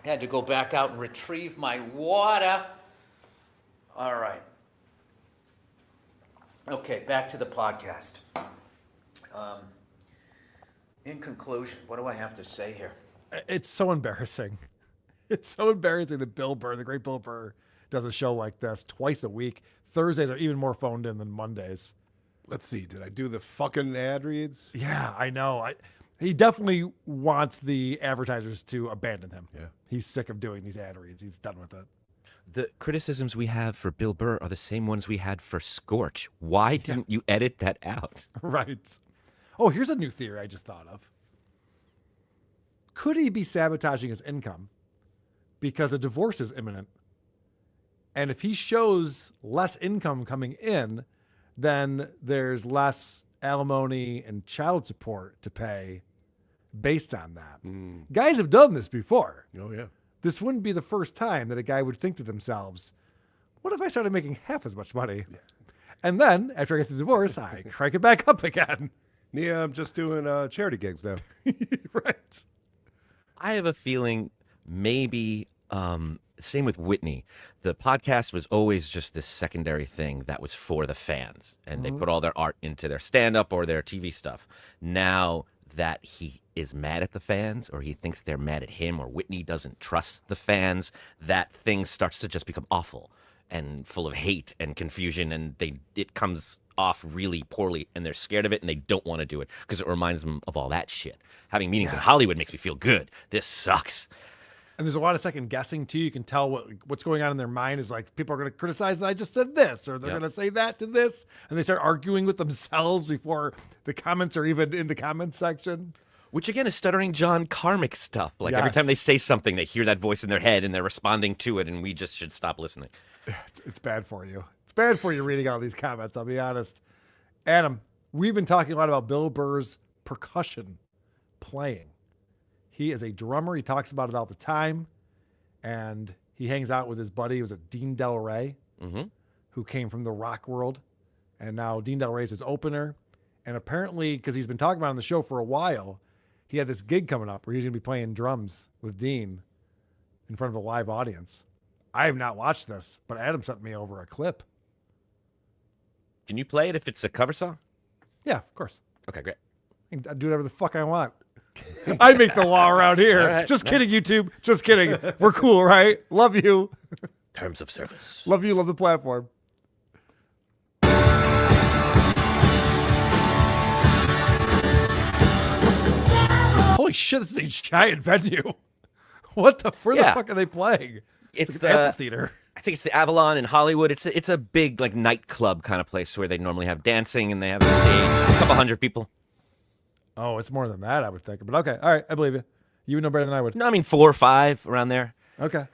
Speaker 13: Had to go back out and retrieve my water. All right. Okay, back to the podcast. In conclusion, what do I have to say here?
Speaker 5: It's so embarrassing. It's so embarrassing that Bill Burr, the great Bill Burr, does a show like this twice a week. Thursdays are even more phoned in than Mondays.
Speaker 8: Let's see. Did I do the fucking ad reads?
Speaker 5: Yeah, I know. He definitely wants the advertisers to abandon him.
Speaker 8: Yeah.
Speaker 5: He's sick of doing these ad reads. He's done with it.
Speaker 4: The criticisms we have for Bill Burr are the same ones we had for Scorch. Why didn't you edit that out?
Speaker 5: Right. Oh, here's a new theory I just thought of. Could he be sabotaging his income because a divorce is imminent? And if he shows less income coming in, then there's less alimony and child support to pay based on that. Guys have done this before.
Speaker 8: Oh, yeah.
Speaker 5: This wouldn't be the first time that a guy would think to themselves, what if I started making half as much money? Yeah. And then, after I get the divorce, I crank it back up again.
Speaker 8: Yeah, I'm just doing charity gigs now.
Speaker 5: Right.
Speaker 4: I have a feeling maybe same with Whitney. The podcast was always just this secondary thing that was for the fans, and they put all their art into their stand-up or their TV stuff. Now that he is mad at the fans, or he thinks they're mad at him, or Whitney doesn't trust the fans, that thing starts to just become awful and full of hate and confusion, and it comes off really poorly, and they're scared of it, and they don't want to do it because it reminds them of all that shit. Having meetings in Hollywood makes me feel good. This sucks.
Speaker 5: And there's a lot of second guessing too. You can tell what's going on in their mind is like, people are going to criticize that I just said this, or they're going to say that to this. And they start arguing with themselves before the comments are even in the comments section.
Speaker 4: Which again is Stuttering John karmic stuff. Like every time they say something, they hear that voice in their head and they're responding to it, and we just should stop listening.
Speaker 5: It's bad for you. It's bad for you reading all these comments, I'll be honest. Adam, we've been talking a lot about Bill Burr's percussion playing. He is a drummer. He talks about it all the time. And he hangs out with his buddy. It was Dean Del Rey, who came from the rock world. And now Dean Del Rey is his opener. And apparently, because he's been talking about it on the show for a while, he had this gig coming up where he's going to be playing drums with Dean in front of a live audience. I have not watched this, but Adam sent me over a clip.
Speaker 4: Can you play it if it's a cover song?
Speaker 5: Yeah, of course.
Speaker 4: Okay, great.
Speaker 5: I can do whatever the fuck I want. I make the law around here.
Speaker 4: Right,
Speaker 5: just kidding, YouTube. Just kidding. We're cool, right? Love you.
Speaker 4: Terms of service.
Speaker 5: Love you. Love the platform. Holy shit, this is a giant venue. What the? Where the fuck are they playing?
Speaker 4: It's
Speaker 5: like
Speaker 4: the
Speaker 5: an amphitheater.
Speaker 4: I think it's the Avalon in Hollywood. It's a big like nightclub kind of place where they normally have dancing and they have a stage, a couple hundred people.
Speaker 5: Oh, it's more than that, I would think. But okay, all right, I believe you. You would know better than I would.
Speaker 4: No, I mean 4 or 5 around there.
Speaker 5: Okay.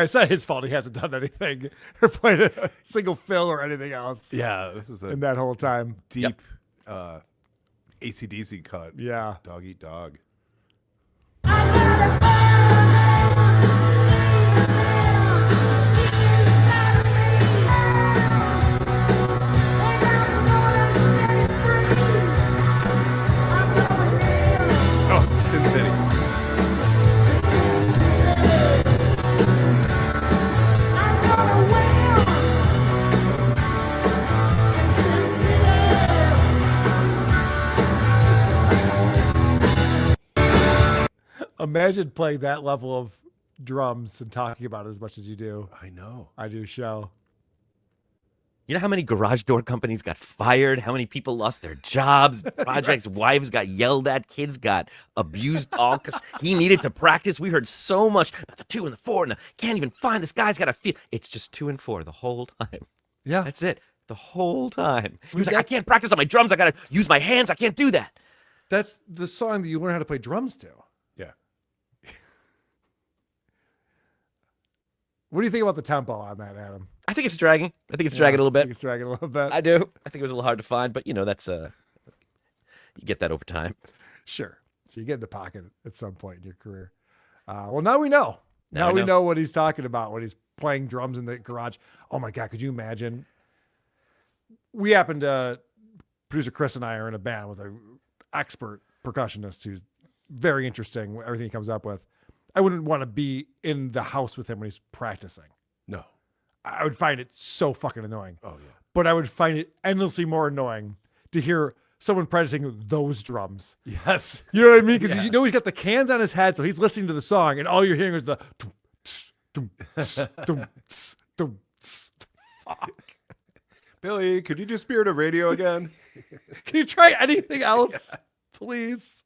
Speaker 5: It's not his fault he hasn't done anything or played a single fill or anything else.
Speaker 8: Yeah, this is
Speaker 5: in that whole time.
Speaker 8: Deep AC/DC cut.
Speaker 5: Yeah.
Speaker 8: Dog eat dog. Oh, Sin City.
Speaker 5: Imagine playing that level of drums and talking about it as much as you do.
Speaker 8: I know.
Speaker 5: I do show.
Speaker 4: You know how many garage door companies got fired? How many people lost their jobs? Projects, wives got yelled at, kids got abused all because he needed to practice. We heard so much about the 2 and the 4 and the can't even find this guy's got to feel. It's just 2 and 4 the whole time.
Speaker 5: Yeah.
Speaker 4: That's it. The whole time. He was like, I can't practice on my drums. I got to use my hands. I can't do that.
Speaker 5: That's the song that you learn how to play drums to.
Speaker 8: Yeah.
Speaker 5: What do you think about the tempo on that, Adam?
Speaker 4: I think it's dragging. I think it's dragging a little bit.
Speaker 5: It's dragging a little bit.
Speaker 4: I do. I think it was a little hard to find, but that's you get that over time.
Speaker 5: Sure. So you get in the pocket at some point in your career. Well, now we know. Now we know what he's talking about when he's playing drums in the garage. Oh my God, could you imagine? We happen to, producer Chris and I are in a band with an expert percussionist who's very interesting, everything he comes up with. I wouldn't want to be in the house with him when he's practicing.
Speaker 8: No.
Speaker 5: I would find it so fucking annoying.
Speaker 8: Oh, yeah.
Speaker 5: But I would find it endlessly more annoying to hear someone practicing those drums.
Speaker 8: Yes.
Speaker 5: You know what I mean? Because he's got the cans on his head, so he's listening to the song, and all you're hearing is the fuck.
Speaker 8: Billy, could you do Spirit of Radio again?
Speaker 5: Can you try anything else, please?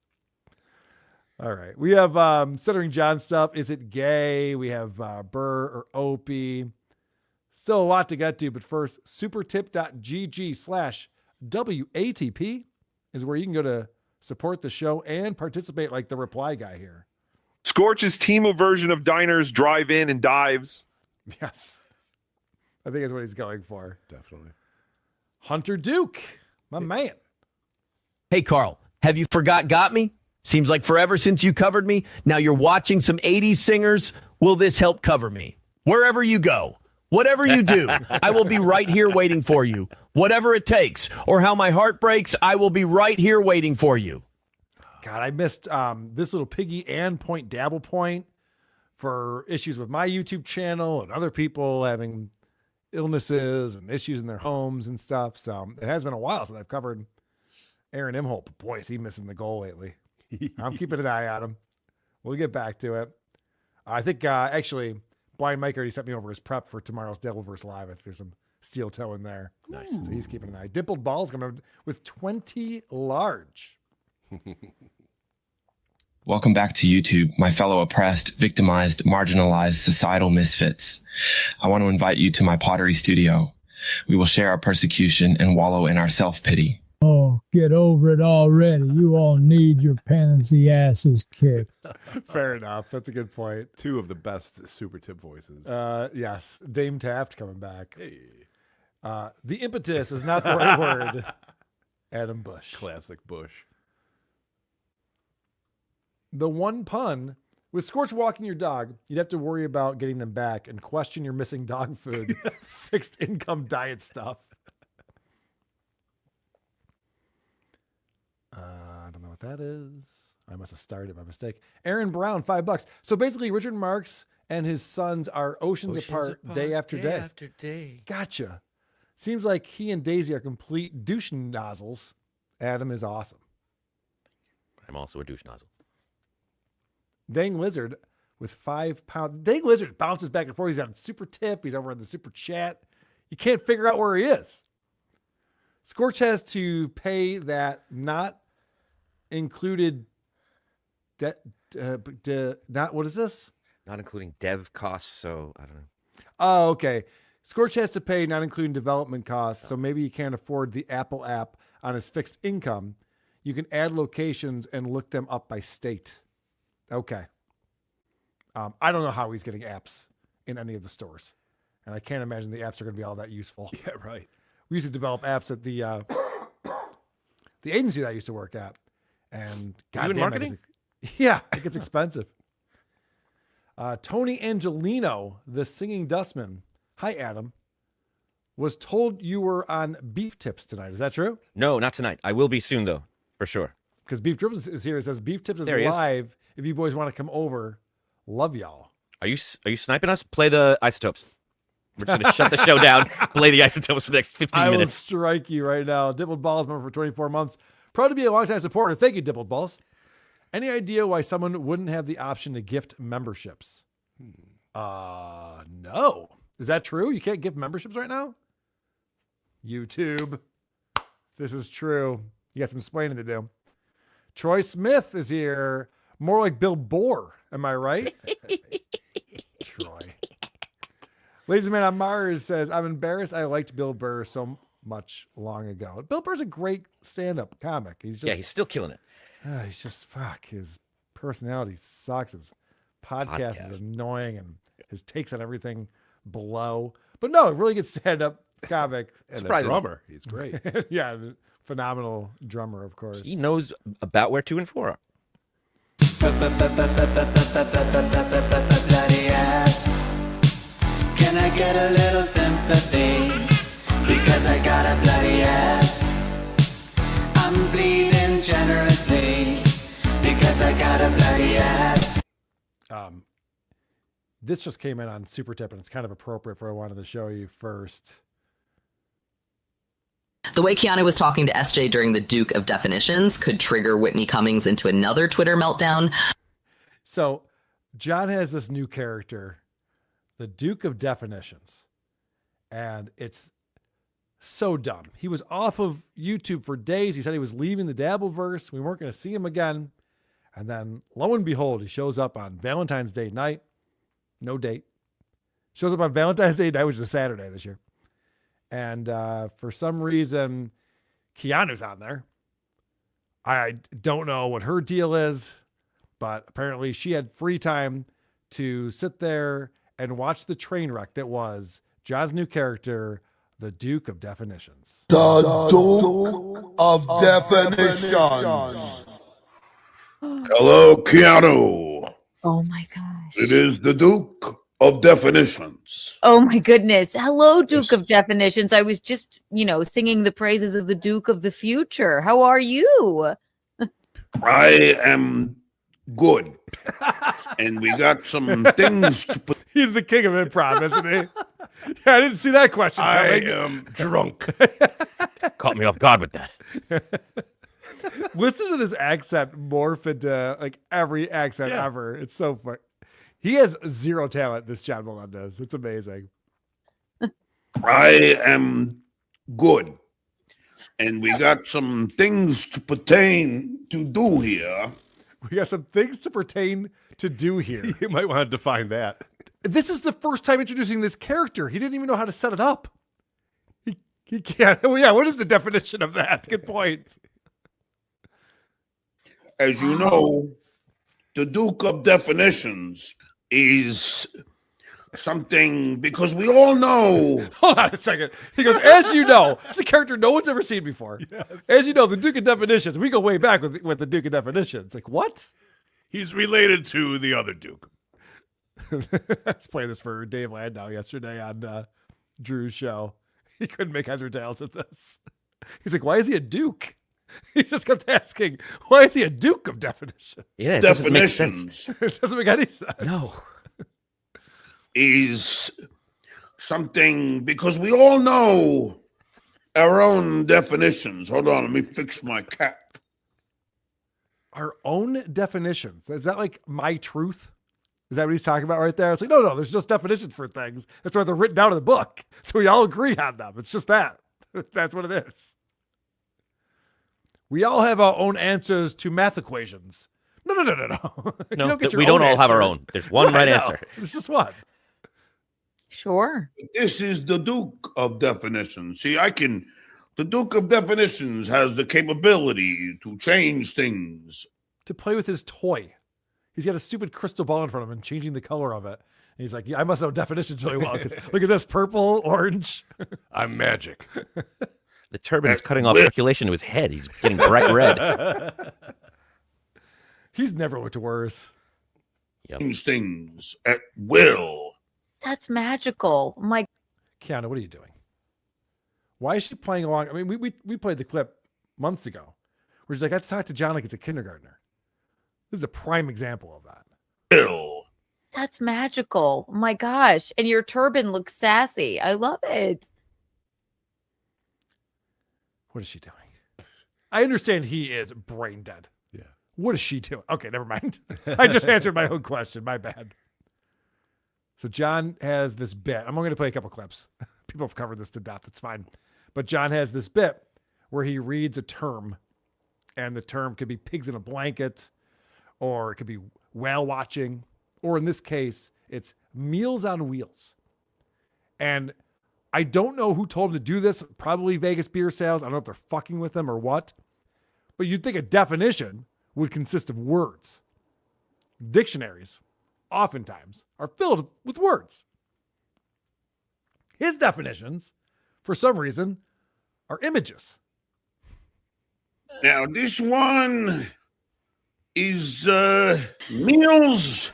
Speaker 5: All right. We have Stuttering John stuff. Is it gay? We have Burr or Opie. Still a lot to get to, but first, supertip.gg/WATP is where you can go to support the show and participate like the reply guy here.
Speaker 23: Scorch's Timo version of diners, drive-in, and dives.
Speaker 5: Yes. I think that's what he's going for.
Speaker 8: Definitely.
Speaker 5: Hunter Duke, my man.
Speaker 10: Hey, Carl, have you got me? Seems like forever since you covered me. Now you're watching some 80s singers. Will this help cover me? Wherever you go, whatever you do, I will be right here waiting for you. Whatever it takes, or how my heart breaks, I will be right here waiting for you.
Speaker 5: God, I missed This Little Piggy and Point Dabble Point for issues with my YouTube channel and other people having illnesses and issues in their homes and stuff. So it has been a while since I've covered Aaron Imholt. But boy, is he missing the goal lately. I'm keeping an eye on him. We'll get back to it. I think actually Blind Mike already sent me over his prep for tomorrow's Dabbleverse Live. I think there's some steel toe in there.
Speaker 4: Nice.
Speaker 5: So he's keeping an eye. Dimpled Balls coming up with 20 large.
Speaker 15: Welcome back to YouTube, my fellow oppressed, victimized, marginalized, societal misfits. I want to invite you to my pottery studio. We will share our persecution and wallow in our self-pity.
Speaker 16: Oh, get over it already. You all need your pansy asses kicked.
Speaker 5: Fair enough. That's a good point.
Speaker 8: 2 of the best super tip voices.
Speaker 5: Yes. Dame Taft coming back. Hey. The impetus is not the right word. Adam Bush.
Speaker 8: Classic Bush.
Speaker 5: The one pun. With Scorch walking your dog, you'd have to worry about getting them back and question your missing dog food, fixed income diet stuff. I don't know what that is. I must have started by mistake. Aaron Brown, $5. So basically, Richard Marx and his sons are oceans apart day after day.
Speaker 4: After day.
Speaker 5: Gotcha. Seems like he and Daisy are complete douche nozzles. Adam is awesome.
Speaker 4: I'm also a douche nozzle.
Speaker 5: Dang Lizard with £5. Dang Lizard bounces back and forth. He's on super tip. He's over on the super chat. You can't figure out where he is. Scorch has to pay that not included not what is this?
Speaker 4: Not including dev costs, so I don't know.
Speaker 5: Oh, okay. Scorch has to pay not including development costs, so maybe he can't afford the Apple app on his fixed income. You can add locations and look them up by state. Okay. I don't know how he's getting apps in any of the stores, and I can't imagine the apps are going to be all that useful.
Speaker 8: Yeah, right.
Speaker 5: We used to develop apps at the agency that I used to work at, and
Speaker 4: goddamn, marketing?
Speaker 5: It gets expensive. Tony Angelino, the singing dustman. Hi, Adam. Was told you were on Beef Tips tonight. Is that true?
Speaker 4: No, not tonight. I will be soon, though, for sure.
Speaker 5: Because Beef Tips is here. It says Beef Tips is live. If you boys want to come over, love y'all.
Speaker 4: Are you sniping us? Play the isotopes. We're just going to shut the show down, play the isotopes for the next 15 minutes.
Speaker 5: I will strike you right now. Dibbled Balls member for 24 months. Proud to be a longtime supporter. Thank you, Dibbled Balls. Any idea why someone wouldn't have the option to gift memberships? No. Is that true? You can't gift memberships right now? YouTube. This is true. You got some explaining to do. Troy Smith is here. More like Bill Burr. Am I right? Troy. Ladies and men on Mars says, I'm embarrassed I liked Bill Burr so much long ago. Bill Burr's a great stand-up comic. He's
Speaker 4: still killing it.
Speaker 5: He's just, his personality sucks. His podcast is annoying, and his takes on everything below. But no, really good stand-up comic.
Speaker 8: And a drummer. He's great.
Speaker 5: Yeah, phenomenal drummer, of course.
Speaker 4: He knows about where 2 and 4 are.
Speaker 17: Bloody ass. Can I get a little sympathy? Because I got a bloody ass. I'm bleeding generously. Because I got a bloody ass.
Speaker 5: This just came in on Super Tip, and it's kind of appropriate for what I wanted to show you first.
Speaker 18: The way Keanu was talking to SJ during the Duke of Definitions could trigger Whitney Cummings into another Twitter meltdown.
Speaker 5: So John has this new character, the Duke of Definitions, and it's so dumb. He was off of YouTube for days. He said he was leaving the Dabbleverse. We weren't going to see him again. And then lo and behold, he shows up on Valentine's Day night. No date. Shows up on Valentine's Day night, which is a Saturday this year. And for some reason, Keanu's on there. I don't know what her deal is, but apparently she had free time to sit there and watch the train wreck that was John's new character, the Duke of Definitions.
Speaker 19: The Duke of Definitions.
Speaker 24: Hello, Keanu.
Speaker 25: Oh my gosh.
Speaker 24: It is the Duke of Definitions.
Speaker 25: Oh my goodness. Hello, Duke of Definitions. I was just, singing the praises of the Duke of the Future. How are you?
Speaker 24: I am good. And we got some things to put.
Speaker 5: He's the king of improv, isn't he? Yeah, I didn't see that question coming.
Speaker 24: I am drunk.
Speaker 4: Caught me off guard with that.
Speaker 5: Listen to this accent morph into like every accent ever. It's so fun. He has zero talent, this John Melendez. It's amazing.
Speaker 24: I am good. And we got some things to pertain to do here.
Speaker 5: We got some things to pertain to do here.
Speaker 8: You might want to define that.
Speaker 5: This is the first time introducing this character. He didn't even know how to set it up. He can't. Well, yeah, what is the definition of that? Good point.
Speaker 24: As you know, the Duke of Definitions is something because we all know.
Speaker 5: Hold on a second. He goes, as you know, it's a character no one's ever seen before. Yes. As you know, the Duke of Definitions. We go way back with the Duke of Definitions. Like, what?
Speaker 8: He's related to the other Duke.
Speaker 5: I was playing this for Dave Landau yesterday on Drew's show. He couldn't make heads or tails of this. He's like, why is he a Duke? He just kept asking, why is he a Duke of Definitions?
Speaker 4: Yeah, it doesn't make sense.
Speaker 5: It doesn't make any sense.
Speaker 4: No.
Speaker 24: Is something because we all know our own definitions. Hold on, let me fix my cap.
Speaker 5: Our own definitions. Is that like my truth? Is that what he's talking about right there? It's like, no, there's just definitions for things. That's why they're written down in the book. So we all agree on them. It's just that. That's what it is. We all have our own answers to math equations. No.
Speaker 4: No, we don't all have our own. There's one right answer.
Speaker 5: There's just one.
Speaker 25: Sure.
Speaker 24: This is the Duke of Definitions. See, the Duke of Definitions has the capability to change things.
Speaker 5: To play with his toy. He's got a stupid crystal ball in front of him and changing the color of it. And he's like, yeah, I must know definitions really well because look at this, purple, orange.
Speaker 8: I'm magic.
Speaker 4: The turban is cutting off circulation to his head. He's getting bright red.
Speaker 5: He's never looked worse.
Speaker 24: Change things at will.
Speaker 25: That's magical.
Speaker 5: Keanu, what are you doing? Why is she playing along? I mean, we played the clip months ago where she's like, I have to talk to John like it's a kindergartner. This is a prime example of that.
Speaker 24: Will.
Speaker 25: That's magical. Oh my gosh. And your turban looks sassy. I love it.
Speaker 5: What is she doing? I understand he is brain dead.
Speaker 8: Yeah.
Speaker 5: What is she doing? Okay, never mind. I just answered my own question. My bad. So John has this bit. I'm only going to play a couple clips. People have covered this to death. It's fine. But John has this bit where he reads a term, and the term could be pigs in a blanket, or it could be whale watching, or in this case, it's Meals on Wheels. And I don't know who told him to do this. Probably Vegas beer sales. I don't know if they're fucking with them or what. But you'd think a definition would consist of words. Dictionaries, oftentimes, are filled with words. His definitions, for some reason, are images.
Speaker 24: Now, this one is Meals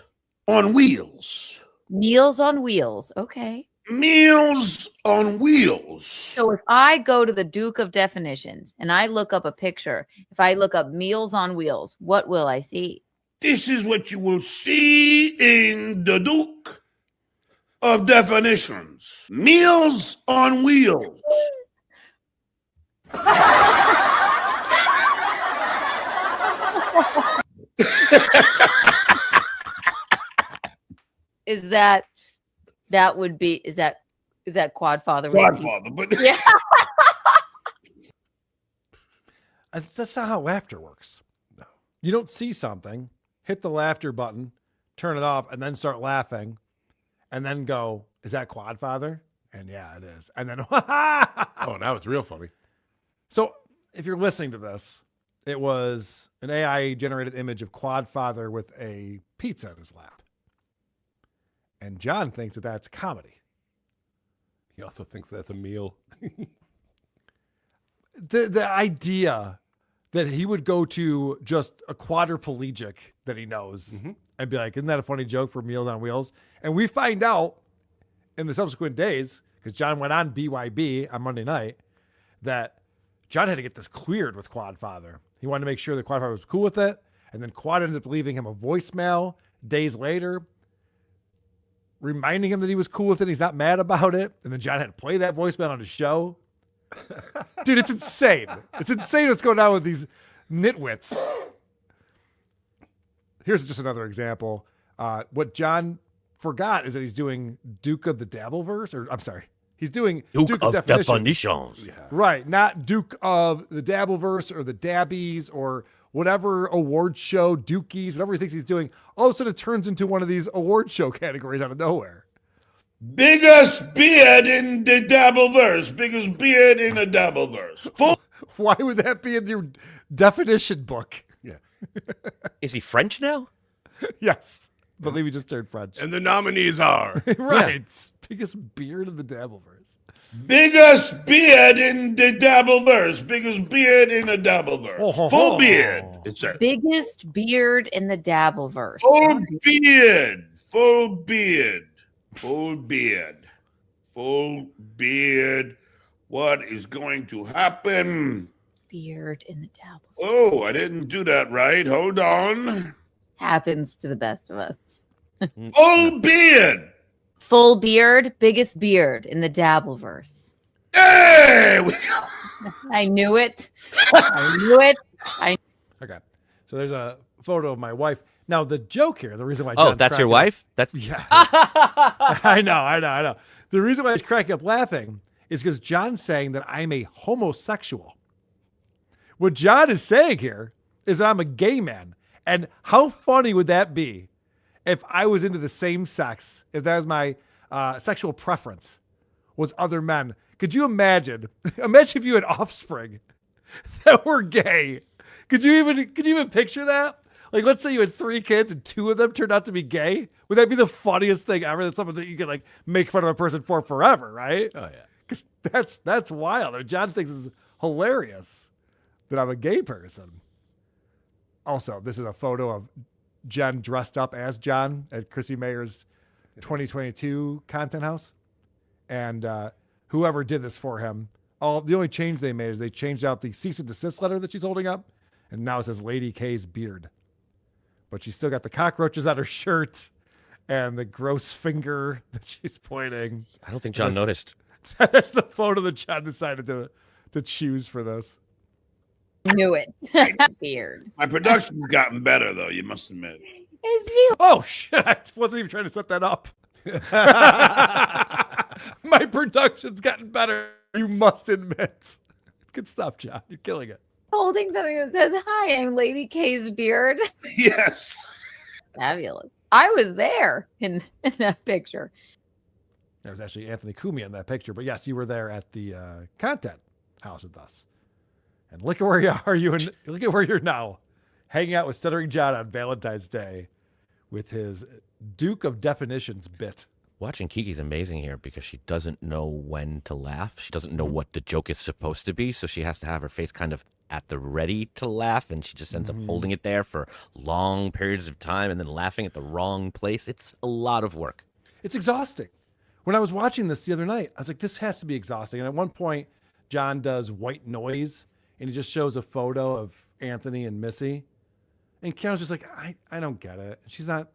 Speaker 24: on Wheels.
Speaker 25: Meals on Wheels. Okay.
Speaker 24: Meals on Wheels.
Speaker 25: So if I go to the Duke of Definitions and I look up a picture, if I look up Meals on Wheels, what will I see?
Speaker 24: This is what you will see in the Duke of Definitions. Meals on Wheels.
Speaker 25: Is that would be is that Quadfather?
Speaker 24: Quadfather, but
Speaker 25: yeah.
Speaker 5: That's not how laughter works. No. You don't see something, hit the laughter button, turn it off, and then start laughing, and then go, is that Quadfather? And yeah, it is. And then,
Speaker 8: oh, now it's real funny.
Speaker 5: So if you're listening to this, it was an AI-generated image of Quadfather with a pizza in his lap. And John thinks that that's comedy.
Speaker 8: He also thinks that's a meal.
Speaker 5: The idea that he would go to just a quadriplegic that he knows and be like, isn't that a funny joke for Meals on Wheels? And we find out in the subsequent days, because John went on BYB on Monday night, that John had to get this cleared with Quadfather. He wanted to make sure that Quadfather was cool with it. And then Quad ends up leaving him a voicemail days later, reminding him that he was cool with it. He's not mad about it. And then John had to play that voicemail on his show. Dude, it's insane. It's insane what's going on with these nitwits. Here's just another example. What John forgot is that he's doing Duke of the Dabbleverse, or I'm sorry, he's doing Duke of Definitions.
Speaker 4: Yeah.
Speaker 5: Right, not Duke of the Dabbleverse or the Dabbies or whatever award show, Dukies, whatever he thinks he's doing. All of a sudden it turns into one of these award show categories out of nowhere.
Speaker 24: Biggest beard in the Dabbleverse. Biggest beard in the Dabbleverse.
Speaker 5: Why would that be in your definition book?
Speaker 8: Yeah.
Speaker 4: Is he French now?
Speaker 5: Yes. I believe he just turned French.
Speaker 8: And the nominees are...
Speaker 5: right. Yeah. Biggest beard in the Dabbleverse.
Speaker 24: Biggest beard in the Dabbleverse. Biggest beard in the Dabbleverse. Full beard. It says.
Speaker 25: Biggest beard in the Dabbleverse.
Speaker 24: Full beard. Full beard. Full beard. Full beard. What is going to happen?
Speaker 25: Beard in the Dabbleverse.
Speaker 24: Oh, I didn't do that right. Hold on.
Speaker 25: Happens to the best of us.
Speaker 24: Full beard.
Speaker 25: Full beard, biggest beard in the Dabbleverse.
Speaker 24: Hey!
Speaker 25: I knew it. I knew it.
Speaker 5: Okay. So there's a photo of my wife. Now, the joke here, the reason why
Speaker 4: Oh,
Speaker 5: John's
Speaker 4: that's your
Speaker 5: cracking
Speaker 4: wife?
Speaker 5: Up, yeah. I know. The reason why he's cracking up laughing is because John's saying that I'm a homosexual. What John is saying here is that I'm a gay man. And how funny would that be if I was into the same sex, if that was my sexual preference, was other men? Could you imagine? Imagine if you had offspring that were gay. Could you even picture that? Like, let's say you had 3 kids and 2 of them turned out to be gay. Would that be the funniest thing ever? That's something that you could like make fun of a person for forever, right?
Speaker 8: Oh yeah.
Speaker 5: Because that's wild. I mean, John thinks it's hilarious that I'm a gay person. Also, this is a photo of Jen dressed up as John at Chrissy Mayer's 2022 content house. And whoever did this for him, the only change they made is they changed out the cease and desist letter that she's holding up. And now it says Lady K's beard. But she's still got the cockroaches on her shirt and the gross finger that she's pointing.
Speaker 4: I don't think John noticed.
Speaker 5: That's the photo that John decided to choose for this.
Speaker 25: Knew it. Beard.
Speaker 24: My production's gotten better, though, you must admit.
Speaker 25: Is you?
Speaker 5: Oh, shit. I wasn't even trying to set that up. My production's gotten better. You must admit. Good stuff, John. You're killing it.
Speaker 25: Holding something that says, "Hi, I'm Lady K's beard."
Speaker 24: Yes.
Speaker 25: Fabulous. I was there in that picture.
Speaker 5: There was actually Anthony Cumia in that picture. But yes, you were there at the content house with us. And look at where you are. Look at where you're now. Hanging out with Stuttering John on Valentine's Day with his Duke of Definitions bit.
Speaker 4: Watching Kiki's amazing here because she doesn't know when to laugh. She doesn't know what the joke is supposed to be, so she has to have her face kind of at the ready to laugh, and she just ends up holding it there for long periods of time and then laughing at the wrong place. It's a lot of work.
Speaker 5: It's exhausting. When I was watching this the other night, I was like, this has to be exhausting. And at one point, John does white noise, and he just shows a photo of Anthony and Missy. And Keanu's just like, I don't get it. She's not,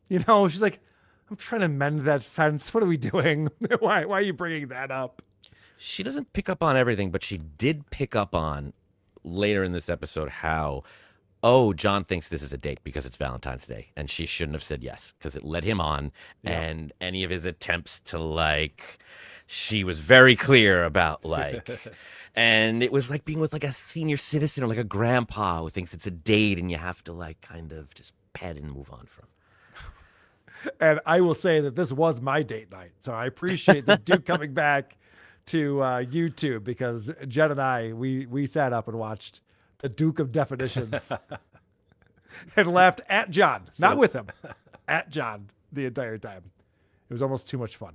Speaker 5: she's like, I'm trying to mend that fence. What are we doing? Why are you bringing that up?
Speaker 4: She doesn't pick up on everything, but she did pick up on later in this episode how, John thinks this is a date because it's Valentine's Day, and she shouldn't have said yes because it led him on. Yeah. And any of his attempts to she was very clear about and it was like being with a senior citizen or a grandpa who thinks it's a date and you have to kind of just pet and move on from.
Speaker 5: And I will say that this was my date night. So I appreciate the Duke coming back to YouTube because Jen and I, we sat up and watched the Duke of Definitions and laughed at John, not with him, at John the entire time. It was almost too much fun.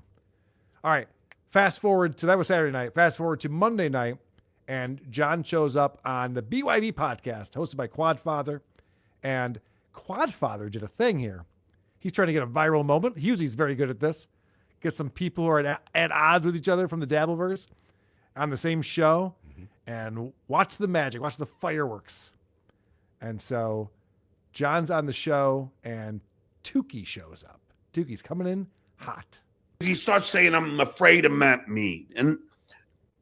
Speaker 5: All right. Fast forward to, that was Saturday night. Fast forward to Monday night. And John shows up on the BYB podcast hosted by Quadfather. And Quadfather did a thing here. He's trying to get a viral moment. He's very good at this. Get some people who are at odds with each other from the Dabbleverse on the same show and watch the magic, watch the fireworks. And so John's on the show and Tookie shows up. Tookie's coming in hot.
Speaker 24: He starts saying, I'm afraid of meat. And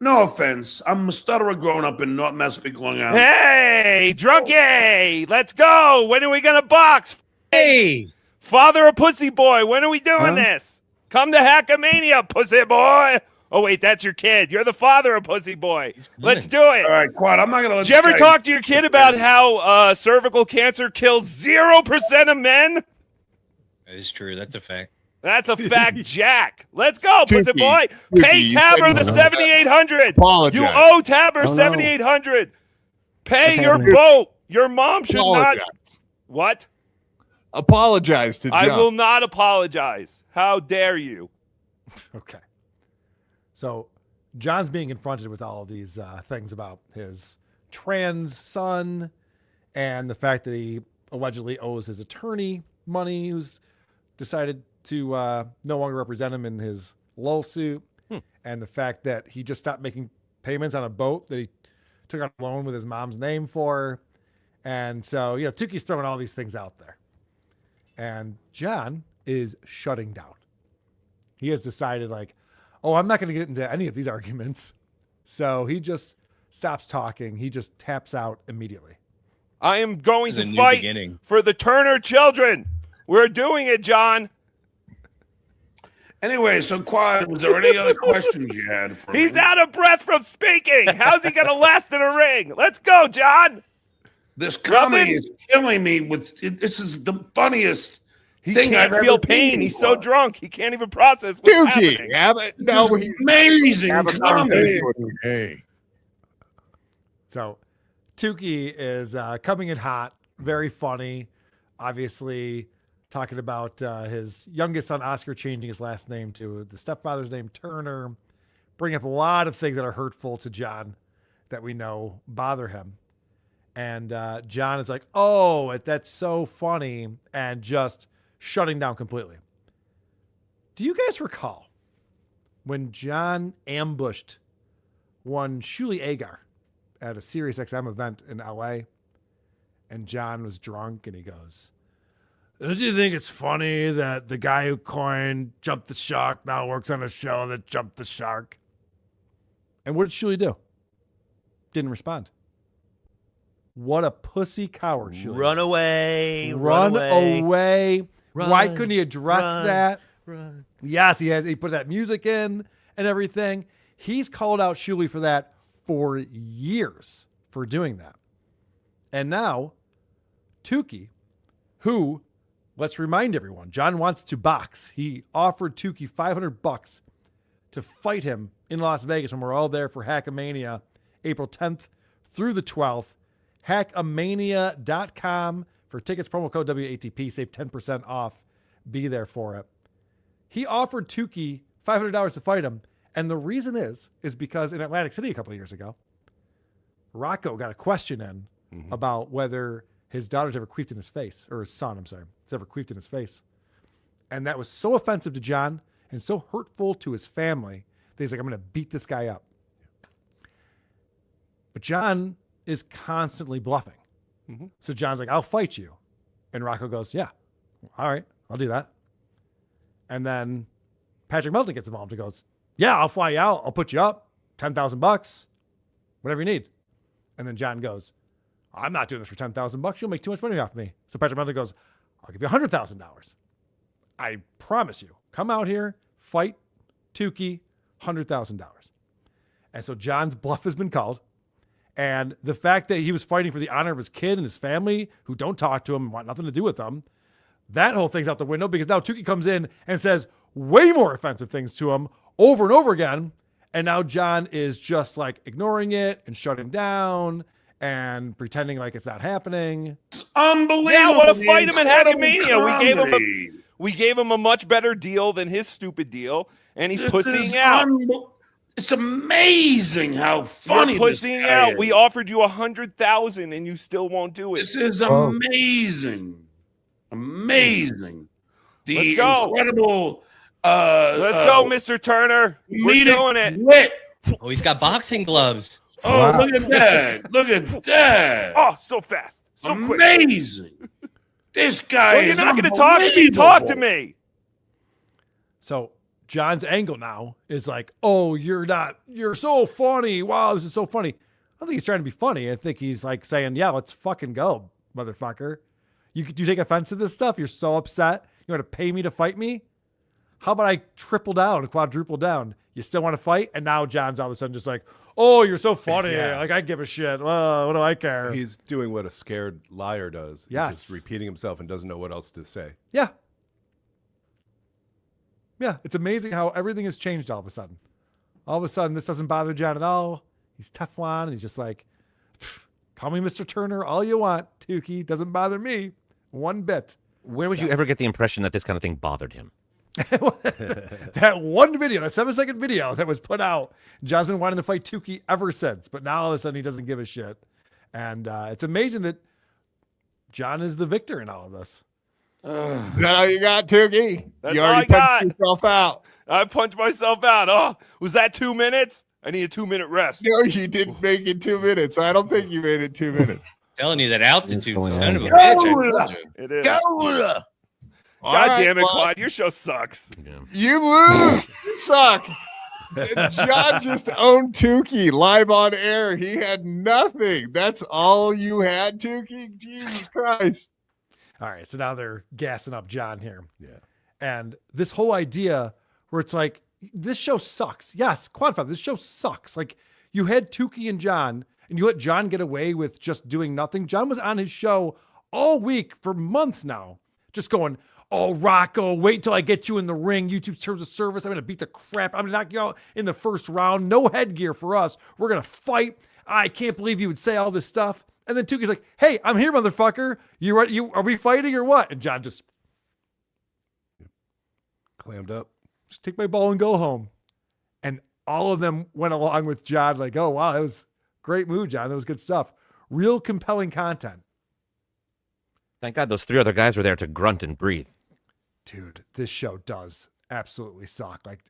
Speaker 24: no offense, I'm a stutterer growing up in North Massapequa, Long Island.
Speaker 23: Hey, drunkie, let's go. When are we going to box? Hey, father of pussy boy, when are we doing this? Come to Hackamania, pussy boy. Oh, wait, that's your kid. You're the father of pussy boy. Let's do it.
Speaker 24: All right, Quad, I'm not going to let
Speaker 23: Did you ever talk to your kid about how cervical cancer kills 0% of men?
Speaker 1: That is true. That's a fact.
Speaker 23: That's a fact, Jack. Let's go, pussy boy.
Speaker 1: Tookie,
Speaker 23: Pay Tabber the 7,800.
Speaker 1: Apologize.
Speaker 23: You owe Tabber 7,800. Pay your boat. Your mom should not. What?
Speaker 1: Apologize to John.
Speaker 23: I will not apologize. How dare you?
Speaker 5: Okay. So John's being confronted with all of these things about his trans son and the fact that he allegedly owes his attorney money, who's decided to no longer represent him in his lawsuit, and the fact that he just stopped making payments on a boat that he took out a loan with his mom's name for. And so, Tookie's throwing all these things out there. And John is shutting down. He has decided I'm not going to get into any of these arguments. So he just stops talking. He just taps out immediately.
Speaker 23: I am going to fight for the Turner children. We're doing it, John.
Speaker 24: Anyway, so Quad, was there any other questions you had for
Speaker 23: He's
Speaker 24: me?
Speaker 23: out of breath from speaking. How's he going to last in a ring? Let's go, John.
Speaker 24: This comedy is killing me. This is the funniest thing I've ever
Speaker 23: feel pain.
Speaker 24: seen.
Speaker 23: He's so drunk he can't even process what's happening.
Speaker 24: He's amazing comedy.
Speaker 1: Hey.
Speaker 5: So Tookie is coming in hot, very funny, obviously talking about his youngest son, Oscar, changing his last name to the stepfather's name, Turner, bring up a lot of things that are hurtful to John that we know bother him. And John is like, oh, that's so funny, and just shutting down completely. Do you guys recall when John ambushed one Shuli Agar at a SiriusXM event in LA, and John was drunk, and he goes, don't you think it's funny that the guy who coined Jump the Shark now works on a show that jumped the shark? And what did Shuli do? Didn't respond. What a pussy coward, Shuli.
Speaker 4: Run away.
Speaker 5: Run away.
Speaker 4: Run,
Speaker 5: Why couldn't he address that?
Speaker 4: Run.
Speaker 5: Yes, he put that music in and everything. He's called out Shuli for that for years for doing that. And now Tookie, who, let's remind everyone, John wants to box. He offered Tookie $500 to fight him in Las Vegas when we're all there for Hackamania, April 10th through the 12th. Hackamania.com for tickets, promo code WATP, save 10% off. Be there for it. He offered Tookie $500 to fight him. And the reason is because in Atlantic City a couple of years ago, Rocco got a question in about whether his daughter's ever queefed in his face, or his son, I'm sorry, has ever queefed in his face. And that was so offensive to John and so hurtful to his family that he's like, I'm going to beat this guy up. But John is constantly bluffing. So John's like, I'll fight you. And Rocco goes, yeah, all right, I'll do that. And then Patrick Melton gets involved and goes, yeah, I'll fly you out. I'll put you up. $10,000, whatever you need. And then John goes, I'm not doing this for $10,000. You'll make too much money off me. So Patrick Melton goes, I'll give you $100,000. I promise you. Come out here, fight Tookie, $100,000. And so John's bluff has been called. And the fact that he was fighting for the honor of his kid and his family who don't talk to him and want nothing to do with him, that whole thing's out the window because now Tookie comes in and says way more offensive things to him over and over again. And now John is just like ignoring it and shutting down and pretending like it's not happening.
Speaker 24: It's unbelievable.
Speaker 23: Yeah, I want to fight him in
Speaker 24: Incredible
Speaker 23: Hackamania.
Speaker 24: comedy.
Speaker 23: We gave him a much better deal than his stupid deal, and he's pussying out.
Speaker 24: It's amazing how funny
Speaker 23: You're
Speaker 24: this
Speaker 23: pussying
Speaker 24: guy
Speaker 23: out.
Speaker 24: is.
Speaker 23: We offered you $100,000, and you still won't do it.
Speaker 24: This is amazing. Amazing. The
Speaker 23: Let's go.
Speaker 24: incredible
Speaker 23: Let's go, Mr. Turner. We're doing it.
Speaker 1: Oh, he's got boxing gloves.
Speaker 24: Oh, look at that. Look at that.
Speaker 23: Oh, so fast. So quick.
Speaker 24: Amazing. This guy
Speaker 23: Well, you're
Speaker 24: is
Speaker 23: not going to talk to me.
Speaker 24: unbelievable.
Speaker 23: Talk to me.
Speaker 5: So John's angle now is like, oh, you're so funny. Wow, this is so funny. I don't think he's trying to be funny. I think he's like saying, yeah, let's fucking go, motherfucker. You take offense to this stuff? You're so upset? You want to pay me to fight me? How about I triple down, quadruple down? You still want to fight? And now John's all of a sudden just like, oh, you're so funny.
Speaker 8: Yeah.
Speaker 5: Like, I give a shit. Well, what do I care?
Speaker 8: He's doing what a scared liar does. He's
Speaker 5: Yes.
Speaker 8: just repeating himself and doesn't know what else to say.
Speaker 5: Yeah. Yeah, it's amazing how everything has changed all of a sudden. All of a sudden, this doesn't bother John at all. He's Teflon, and he's just like, call me Mr. Turner all you want, Tookie. Doesn't bother me one bit.
Speaker 4: Where would you ever get the impression that this kind of thing bothered him?
Speaker 5: That one video, that 7-second video that was put out, John's been wanting to fight Tookie ever since, but now all of a sudden he doesn't give a shit. And it's amazing that John is the victor in all of this.
Speaker 1: Is that all you got, Tookie?
Speaker 23: That's
Speaker 1: You
Speaker 23: all
Speaker 1: already
Speaker 23: I got.
Speaker 1: punched yourself out.
Speaker 23: I punched myself out. Oh, was that 2 minutes? I need a 2-minute rest.
Speaker 1: No, you didn't make it 2 minutes. I don't think you made it 2 minutes. Telling you that altitude's
Speaker 23: going
Speaker 1: son of a
Speaker 23: on
Speaker 1: bitch. I
Speaker 23: here?
Speaker 1: told you.
Speaker 23: It is.
Speaker 1: Go!
Speaker 23: God damn it, Clyde. Your show sucks.
Speaker 1: You lose. You suck. John just owned Tookie live on air. He had nothing. That's all you had, Tookie? Jesus Christ.
Speaker 5: All right, so now they're gassing up John here. Yeah. And this whole idea where it's like, this show sucks. Yes, quantify, this show sucks. Like, you had Tookie and John, and you let John get away with just doing nothing. John was on his show all week for months now, just going, oh, Rocco, wait till I get you in the ring. YouTube's terms of service. I'm going to beat the crap. I'm going to knock you out in the first round. No headgear for us. We're going to fight. I can't believe you would say all this stuff. And then Tookie's like, hey, I'm here, motherfucker. Are we fighting or what? And John just
Speaker 8: clammed up.
Speaker 5: Just take my ball and go home. And all of them went along with John like, oh, wow, that was great move, John. That was good stuff. Real compelling content.
Speaker 4: Thank God those 3 other guys were there to grunt and breathe.
Speaker 5: Dude, this show does absolutely suck. Like,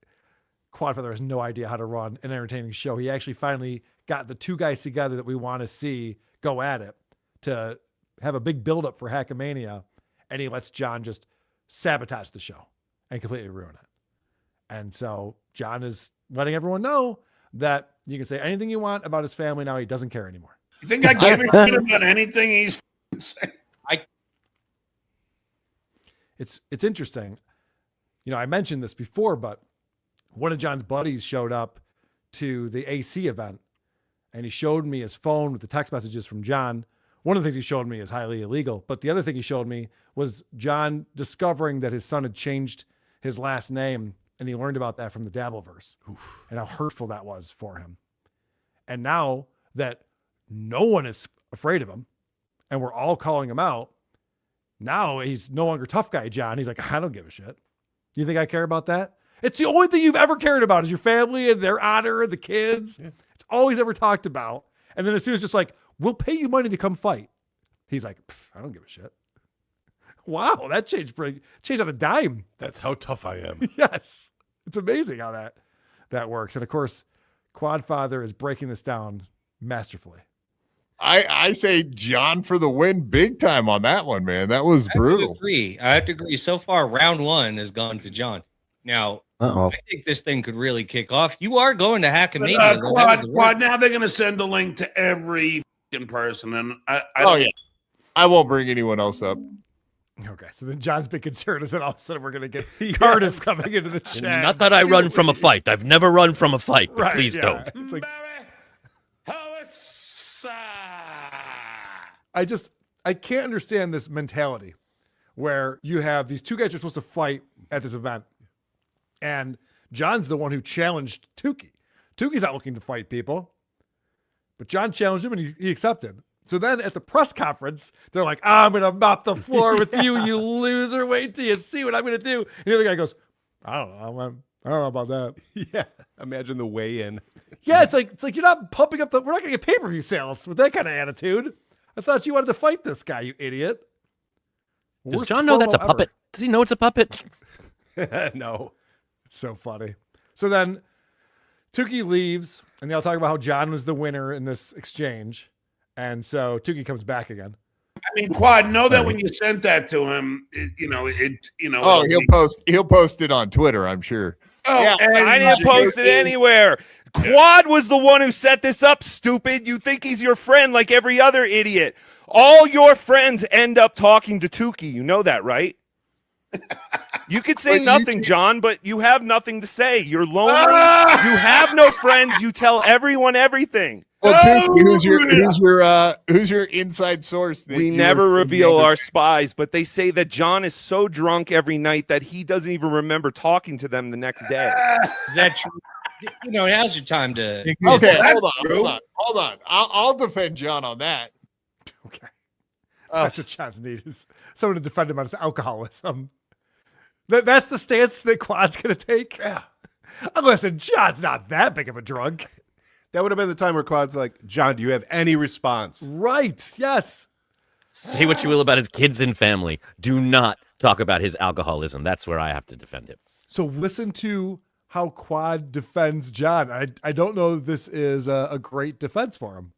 Speaker 5: Quadfather has no idea how to run an entertaining show. He actually finally got the 2 guys together that we want to see go at it to have a big buildup for Hackamania, and he lets John just sabotage the show and completely ruin it. And so John is letting everyone know that you can say anything you want about his family now. He doesn't care anymore.
Speaker 24: You think I give a shit about anything he's saying?
Speaker 5: It's interesting. You know, I mentioned this before, but one of John's buddies showed up to the AC event, and he showed me his phone with the text messages from John. One of the things he showed me is highly illegal, but the other thing he showed me was John discovering that his son had changed his last name, and he learned about that from the Dabbleverse and how hurtful that was for him. And now that no one is afraid of him and we're all calling him out, now he's no longer tough guy John. He's like, I don't give a shit. You think I care about that? It's the only thing you've ever cared about is your family and their honor and the kids. Yeah. It's all he's ever talked about. And then as soon as just like, we'll pay you money to come fight. He's like, I don't give a shit. Wow, that changed on a dime.
Speaker 8: That's how tough I am.
Speaker 5: Yes. It's amazing how that works. And of course, Quadfather is breaking this down masterfully.
Speaker 1: I say John for the win big time on that one, man. That was brutal.
Speaker 2: I have to agree. So far, round one has gone to John. Now, I think this thing could really kick off. You are going to Hackamania.
Speaker 24: Quad, now they're going to send the link to every person. And
Speaker 1: I won't bring anyone else up.
Speaker 5: Okay, so then John's big concern is that all of a sudden we're going to get Cardiff coming into the chat.
Speaker 4: Not that I run from a fight. I've never run from a fight, but please don't.
Speaker 5: It's like, I can't understand this mentality where you have these two guys who are supposed to fight at this event, and John's the one who challenged Tookie. Tookie's not looking to fight people, but John challenged him and he accepted. So then at the press conference, they're like, I'm going to mop the floor with you, you loser. Wait till you see what I'm going to do. And the other guy goes, I don't know about that.
Speaker 8: Yeah. Imagine the weigh-in.
Speaker 5: Yeah, it's like you're not pumping up we're not going to get pay-per-view sales with that kind of attitude. I thought you wanted to fight this guy, you idiot.
Speaker 4: Does John know that's a puppet? Does he know it's a puppet?
Speaker 5: No. It's so funny. So then Tookie leaves, and they all talk about how John was the winner in this exchange. And so Tookie comes back again.
Speaker 24: I mean, Quad, know that when you sent that to him,
Speaker 1: he'll post it on Twitter, I'm sure.
Speaker 23: Oh, yeah, I didn't post it anywhere. Quad was the one who set this up, stupid. You think he's your friend like every other idiot. All your friends end up talking to Tookie. You know that, right? You could say nothing, John, but you have nothing to say. You're lonely. You have no friends. You tell everyone everything.
Speaker 1: Well, Tookie, who's your inside source?
Speaker 23: We never reveal our spies, but they say that John is so drunk every night that he doesn't even remember talking to them the next day.
Speaker 2: Is that true? Now's your time to.
Speaker 1: Okay, hold on. I'll defend John on that.
Speaker 5: Okay, that's what John's need is someone to defend him on his alcoholism. That's the stance that Quad's going to take. Yeah. Listen, John's not that big of a drunk.
Speaker 8: That would have been the time where Quad's like, John, do you have any response?
Speaker 5: Right. Yes.
Speaker 4: Say what you will about his kids and family. Do not talk about his alcoholism. That's where I have to defend him.
Speaker 5: So listen to how Quad defends John. I don't know if this is a great defense for him.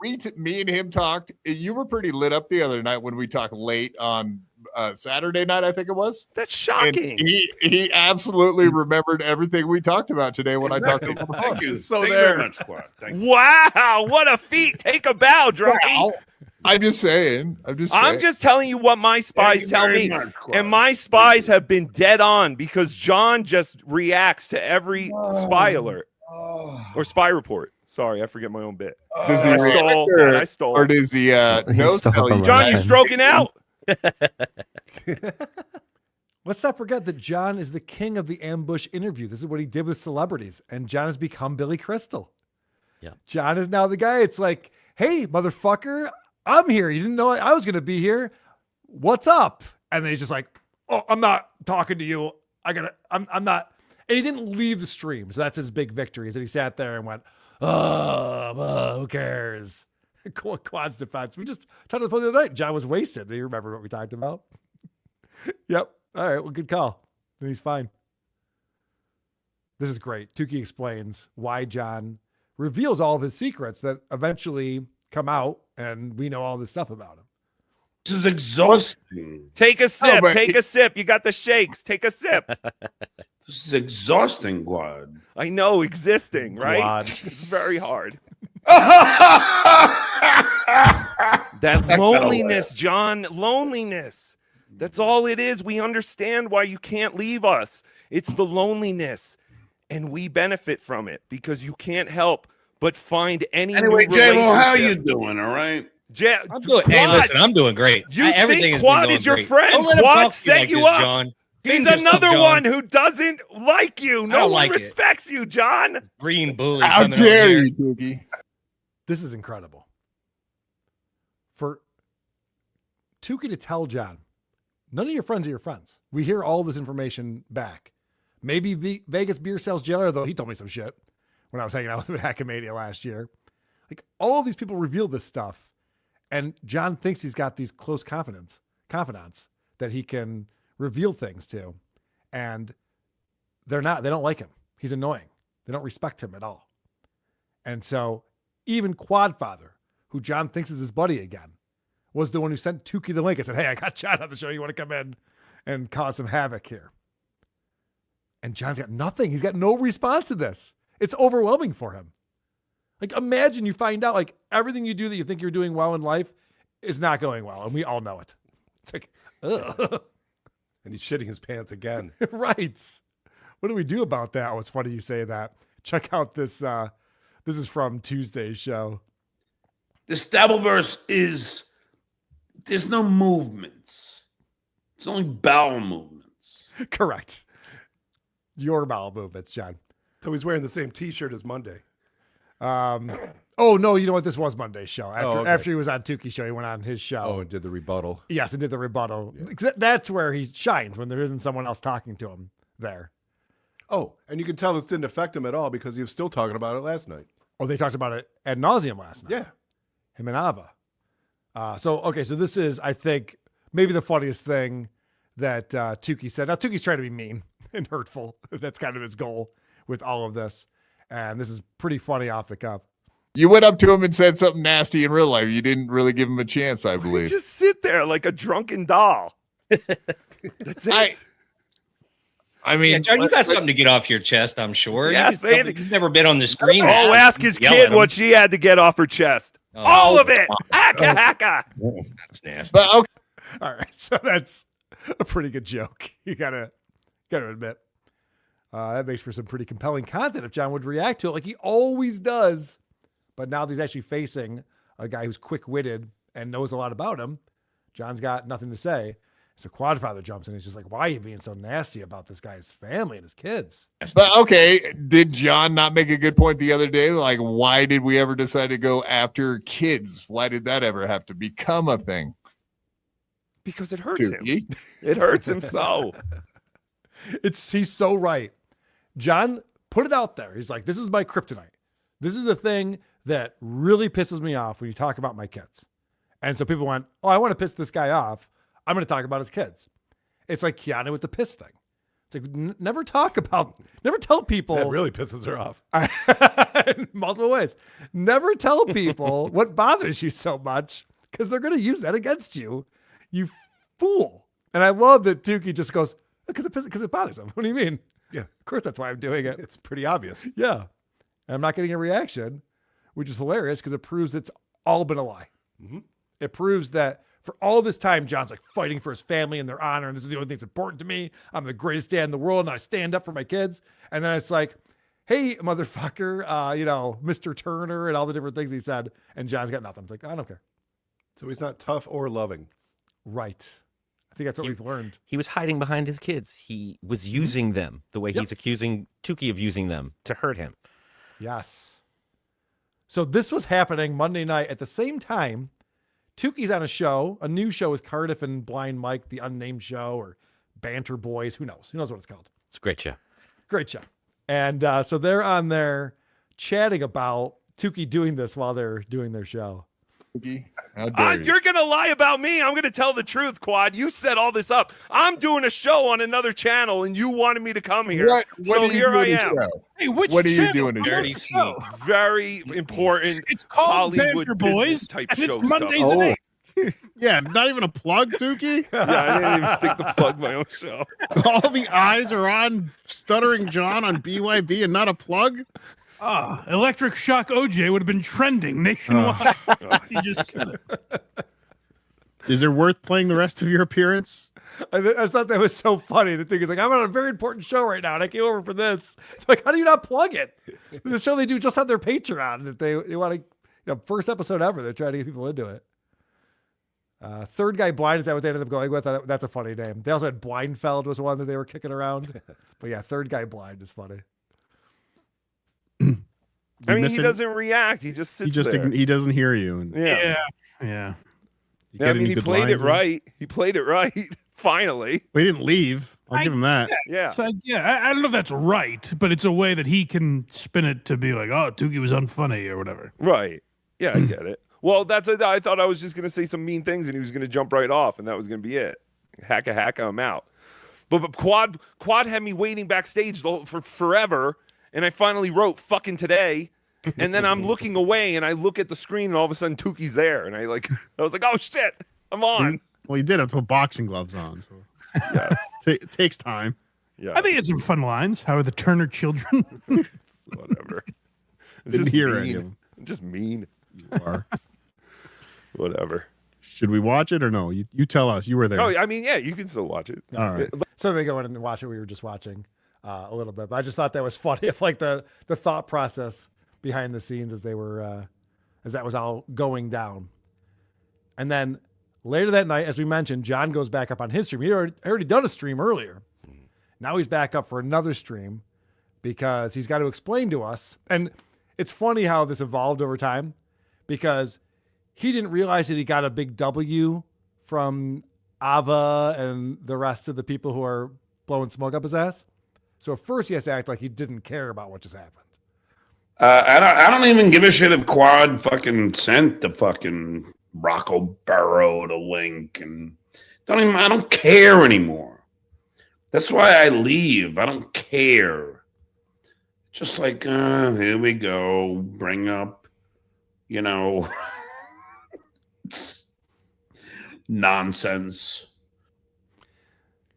Speaker 1: Me and him talked. You were pretty lit up the other night when we talked late on Saturday night, I think it was.
Speaker 23: That's shocking.
Speaker 1: And he absolutely remembered everything we talked about today when I talked to him.
Speaker 24: Thank you.
Speaker 1: So
Speaker 24: Thank you very much, Quad. Thank you.
Speaker 23: Wow, what a feat. Take a bow, drunkie.
Speaker 1: Wow. I'm just saying.
Speaker 23: I'm just telling you what my spies tell me. And my spies have been dead on because John just reacts to every spy alert or spy report. Sorry, I forget my own bit.
Speaker 1: Does he
Speaker 23: I stole.
Speaker 1: Or does he no tell you?
Speaker 23: John, you stroking out?
Speaker 5: Let's not forget that John is the king of the ambush interview. This is what he did with celebrities, and John has become Billy Crystal.
Speaker 4: Yeah.
Speaker 5: John is now the guy. It's like, hey, motherfucker, I'm here. You didn't know I was going to be here. What's up? And then he's just like, oh, I'm not talking to you. I'm not. And he didn't leave the stream. So that's his big victory is that he sat there and went, who cares? Quad's defense. We just talked on the phone the other night. John was wasted. Do you remember what we talked about? Yep. All right. Well, good call. Then he's fine. This is great. Tookie explains why John reveals all of his secrets that eventually come out, and we know all this stuff about him.
Speaker 24: This is exhausting.
Speaker 23: Take a sip. Take a sip. You got the shakes. Take a sip.
Speaker 24: This is exhausting, Quad.
Speaker 23: I know, existing, right? It's very hard. That loneliness, John, loneliness. That's all it is. We understand why you can't leave us. It's the loneliness. and we benefit from it because you can't help but find any
Speaker 24: Anyway,
Speaker 23: new
Speaker 24: J-Mo, how
Speaker 23: relationship.
Speaker 24: you doing? All right.
Speaker 23: I'm
Speaker 2: doing. Hey, listen, I'm doing great.
Speaker 23: You
Speaker 2: Everything
Speaker 23: think
Speaker 2: has
Speaker 23: Quad
Speaker 2: been
Speaker 23: is
Speaker 2: going
Speaker 23: your
Speaker 2: great.
Speaker 23: friend?
Speaker 2: Don't let him
Speaker 23: Quad
Speaker 2: talk to
Speaker 23: set
Speaker 2: like
Speaker 23: you
Speaker 2: this,
Speaker 23: up.
Speaker 2: John.
Speaker 23: He's
Speaker 2: Behave yourself,
Speaker 23: another
Speaker 2: John.
Speaker 23: one who doesn't like you.
Speaker 2: I
Speaker 23: No
Speaker 2: don't
Speaker 23: one
Speaker 2: like it.
Speaker 23: respects you, John.
Speaker 2: Green bully.
Speaker 1: How
Speaker 2: coming on
Speaker 1: dare
Speaker 2: here.
Speaker 1: you, Tookie?
Speaker 5: This is incredible. For Tookie to tell John, none of your friends are your friends. We hear all this information back. Maybe Vegas beer sales jailer, though he told me some shit when I was hanging out with him at Hackmania last year. Like, all of these people reveal this stuff, and John thinks he's got these close confidants that he can reveal things to, and they're not. They don't like him. He's annoying. They don't respect him at all. And so even Quadfather, who John thinks is his buddy again, was the one who sent Tookie the link and said, hey, I got John on the show. You want to come in and cause some havoc here? And John's got nothing. He's got no response to this. It's overwhelming for him. Like, imagine you find out, like, everything you do that you think you're doing well in life is not going well. And we all know it. It's like, ugh.
Speaker 8: And he's shitting his pants again.
Speaker 5: Right. What do we do about that? Oh, it's funny you say that. Check out this. This is from Tuesday's show.
Speaker 24: This Dabbleverse is, there's no movements. It's only bowel movements.
Speaker 5: Correct. Your bowel movements, John.
Speaker 8: So he's wearing the same T-shirt as Monday.
Speaker 5: Oh, no, you know what? This was Monday's show.
Speaker 8: Okay.
Speaker 5: After he was on Tookie's show, he went on his show.
Speaker 8: Oh, and did the rebuttal.
Speaker 5: Yes, and did the rebuttal. Yeah. That's where he shines, when there isn't someone else talking to him there.
Speaker 8: Oh, and you can tell this didn't affect him at all because he was still talking about it last night.
Speaker 5: Oh, they talked about it ad nauseum last night.
Speaker 8: Yeah.
Speaker 5: Him and Ava. So this is, I think, maybe the funniest thing that Tookie said. Now, Tookie's trying to be mean and hurtful. That's kind of his goal with all of this. And this is pretty funny off the cuff.
Speaker 1: You went up to him and said something nasty in real life. You didn't really give him a chance, I believe.
Speaker 23: Just sit there like a drunken doll. That's it.
Speaker 2: I mean, yeah, John, you got something to get off your chest, I'm sure.
Speaker 23: Yeah,
Speaker 2: you've never been on the screen.
Speaker 23: Oh, ask his kid what she had to get off her chest.
Speaker 2: Oh,
Speaker 23: all of it. Hacka.
Speaker 2: That's nasty.
Speaker 5: But okay. All right. So that's a pretty good joke. You gotta admit. That makes for some pretty compelling content if John would react to it like he always does. But now that he's actually facing a guy who's quick-witted and knows a lot about him, John's got nothing to say. So Quadfather jumps in. He's just like, why are you being so nasty about this guy's family and his kids?
Speaker 1: But okay, did John not make a good point the other day? Like, why did we ever decide to go after kids? Why did that ever have to become a thing?
Speaker 23: Because it hurts him. It hurts him so.
Speaker 5: He's so right. John put it out there. He's like, this is my kryptonite. This is the thing that really pisses me off when you talk about my kids. And so people went, oh, I want to piss this guy off. I'm going to talk about his kids. It's like Keanu with the piss thing. It's like, never tell people.
Speaker 8: That really pisses her off.
Speaker 5: In multiple ways. Never tell people what bothers you so much because they're going to use that against you. You fool. And I love that Tookie just goes, because it bothers him. What do you mean?
Speaker 8: Yeah.
Speaker 5: Of course, that's why I'm doing it.
Speaker 8: It's pretty obvious.
Speaker 5: Yeah. And I'm not getting a reaction, which is hilarious because it proves it's all been a lie.
Speaker 8: Mm-hmm.
Speaker 5: It proves that for all this time, John's like fighting for his family and their honor. And this is the only thing that's important to me. I'm the greatest dad in the world. And I stand up for my kids. And then it's like, hey, motherfucker, Mr. Turner and all the different things he said. And John's got nothing. It's like, I don't care.
Speaker 8: So he's not tough or loving.
Speaker 5: Right. I think that's what we've learned.
Speaker 4: He was hiding behind his kids. He was using them the way he's accusing Tookie of using them to hurt him.
Speaker 5: Yes. So this was happening Monday night at the same time. Tookie's on a new show with Cardiff and Blind Mike, the unnamed show, or Banter Boys. Who knows? Who knows what it's called?
Speaker 4: It's a great show.
Speaker 5: Great show. And so they're on there chatting about Tookie doing this while they're doing their show.
Speaker 23: You're going to lie about me. I'm going to tell the truth, Quad. You set all this up. I'm doing a show on another channel, and you wanted me to come here. So here I am.
Speaker 24: Hey, which
Speaker 1: what are you
Speaker 24: channel?
Speaker 1: doing?
Speaker 23: Dirty Sneak. Very important.
Speaker 24: It's called
Speaker 23: Hollywood
Speaker 24: Banter Boys,
Speaker 23: type
Speaker 24: and it's
Speaker 23: show
Speaker 24: Mondays
Speaker 23: stuff.
Speaker 24: at 8.
Speaker 3: Yeah, not even a plug, Tookie?
Speaker 23: Yeah, I didn't even think to plug my own show.
Speaker 3: All the eyes are on Stuttering John on BYB and not a plug?
Speaker 7: Electric Shock OJ would have been trending nationwide. He just
Speaker 3: Is it worth playing the rest of your appearance?
Speaker 5: I just thought that was so funny. The thing is like, I'm on a very important show right now, and I came over for this. It's like, how do you not plug it? The show they do just on their Patreon that they want to, first episode ever. They're trying to get people into it. Third Guy Blind, is that what they ended up going with? That's a funny name. They also had Blindfeld was one that they were kicking around. But yeah, Third Guy Blind is funny.
Speaker 23: I mean, he doesn't react. He just sits there.
Speaker 3: He doesn't hear you. And
Speaker 23: Yeah. I mean, he played it right. He played it right. Finally.
Speaker 3: Well, he didn't leave. I'll give him that.
Speaker 23: Yeah.
Speaker 7: So, I don't know if that's right, but it's a way that he can spin it to be like, oh, Tookie was unfunny or whatever.
Speaker 23: Right. Yeah, I get it. Well, I thought I was just going to say some mean things and he was going to jump right off and that was going to be it. Hacka, I'm out. But Quad had me waiting backstage for forever, and I finally wrote fucking today. And then I'm looking away and I look at the screen and all of a sudden Tookie's there. And I was like, oh shit, I'm on.
Speaker 3: Well, he did have to put boxing gloves on, so it takes time.
Speaker 23: Yeah,
Speaker 7: I think it's some fun lines. How are the Turner children?
Speaker 23: Whatever. It's
Speaker 3: Didn't
Speaker 23: just
Speaker 3: hear
Speaker 23: mean.
Speaker 3: any of them.
Speaker 23: Just mean.
Speaker 3: You are.
Speaker 23: Whatever.
Speaker 3: Should we watch it or no? You tell us. You were there.
Speaker 23: Oh, I mean, yeah, you can still watch it.
Speaker 3: All right.
Speaker 5: So they go in and watch it. We were just watching a little bit, but I just thought that was funny. If like the thought process behind the scenes as they were, as that was all going down. And then later that night, as we mentioned, John goes back up on his stream. He already done a stream earlier. Now he's back up for another stream because he's got to explain to us. And it's funny how this evolved over time because he didn't realize that he got a big W from Ava and the rest of the people who are blowing smoke up his ass. So at first he has to act like he didn't care about what just happened.
Speaker 24: I don't even give a shit if Quad fucking sent the fucking Rocco Burrow the link, and I don't care anymore. That's why I leave. I don't care. Just like here we go, bring up, nonsense.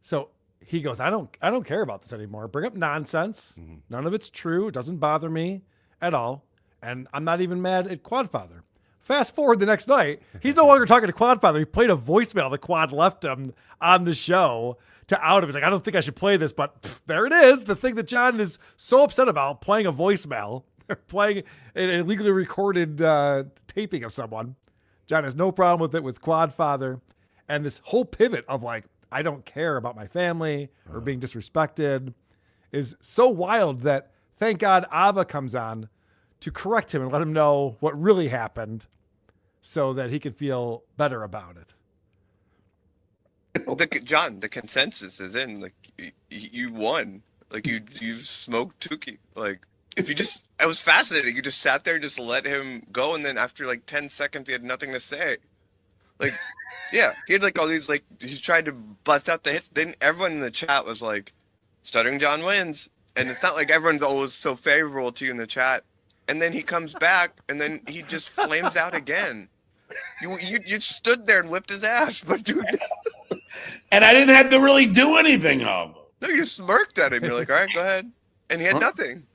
Speaker 5: So he goes, I don't care about this anymore. Bring up nonsense. None of it's true. It doesn't bother me at all. And I'm not even mad at Quadfather. Fast forward the next night, he's no longer talking to Quadfather. He played a voicemail that Quad left him on the show to out him. He's like, I don't think I should play this, but there it is. The thing that John is so upset about, playing a voicemail, playing an illegally recorded taping of someone. John has no problem with it with Quadfather. And this whole pivot of like, I don't care about my family or being disrespected is so wild that thank God Ava comes on to correct him and let him know what really happened so that he could feel better about it.
Speaker 6: Well, John, the consensus is in. Like, you won. Like, you smoked Tookie. Like, if you just, it was fascinating. You just sat there, just let him go, and then after like 10 seconds, he had nothing to say. Like, yeah, he had like all these, like, he tried to bust out the hits. Then everyone in the chat was like, Stuttering John wins. And it's not like everyone's always so favorable to you in the chat. And then he comes back, and then he just flames out again. You stood there and whipped his ass, but dude.
Speaker 24: And I didn't have to really do anything of.
Speaker 6: No, you smirked at him. You're like, all right, go ahead. And he had nothing.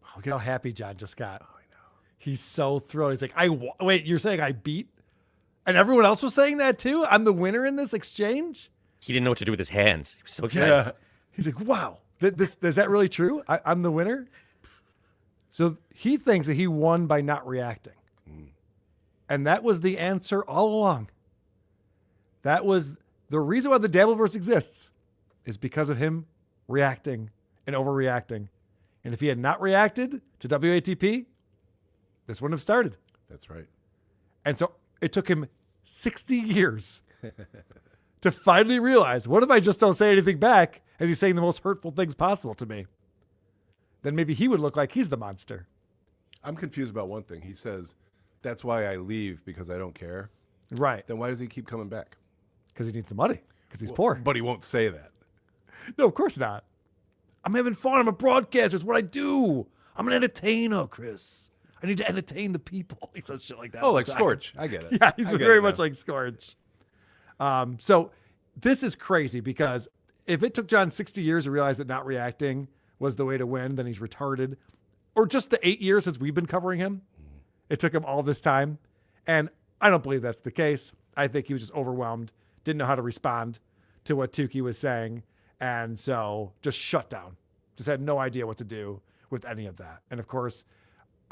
Speaker 5: Oh, look how happy John just got. Oh, I know. He's so thrilled. He's like, wait, you're saying I beat? And everyone else was saying that too? I'm the winner in this exchange?
Speaker 4: He didn't know what to do with his hands. He was so excited.
Speaker 5: Yeah. He's like, wow, is that really true? I'm the winner? So he thinks that he won by not reacting. And that was the answer all along. That was the reason why the Dabbleverse exists, is because of him reacting and overreacting. And if he had not reacted to WATP, this wouldn't have started.
Speaker 8: That's right.
Speaker 5: And so it took him 60 years to finally realize, what if I just don't say anything back as he's saying the most hurtful things possible to me? Then maybe he would look like he's the monster.
Speaker 8: I'm confused about one thing. He says, that's why I leave, because I don't care.
Speaker 5: Right.
Speaker 8: Then why does he keep coming back?
Speaker 5: Because he needs the money. Because he's poor.
Speaker 8: But he won't say that.
Speaker 5: No, of course not. I'm having fun. I'm a broadcaster. It's what I do. I'm an entertainer, Chris. I need to entertain the people. He says shit like that.
Speaker 8: Oh, like Scorch. I get it.
Speaker 5: Yeah, he's very much like Scorch. So this is crazy because if it took John 60 years to realize that not reacting was the way to win, then he's retarded. Or just the 8 years since we've been covering him. It took him all this time. And I don't believe that's the case. I think he was just overwhelmed, didn't know how to respond to what Tookie was saying, and so just shut down. Just had no idea what to do with any of that. And of course,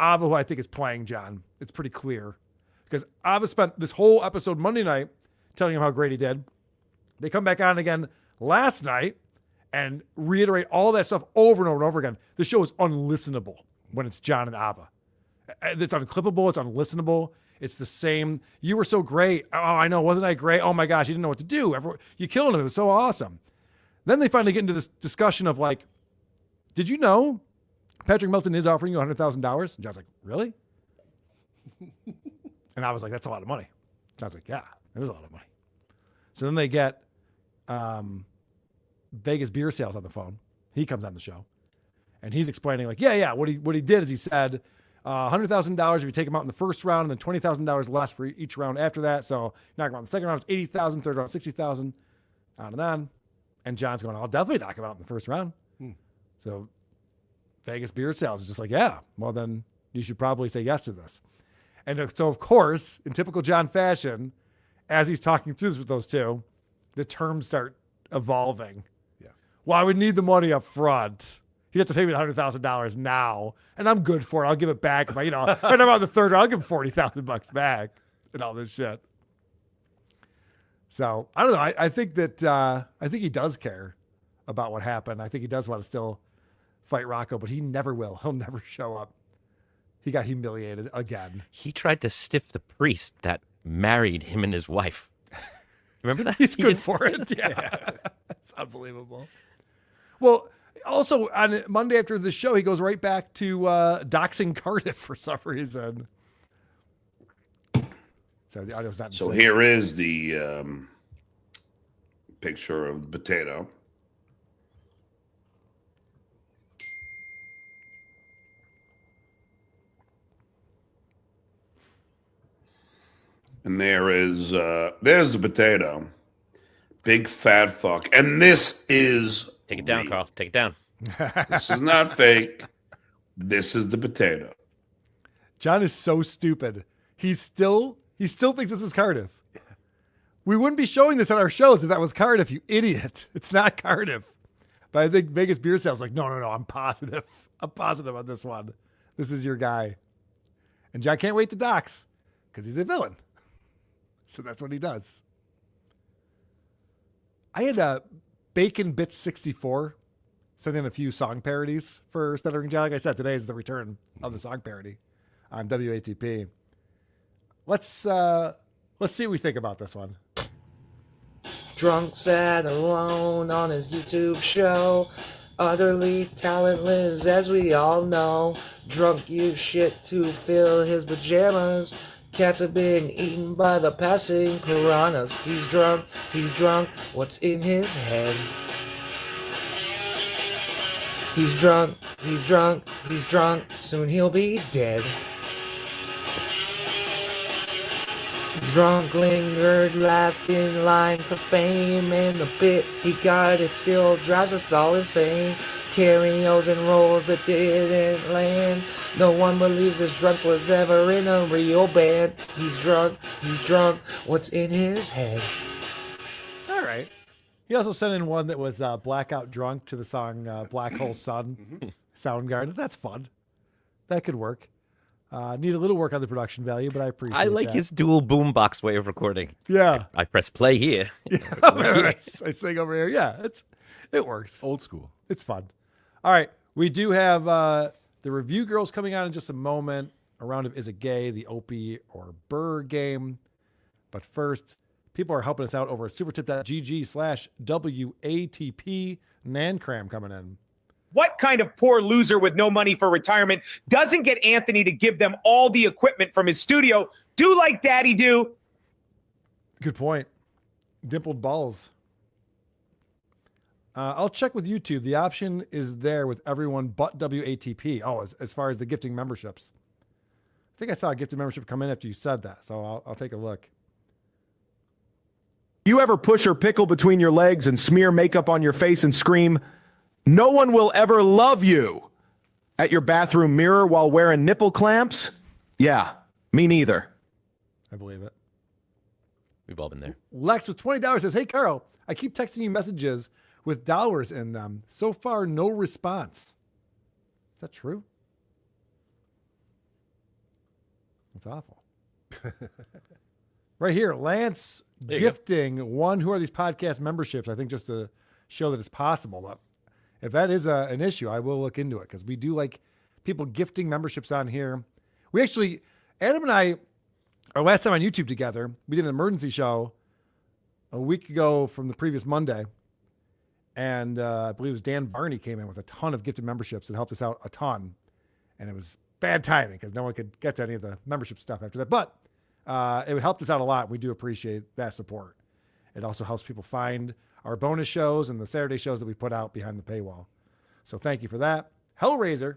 Speaker 5: Ava, who I think is playing John, it's pretty clear. Because Ava spent this whole episode Monday night telling him how great he did. They come back on again last night and reiterate all that stuff over and over and over again. The show is unlistenable when it's John and Ava. It's unclippable. It's unlistenable. It's the same. You were so great. Oh, I know. Wasn't I great? Oh my gosh. You didn't know what to do. You killed him. It was so awesome. Then they finally get into this discussion of like, did you know Patrick Melton is offering you $100,000? And John's like, really? And I was like, that's a lot of money. John's like, yeah, it is a lot of money. So then they get Vegas beer sales on the phone. He comes on the show and he's explaining like, yeah. What he did is he said $100,000 if you take him out in the first round, and then $20,000 less for each round after that. So knock him out in the second round, it's $80,000, third round, $60,000, on and on. And John's going, I'll definitely knock him out in the first round. So Vegas beer sales is just like, yeah, well then you should probably say yes to this. And so of course, in typical John fashion, as he's talking through this with those two, the terms start evolving. Yeah. Well, I would need the money up front. He'd have to pay me $100,000 now, and I'm good for it. I'll give it back. But, if I'm out the third round, I'll give him $40,000 back and all this shit. So I don't know. I think that I think he does care about what happened. I think he does want to still fight Rocco, but he never will. He'll never show up. He got humiliated again.
Speaker 4: He tried to stiff the priest that married him and his wife. Remember that?
Speaker 5: He's good for it. Yeah. It's unbelievable. Well, also on Monday after the show, he goes right back to doxing Cardiff for some reason. Sorry, the audio's not.
Speaker 24: So here is the picture of the potato. And there's the potato. Big fat fuck. And this is
Speaker 4: Take it down, Carl. Take it down.
Speaker 24: This is not fake. This is the potato.
Speaker 5: John is so stupid. He still thinks this is Cardiff. We wouldn't be showing this on our shows if that was Cardiff, you idiot. It's not Cardiff. But I think Vegas beer sales like, no, I'm positive. I'm positive on this one. This is your guy. And John can't wait to dox because he's a villain. So that's what he does. I had a Bacon Bits 64 sent in a few song parodies for Stuttering John. Like I said, today is the return of the song parody on WATP. Let's see what we think about this one.
Speaker 9: Drunk, sad, alone on his YouTube show. Utterly talentless, as we all know. Drunk use shit to fill his pajamas. Cats are being eaten by the passing piranhas. He's drunk, what's in his head? He's drunk, soon he'll be dead. Drunk lingered last in line for fame, and the bit he got, it still drives us all insane. Cameos and roles that didn't land. No one believes this drunk was ever in a real band. He's drunk, what's in his head?
Speaker 5: All right. He also sent in one that was blackout drunk to the song Black Hole Sun, Soundgarden. That's fun. That could work. Need a little work on the production value, but I appreciate it.
Speaker 4: I like his dual boombox way of recording.
Speaker 5: Yeah.
Speaker 4: I press play here.
Speaker 5: Yeah. I sing over here. Yeah, it works.
Speaker 8: Old school.
Speaker 5: It's fun. All right. We do have the review girls coming on in just a moment. A round of Is It Gay, the Opie or Burr game. But first, people are helping us out over at supertip.gg/WATP. Nancram coming in.
Speaker 12: What kind of poor loser with no money for retirement doesn't get Anthony to give them all the equipment from his studio? Do like Daddy do.
Speaker 5: Good point. Dimpled balls. I'll check with YouTube. The option is there with everyone but WATP. Oh, as far as the gifting memberships. I think I saw a gifted membership come in after you said that, so I'll take a look.
Speaker 20: You ever push or pickle between your legs and smear makeup on your face and scream, "No one will ever love you," at your bathroom mirror while wearing nipple clamps? Yeah, me neither.
Speaker 5: I believe it.
Speaker 4: We've all been there.
Speaker 5: Lex with $20 says, "Hey, Carl, I keep texting you messages with dollars in them. So far, no response." Is that true? That's awful. Right here, Lance gifting one Who Are These Podcast memberships, I think just to show that it's possible. But if that is an issue, I will look into it because we do like people gifting memberships on here. We actually, Adam and I, our last time on YouTube together, we did an emergency show a week ago from the previous Monday. And I believe it was Dan Varney came in with a ton of gifted memberships that helped us out a ton. And it was bad timing because no one could get to any of the membership stuff after that. But it helped us out a lot. We do appreciate that support. It also helps people find our bonus shows and the Saturday shows that we put out behind the paywall. So thank you for that. Hellraiser,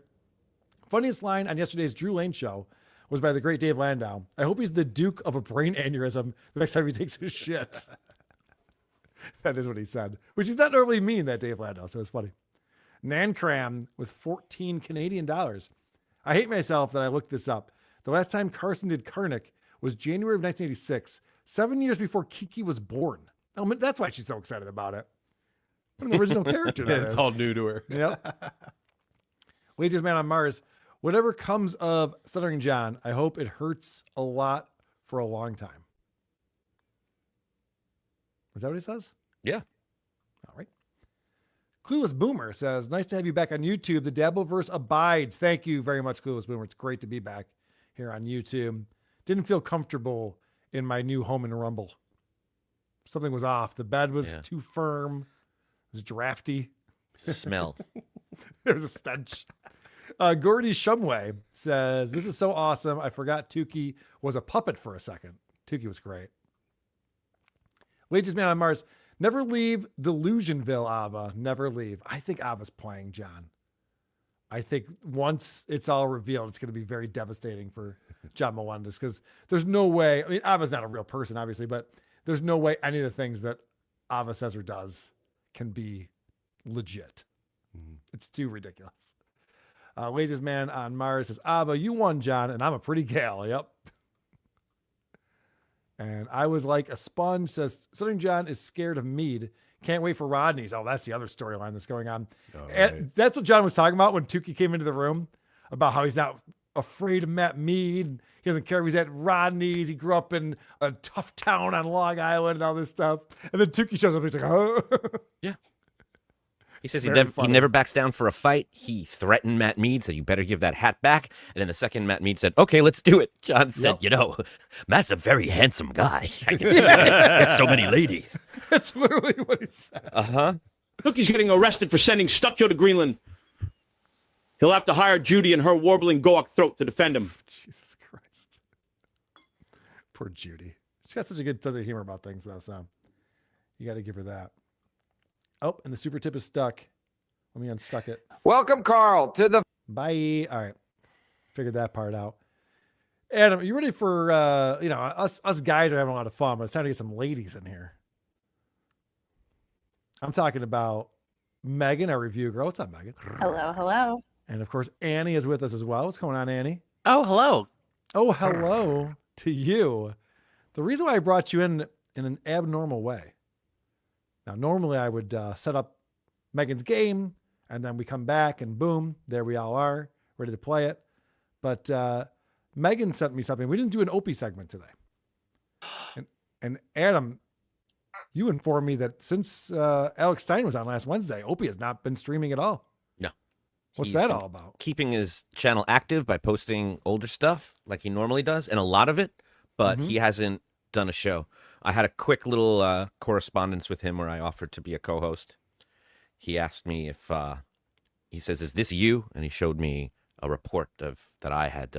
Speaker 5: funniest line on yesterday's Drew Lane show was by the great Dave Landau. "I hope he's the Duke of a brain aneurysm the next time he takes his shit." That is what he said, which is not normally mean, that Dave Landau, so it's funny. Nancram with 14 Canadian dollars. "I hate myself that I looked this up. The last time Carson did Karnak was January of 1986, 7 years before Kiki was born. Oh, that's why she's so excited about it. What an original character that is.
Speaker 8: It's all new to her.
Speaker 5: Yep. Laziest Man on Mars. "Whatever comes of Stuttering John, I hope it hurts a lot for a long time." Is that what he says?
Speaker 4: Yeah.
Speaker 5: All right. Clueless Boomer says, "Nice to have you back on YouTube. The Dabbleverse abides." Thank you very much, Clueless Boomer. It's great to be back here on YouTube. Didn't feel comfortable in my new home in Rumble. Something was off. The bed was too firm. It was drafty.
Speaker 4: Smell.
Speaker 5: There was a stench. Gordy Shumway says, "This is so awesome. I forgot Tookie was a puppet for a second." Tookie was great. Laziest Man on Mars. "Never leave Delusionville, Ava. Never leave." I think Ava's playing, John. I think once it's all revealed, it's going to be very devastating for John Melendez because there's no way. I mean, Ava's not a real person, obviously, but there's no way any of the things that Ava says or does can be legit. It's too ridiculous. Laziest Man on Mars says, "Ava, you won, John, and I'm a pretty gal." Yep. And I was like a sponge, says, "Stuttering John is scared of mead. Can't wait for Rodney's." Oh, that's the other storyline that's going on. And that's what John was talking about when Tookie came into the room, about how he's not afraid of Matt Mead. He doesn't care if he's at Rodney's. He grew up in a tough town on Long Island and all this stuff. And then Tookie shows up. He's like, "Oh."
Speaker 4: Yeah. He says he never backs down for a fight. He threatened Matt Mead, said, "You better give that hat back." And then the second Matt Mead said, "Okay, let's do it." John said, "You know, Matt's a very handsome guy. I can see that. Got so many ladies."
Speaker 5: That's literally what he said.
Speaker 4: Uh-huh.
Speaker 11: Tookie's getting arrested for sending StutJo to Greenland. He'll have to hire Judy and her warbling Goak throat to defend him.
Speaker 5: Jesus Christ. Poor Judy. She got such a good sense of humor about things, though, so you got to give her that. Oh, and the super tip is stuck. Let me unstuck it.
Speaker 13: Welcome, Carl, to the...
Speaker 5: Bye. All right. Figured that part out. Adam, are you ready for, us guys are having a lot of fun, but it's time to get some ladies in here. I'm talking about Megan, our review girl. What's up, Megan?
Speaker 14: Hello, hello.
Speaker 5: And, of course, Annie is with us as well. What's going on, Annie?
Speaker 14: Oh, hello.
Speaker 5: Oh, hello to you. The reason why I brought you in an abnormal way. Now, normally I would set up Megan's game, and then we come back, and boom, there we all are, ready to play it. But Megan sent me something. We didn't do an Opie segment today. And Adam, you informed me that since Alex Stein was on last Wednesday, Opie has not been streaming at all.
Speaker 4: No.
Speaker 5: What's
Speaker 4: He's
Speaker 5: that
Speaker 4: been
Speaker 5: all about?
Speaker 4: Keeping his channel active by posting older stuff like he normally does, and a lot of it, but he hasn't done a show. I had a quick little correspondence with him where I offered to be a co-host. He asked me if, he says, "Is this you?" And he showed me a report of that I had,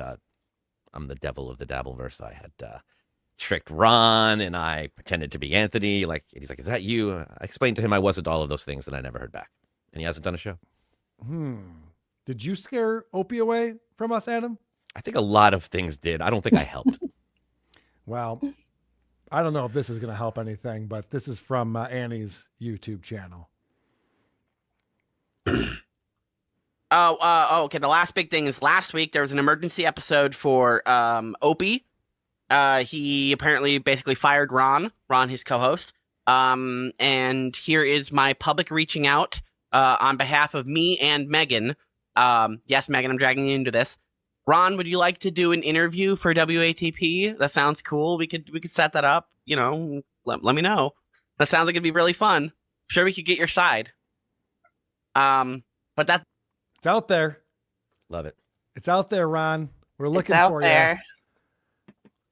Speaker 4: I'm the devil of the Dabbleverse. I had tricked Ron and I pretended to be Anthony. Like, he's like, "Is that you?" I explained to him I wasn't all of those things and I never heard back. And he hasn't done a show.
Speaker 5: Did you scare Opie away from us, Adam?
Speaker 4: I think a lot of things did. I don't think I helped.
Speaker 5: Well, I don't know if this is going to help anything, but this is from Annie's YouTube channel.
Speaker 21: Okay. The last big thing is last week there was an emergency episode for Opie
Speaker 10: He apparently basically fired Ron, his co-host. And here is my public reaching out on behalf of me and Megan. Yes, Megan, I'm dragging you into this. Ron, would you like to do an interview for WATP? That sounds cool. We could set that up. You know, let me know. That sounds like it'd be really fun. I'm sure we could get your side. But it's
Speaker 5: out there.
Speaker 4: Love it.
Speaker 5: It's out there, Ron. We're looking
Speaker 14: out
Speaker 5: for
Speaker 14: there.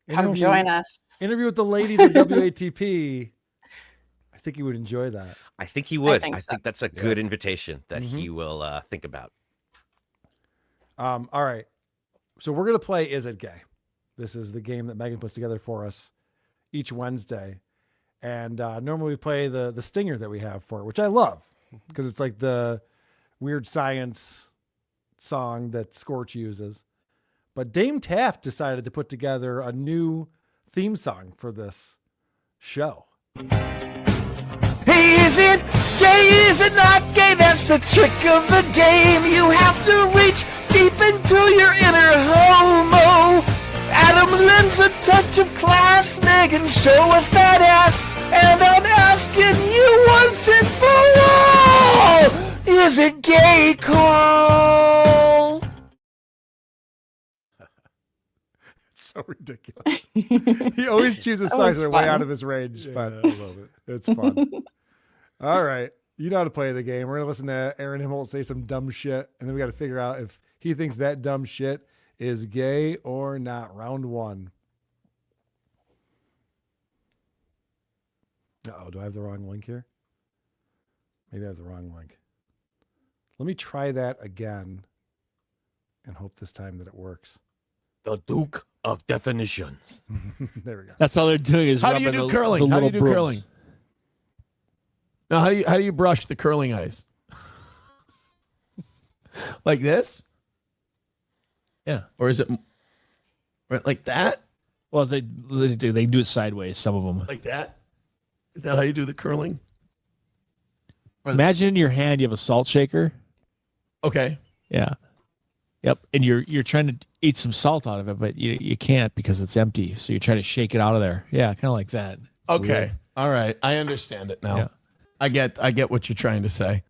Speaker 5: you.
Speaker 14: Come join us.
Speaker 5: Interview with the ladies of WATP. I think you would enjoy that.
Speaker 4: I think he would.
Speaker 14: think
Speaker 4: I
Speaker 14: so.
Speaker 4: think that's a good invitation that he will think about.
Speaker 5: All right. So we're going to play Is It Gay? This is the game that Megan puts together for us each Wednesday. And normally we play the stinger that we have for it, which I love because it's like the weird science song that Scorch uses. But Dame Taft decided to put together a new theme song for this show.
Speaker 17: Hey, is it gay? Is it not gay? That's the trick of the game. You have to reach deep into your inner homo. Adam lends a touch of class. Megan, show us that ass. And I'm asking you once and for all, is it gay, Carl?
Speaker 5: It's so ridiculous. He always chooses songs that are way out of his range. But I love it. It's fun. All right. You know how to play the game. We're going to listen to Aaron Himmeltz say some dumb shit. And then we got to figure out if he thinks that dumb shit is gay or not. Round one. Uh-oh, do I have the wrong link here? Maybe I have the wrong link. Let me try that again and hope this time that it works.
Speaker 4: The Duke of Definitions.
Speaker 5: There we go.
Speaker 15: That's all they're doing is
Speaker 21: How do you
Speaker 15: rubbing
Speaker 21: do
Speaker 15: the-
Speaker 21: curling?
Speaker 15: the
Speaker 21: How do you
Speaker 15: little
Speaker 21: do
Speaker 15: brooms.
Speaker 21: curling? Now, how do you brush the curling ice? Like this? Yeah. Or is it right like that?
Speaker 15: Well, they do it sideways. Some of them.
Speaker 21: Like that? Is that how you do the curling?
Speaker 15: Imagine in your hand you have a salt shaker.
Speaker 21: Okay.
Speaker 15: Yeah. Yep. And you're trying to eat some salt out of it, but you can't because it's empty. So you're trying to shake it out of there. Yeah, kind of like that. It's
Speaker 21: Okay.
Speaker 15: weird.
Speaker 21: All right. I understand it now.
Speaker 15: Yeah.
Speaker 21: I get what you're trying to say.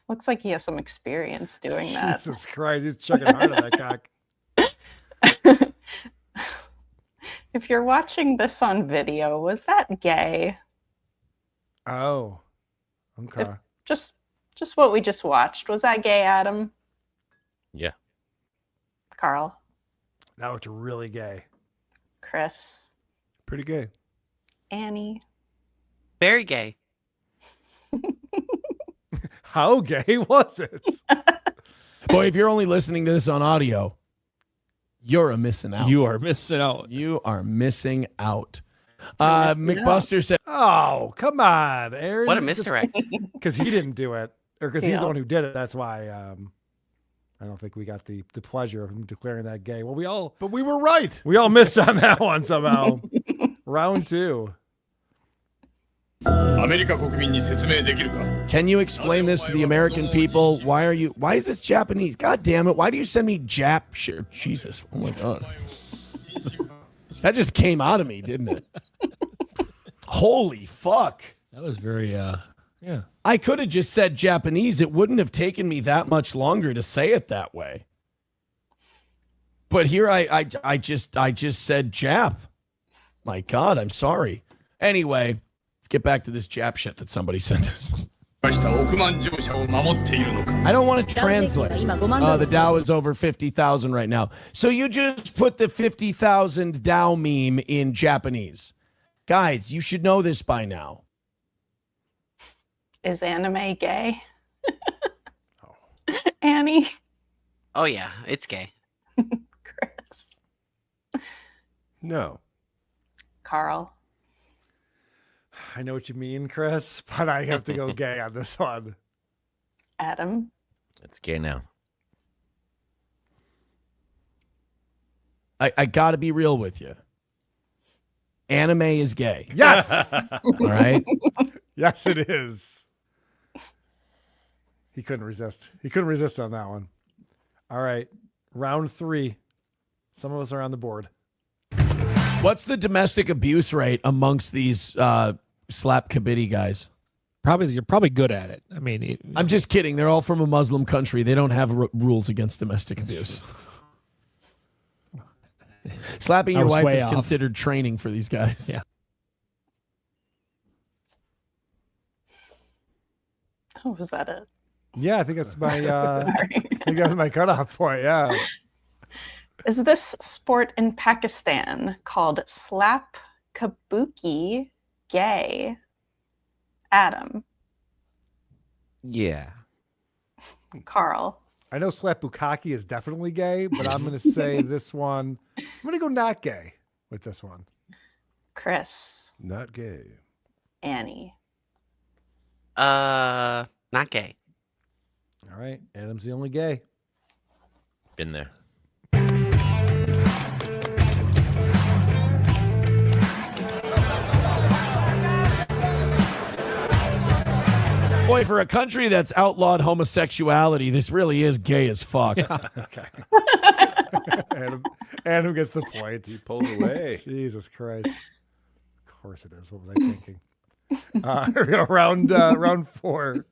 Speaker 14: Looks like he has some experience doing that.
Speaker 5: Jesus Christ, he's chugging hard at that cock.
Speaker 14: If you're watching this on video, was that gay?
Speaker 5: Oh, okay.
Speaker 14: Just what we just watched. Was that gay, Adam?
Speaker 4: Yeah.
Speaker 14: Carl?
Speaker 5: That looked really gay.
Speaker 14: Chris?
Speaker 8: Pretty gay.
Speaker 14: Annie?
Speaker 10: Very gay.
Speaker 5: How gay was it?
Speaker 21: Boy, if you're only listening to this on audio, you're missing out.
Speaker 15: You are missing out.
Speaker 21: You are missing out.
Speaker 14: missing
Speaker 21: McBuster said,
Speaker 5: Oh, come on, Aaron.
Speaker 10: What a misdirect.
Speaker 5: Because he didn't do it. Or because he's
Speaker 14: Yeah.
Speaker 5: the one who did it. That's why I don't think we got the pleasure of him declaring that gay. Well,
Speaker 8: But we were right.
Speaker 5: we all missed on that one somehow. Round two.
Speaker 21: can you explain this to the American people? Why is this Japanese? God damn it. Why do you send me Jap shit? Jesus. Oh my God. That just came out of me, didn't it? Holy fuck.
Speaker 15: That was very yeah.
Speaker 21: I could have just said Japanese. It wouldn't have taken me that much longer to say it that way. But here I just said Jap. My God, I'm sorry. Anyway, let's get back to this Jap shit that somebody sent us. I don't want to translate. The Dow is over 50,000 right now. So you just put the 50,000 Dow meme in Japanese. Guys, you should know this by now.
Speaker 14: Is anime gay? Annie?
Speaker 10: Oh yeah, it's gay.
Speaker 14: Chris?
Speaker 8: No.
Speaker 14: Carl?
Speaker 5: I know what you mean, Chris, but I have to go gay on this one.
Speaker 14: Adam?
Speaker 4: It's gay now.
Speaker 21: I got to be real with you. Anime is gay.
Speaker 5: Yes.
Speaker 21: All right.
Speaker 5: Yes, it is. He couldn't resist. He couldn't resist on that one. All right. Round three. Some of us are on the board.
Speaker 21: What's the domestic abuse rate amongst these slap kabiddi guys?
Speaker 15: You're probably good at it. I mean,
Speaker 21: I'm just kidding. They're all from a Muslim country. They don't have rules against domestic abuse. Slapping your wife is considered training for these guys.
Speaker 15: Yeah.
Speaker 14: Oh, was that it?
Speaker 5: Yeah, I think that's my I think that's my cutoff point. Yeah.
Speaker 14: Is this sport in Pakistan called slap kabuki gay? Adam.
Speaker 4: Yeah.
Speaker 14: Carl.
Speaker 5: I know slap bukkake is definitely gay, but I'm going to say this one. I'm going to go not gay with this one.
Speaker 14: Chris.
Speaker 8: Not gay.
Speaker 14: Annie.
Speaker 10: Not gay.
Speaker 5: All right. Adam's the only gay.
Speaker 4: Been there.
Speaker 21: Boy, for a country that's outlawed homosexuality, this really is gay as fuck.
Speaker 5: Okay. Adam gets the point.
Speaker 8: He pulls away.
Speaker 5: Jesus Christ. Of course it is. What was I thinking? Round 4.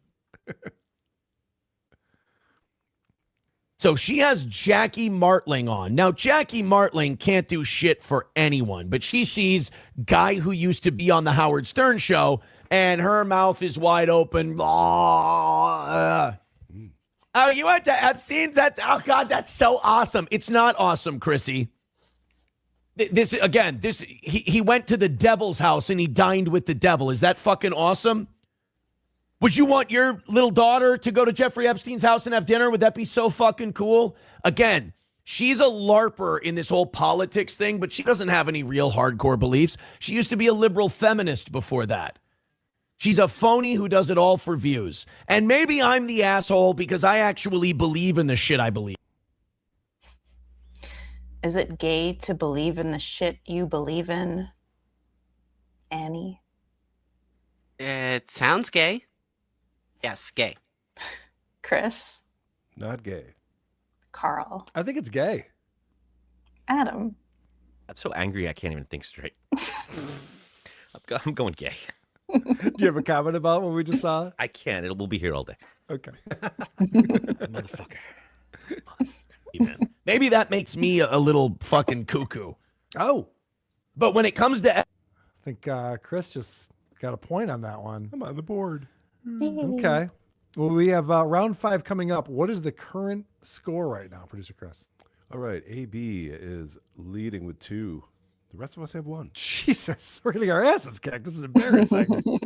Speaker 21: So she has Jackie Martling on. Now, Jackie Martling can't do shit for anyone, but she sees guy who used to be on the Howard Stern show, and her mouth is wide open. Oh, you went to Epstein's? Oh, God, that's so awesome. It's not awesome, Chrissy. He went to the devil's house and he dined with the devil. Is that fucking awesome? Would you want your little daughter to go to Jeffrey Epstein's house and have dinner? Would that be so fucking cool? Again, she's a LARPer in this whole politics thing, but she doesn't have any real hardcore beliefs. She used to be a liberal feminist before that. She's a phony who does it all for views. And maybe I'm the asshole because I actually believe in the shit I believe.
Speaker 14: Is it gay to believe in the shit you believe in? Annie?
Speaker 10: It sounds gay. Yes, gay.
Speaker 14: Chris?
Speaker 8: Not gay.
Speaker 14: Carl?
Speaker 5: I think it's gay.
Speaker 14: Adam?
Speaker 4: I'm so angry I can't even think straight. I'm going gay.
Speaker 5: Do you have a comment about what we just saw?
Speaker 4: I can't. We'll be here all day.
Speaker 5: Okay.
Speaker 4: Motherfucker.
Speaker 21: Maybe that makes me a little fucking cuckoo.
Speaker 5: Oh.
Speaker 21: But when it comes to...
Speaker 5: I think Chris just got a point on that one.
Speaker 8: I'm on the board.
Speaker 5: Okay. Well, we have round 5 coming up. What is the current score right now, Producer Chris?
Speaker 8: All right. AB is leading with 2. The rest of us have 1.
Speaker 5: Jesus. We're going to get our asses kicked. This is embarrassing.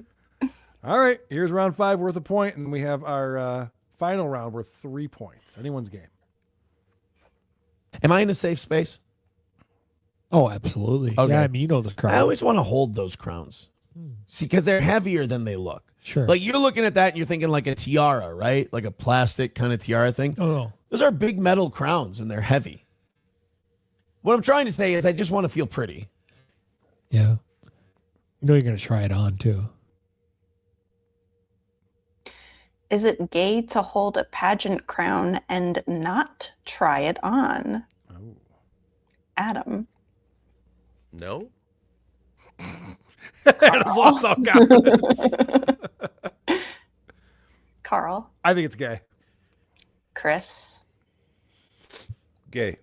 Speaker 5: All right. Here's round 5 worth a point, and we have our final round worth 3 points. Anyone's game.
Speaker 21: Am I in a safe space?
Speaker 15: Oh, absolutely.
Speaker 21: Okay.
Speaker 15: Yeah, I mean, you know the crowd.
Speaker 21: I always want to hold those crowns. See, because they're heavier than they look.
Speaker 15: Sure.
Speaker 21: Like you're looking at that and you're thinking like a tiara, right? Like a plastic kind of tiara thing.
Speaker 15: Oh, no.
Speaker 21: Those are big metal crowns and they're heavy. What I'm trying to say is I just want to feel pretty.
Speaker 15: Yeah. You know you're going to try it on too.
Speaker 14: Is it gay to hold a pageant crown and not try it on?
Speaker 5: Oh.
Speaker 14: Adam?
Speaker 4: No.
Speaker 5: Adam's lost all confidence.
Speaker 14: Carl?
Speaker 5: I think it's gay.
Speaker 14: Chris?
Speaker 8: Gay.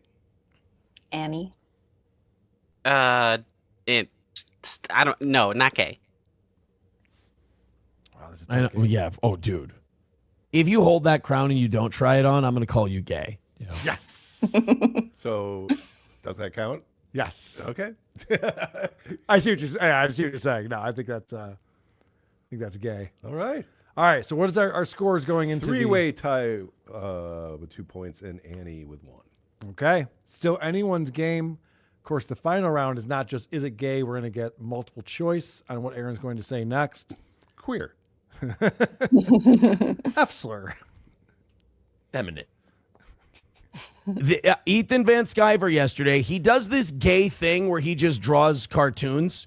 Speaker 14: Annie?
Speaker 10: I don't know, not gay.
Speaker 5: Wow, this is
Speaker 21: I know, yeah. Oh, dude. If you hold that crown and you don't try it on, I'm going to call you gay.
Speaker 15: Yeah.
Speaker 5: Yes.
Speaker 8: So, does that count?
Speaker 5: Yes.
Speaker 8: Okay.
Speaker 5: I see what you're saying. No, I think that's gay.
Speaker 8: All right.
Speaker 5: All right. So what is our scores going into?
Speaker 8: 3-way tie with 2 points and Annie with 1.
Speaker 5: Okay. Still anyone's game. Of course, the final round is not just is it gay. We're going to get multiple choice on what Aaron's going to say next.
Speaker 8: Queer.
Speaker 5: F-slur.
Speaker 21: Feminine. Ethan Van Sciver yesterday, he does this gay thing where he just draws cartoons.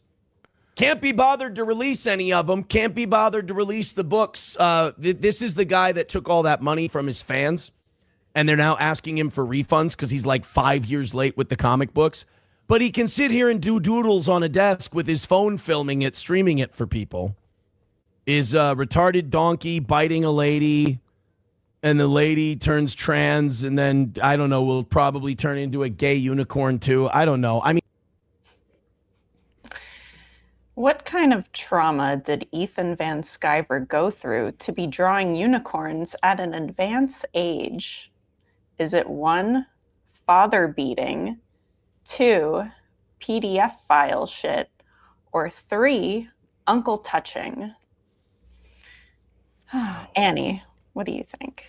Speaker 21: Can't be bothered to release any of them. Can't be bothered to release the books. This is the guy that took all that money from his fans. and they're now asking him for refunds because he's like 5 years late with the comic books. But he can sit here and do doodles on a desk with his phone filming it, streaming it for people. Is a retarded donkey biting a lady, and the lady turns trans, and then, I don't know, will probably turn into a gay unicorn too. I don't know. I mean,
Speaker 14: What kind of trauma did Ethan Van Sciver go through to be drawing unicorns at an advanced age? Is it 1, father beating, 2, PDF file shit, or 3, uncle touching? Annie, what do you think?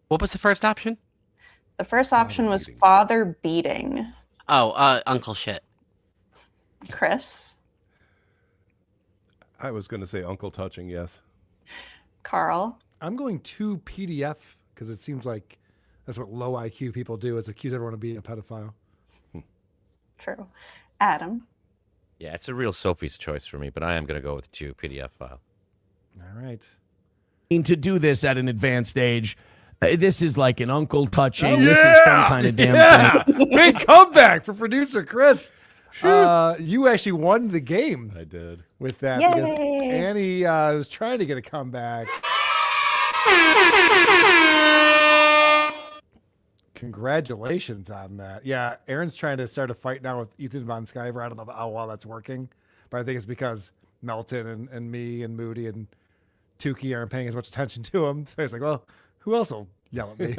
Speaker 10: What was the first option?
Speaker 14: The first option was father beating.
Speaker 10: Oh, uncle shit.
Speaker 14: Chris?
Speaker 8: I was going to say uncle touching, yes.
Speaker 14: Carl?
Speaker 5: I'm going 2 PDF because it seems like that's what low IQ people do, is accuse everyone of being a pedophile.
Speaker 14: True. Adam?
Speaker 4: Yeah, it's a real Sophie's choice for me, but I am going to go with 2 PDF file.
Speaker 5: All right.
Speaker 21: To do this at an advanced age, this is like an uncle touching.
Speaker 5: Oh,
Speaker 21: This is some kind of damn thing.
Speaker 5: Big comeback for producer Chris. You actually won the game.
Speaker 8: I did.
Speaker 5: With that,
Speaker 14: Yay.
Speaker 5: because Annie was trying to get a comeback. Congratulations on that. Yeah, Aaron's trying to start a fight now with Ethan Von Sciver. I don't know how well that's working, but I think it's because Melton and me and Moody and Tookie aren't paying as much attention to him. So he's like, well, who else will yell at me?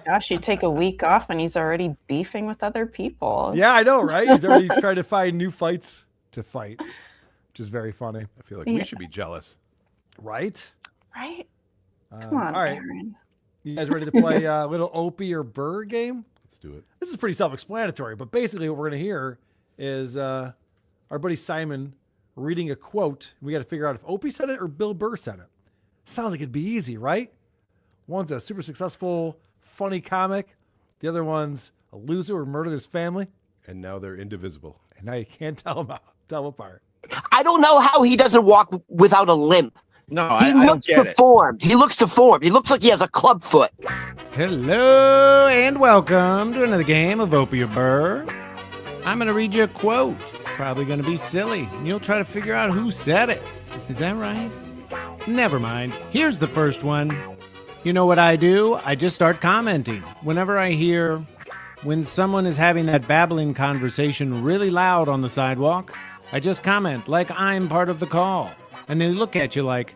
Speaker 14: Gosh, you take a week off and he's already beefing with other people.
Speaker 5: Yeah, I know, right? He's already trying to find new fights to fight, which is very funny.
Speaker 8: I feel like we should be jealous.
Speaker 5: Right?
Speaker 14: Right? Come on,
Speaker 5: all right.
Speaker 14: Aaron.
Speaker 5: You guys ready to play a little Opie or Burr game?
Speaker 8: Let's do it.
Speaker 5: This is pretty self-explanatory, but basically what we're going to hear is our buddy Simon reading a quote. We got to figure out if Opie said it or Bill Burr said it. Sounds like it'd be easy, right? One's a super successful, funny comic. The other one's a loser who murdered his family.
Speaker 8: And now they're indivisible.
Speaker 5: And now you can't tell them apart.
Speaker 16: I don't know how he doesn't walk without a limp.
Speaker 18: No,
Speaker 16: He
Speaker 18: I don't
Speaker 16: looks
Speaker 18: get it.
Speaker 16: deformed. He looks deformed. He looks like he has a club foot.
Speaker 19: Hello and welcome to another game of Opie or Burr. I'm going to read you a quote. It's probably going to be silly, and you'll try to figure out who said it. Is that right? Never mind. Here's the first one. You know what I do? I just start commenting. Whenever I hear when someone is having that babbling conversation really loud on the sidewalk, I just comment like I'm part of the call. And they look at you like,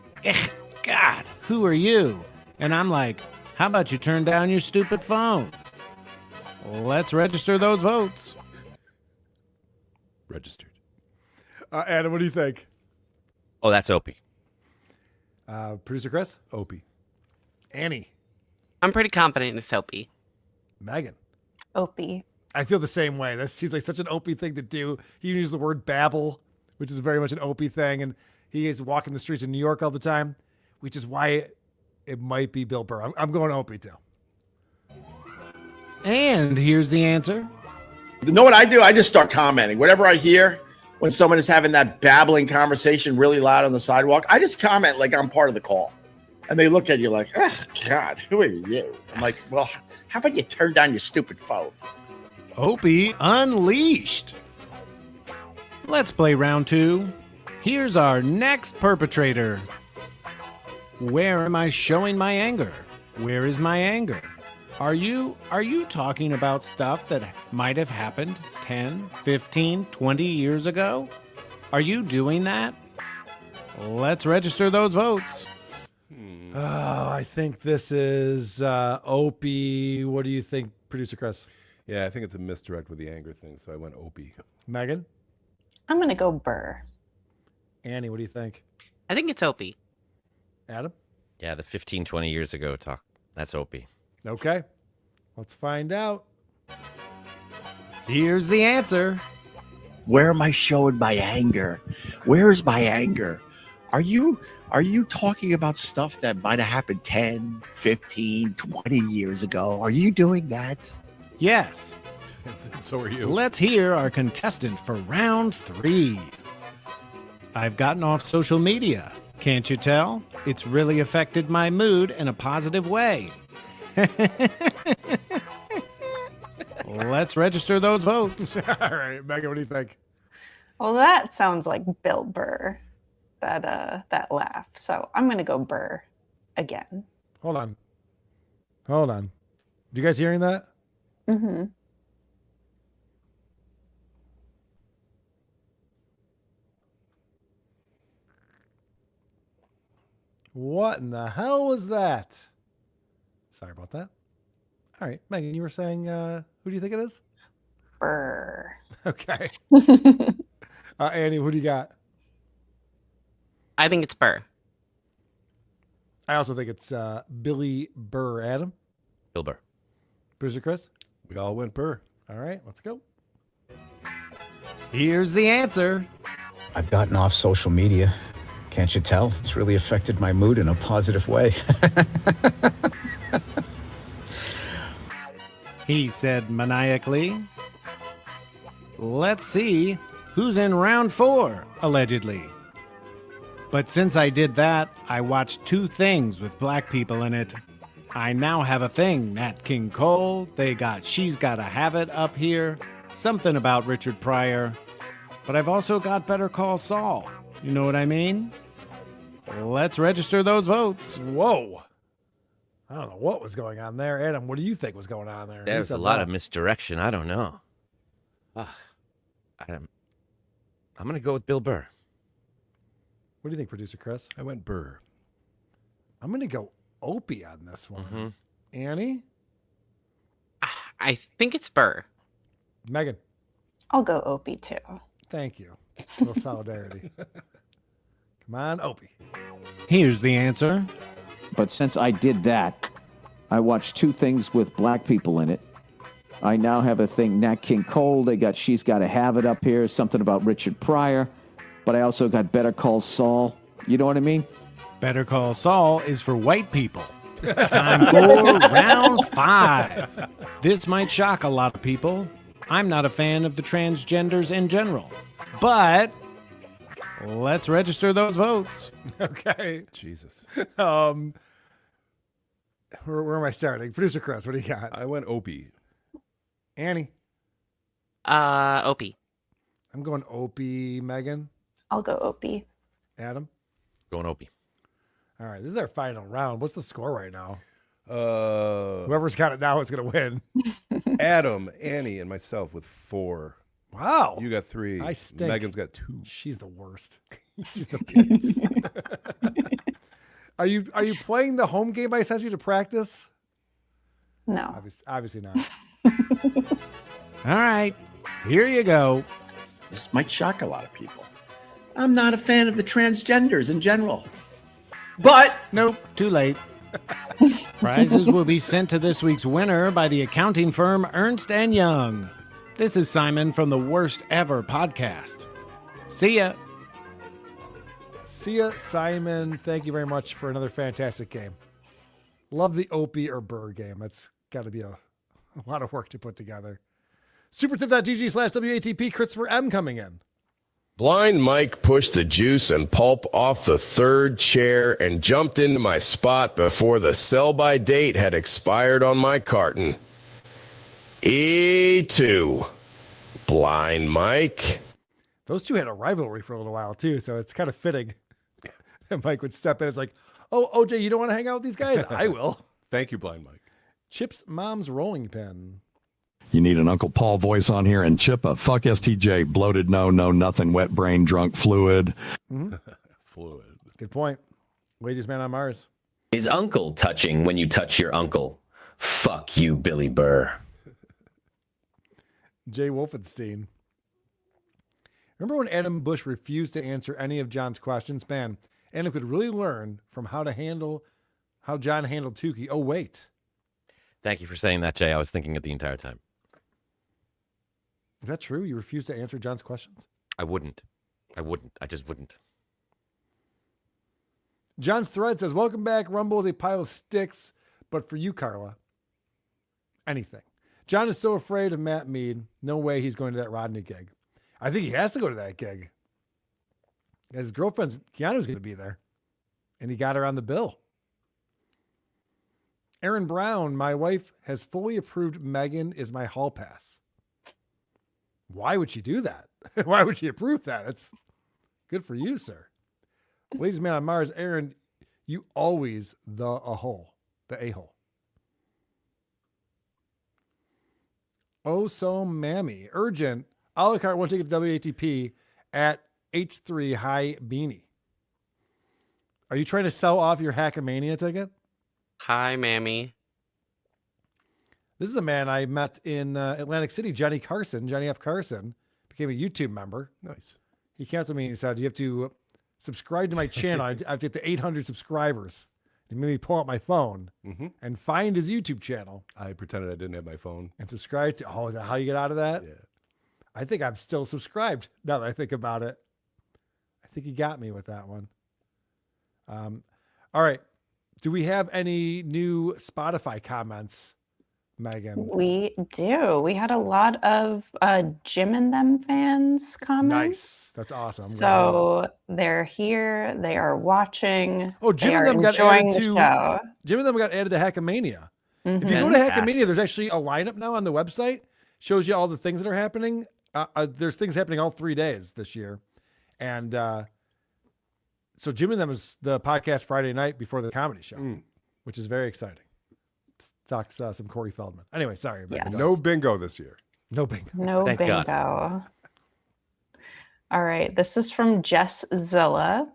Speaker 19: God, who are you? And I'm like, how about you turn down your stupid phone? Let's register those votes.
Speaker 8: Registered.
Speaker 5: Adam, what do you think?
Speaker 4: Oh, that's Opie.
Speaker 5: Producer Chris?
Speaker 8: Opie.
Speaker 5: Annie?
Speaker 10: I'm pretty confident it's Opie.
Speaker 5: Megan?
Speaker 14: Opie.
Speaker 5: I feel the same way. That seems like such an Opie thing to do. He uses the word babble, which is very much an Opie thing, and he is walking the streets of New York all the time, which is why it might be Bill Burr. I'm going Opie too.
Speaker 19: And here's the answer.
Speaker 18: You know what I do? I just start commenting. Whatever I hear when someone is having that babbling conversation really loud on the sidewalk, I just comment like I'm part of the call. And they look at you like, oh, God, who are you? I'm like, well, how about you turn down your stupid phone?
Speaker 19: Opie Unleashed. Let's play round 2. Here's our next perpetrator. Where am I showing my anger? Where is my anger? Are you talking about stuff that might have happened 10, 15, 20 years ago? Are you doing that? Let's register those votes.
Speaker 5: Oh, I think this is Opie. What do you think, Producer Chris?
Speaker 8: Yeah, I think it's a misdirect with the anger thing, so I went Opie.
Speaker 5: Megan?
Speaker 14: I'm going to go Burr.
Speaker 5: Annie, what do you think?
Speaker 10: I think it's Opie.
Speaker 5: Adam?
Speaker 4: Yeah, the 15, 20 years ago talk. That's Opie.
Speaker 5: Okay. Let's find out.
Speaker 19: Here's the answer.
Speaker 18: Where am I showing my anger? Where is my anger? Are you talking about stuff that might have happened 10, 15, 20 years ago? Are you doing that?
Speaker 19: Yes.
Speaker 8: So are you.
Speaker 19: Let's hear our contestant for round 3. I've gotten off social media. Can't you tell? It's really affected my mood in a positive way. Let's register those votes.
Speaker 5: All right, Megan, what do you think?
Speaker 14: Well, that sounds like Bill Burr, that laugh. So I'm going to go Burr again.
Speaker 5: Hold on. You guys hearing that?
Speaker 14: Mm-hmm.
Speaker 5: What in the hell was that? Sorry about that. All right, Megan, you were saying, who do you think it is?
Speaker 14: Burr.
Speaker 5: Okay. Annie, who do you got?
Speaker 10: I think it's Burr.
Speaker 5: I also think it's Billy Burr. Adam?
Speaker 4: Bill Burr.
Speaker 5: Bruiser Chris?
Speaker 8: We all went Burr.
Speaker 5: All right, let's go.
Speaker 19: Here's the answer.
Speaker 1: I've gotten off social media. Can't you tell? It's really affected my mood in a positive way.
Speaker 19: He said maniacally. Let's see who's in round 4, allegedly. But since I did that, I watched 2 things with black people in it. I now have a thing, Nat King Cole. They got She's Gotta Have It up here. Something about Richard Pryor. But I've also got Better Call Saul. You know what I mean? Let's register those votes.
Speaker 5: Whoa. I don't know what was going on there. Adam, what do you think was going on there?
Speaker 4: There's a lot of misdirection. I don't know. I'm going to go with Bill Burr.
Speaker 5: What do you think, producer Chris?
Speaker 8: I went Burr.
Speaker 5: I'm going to go Opie on this one.
Speaker 4: Mm-hmm.
Speaker 5: Annie?
Speaker 10: I think it's Burr.
Speaker 5: Megan?
Speaker 14: I'll go Opie too.
Speaker 5: Thank you. A little solidarity. Come on, Opie.
Speaker 19: Here's the answer.
Speaker 1: But since I did that, I watched 2 things with black people in it. I now have a thing, Nat King Cole. They got She's Gotta Have It up here. Something about Richard Pryor. But I also got Better Call Saul. You know what I mean?
Speaker 19: Better Call Saul is for white people. Time for round 5. This might shock a lot of people. I'm not a fan of the transgenders in general. But let's register those votes.
Speaker 5: Okay.
Speaker 8: Jesus.
Speaker 5: Where am I starting? Producer Chris, what do you got?
Speaker 8: I went Opie.
Speaker 5: Annie?
Speaker 10: Opie.
Speaker 5: I'm going Opie. Megan?
Speaker 14: I'll go Opie.
Speaker 5: Adam?
Speaker 4: Going Opie.
Speaker 5: All right, this is our final round. What's the score right now? Whoever's got it now is going to win.
Speaker 8: Adam, Annie, and myself with 4.
Speaker 5: Wow.
Speaker 8: You got 3.
Speaker 5: I stink.
Speaker 8: Megan's got 2.
Speaker 5: She's the worst. She's the pits. Are you playing the home game I sent you to practice?
Speaker 14: No.
Speaker 5: Obviously not.
Speaker 19: All right, here you go.
Speaker 18: This might shock a lot of people. I'm not a fan of the transgenders in general. But
Speaker 19: nope, too late. Prizes will be sent to this week's winner by the accounting firm Ernst & Young. This is Simon from the Worst Ever podcast. See ya.
Speaker 5: See ya, Simon. Thank you very much for another fantastic game. Love the Opie or Burr game. That's got to be a lot of work to put together. Supertip.gg/WATP. Christopher M. coming in.
Speaker 2: Blind Mike pushed the juice and pulp off the 3rd chair and jumped into my spot before the sell-by date had expired on my carton. E2. Blind Mike.
Speaker 5: Those two had a rivalry for a little while, too, so it's kind of fitting that Mike would step in. It's like, oh, OJ, you don't want to hang out with these guys? I will.
Speaker 8: Thank you, Blind Mike.
Speaker 5: Chip's mom's rolling pin.
Speaker 7: You need an Uncle Paul voice on here, and Chip, fuck STJ, bloated, no, nothing, wet brain, drunk, fluid.
Speaker 5: Mm-hmm.
Speaker 8: Fluid.
Speaker 5: Good point. Laziest man on Mars.
Speaker 22: Is uncle touching when you touch your uncle? Fuck you, Billy Burr.
Speaker 5: Jay Wolfenstein. Remember when Adam Bush refused to answer any of John's questions? Man, Adam could really learn from how John handled Tookie. Oh, wait.
Speaker 4: Thank you for saying that, Jay. I was thinking it the entire time.
Speaker 5: Is that true? You refused to answer John's questions?
Speaker 4: I wouldn't. I just wouldn't.
Speaker 5: John's thread says, welcome back. Rumble is a pile of sticks, but for you, Carla, anything. John is so afraid of Matt Mead. No way he's going to that Rodney gig. I think he has to go to that gig. His girlfriend's Keanu's going to be there. And he got her on the bill. Aaron Brown, my wife has fully approved Megan is my hall pass. Why would she do that? Why would she approve that? That's good for you, sir. Ladies and man on Mars, Aaron, you always the a-hole. Oh, so mammy. Urgent. A la carte one ticket to WATP at H3 High Beanie. Are you trying to sell off your Hackamania ticket?
Speaker 10: Hi, Mammy.
Speaker 5: This is a man I met in Atlantic City, Johnny F. Carson, became a YouTube member.
Speaker 8: Nice.
Speaker 5: He came up to me and he said, you have to subscribe to my channel. I have to get to 800 subscribers. He made me pull out my phone and find his YouTube channel.
Speaker 8: I pretended I didn't have my phone.
Speaker 5: And subscribe to, is that how you get out of that?
Speaker 8: Yeah.
Speaker 5: I think I'm still subscribed now that I think about it. I think he got me with that one. All right. Do we have any new Spotify comments, Megan?
Speaker 14: We do. We had a lot of Jim and Them fans comments.
Speaker 5: Nice. That's awesome.
Speaker 14: So they're here. They are watching.
Speaker 5: Oh, Jim and Them got added to Jim and Them got added to Hackamania. If you go to Hackamania, there's actually a lineup now on the website. Shows you all the things that are happening. There's things happening all 3 days this year. And so Jim and Them is the podcast Friday night before the comedy show, which is very exciting. Talks some Corey Feldman. Anyway, sorry.
Speaker 14: Yes.
Speaker 8: No bingo this year.
Speaker 5: No bingo.
Speaker 14: No bingo. All right. This is from Jess Zilla.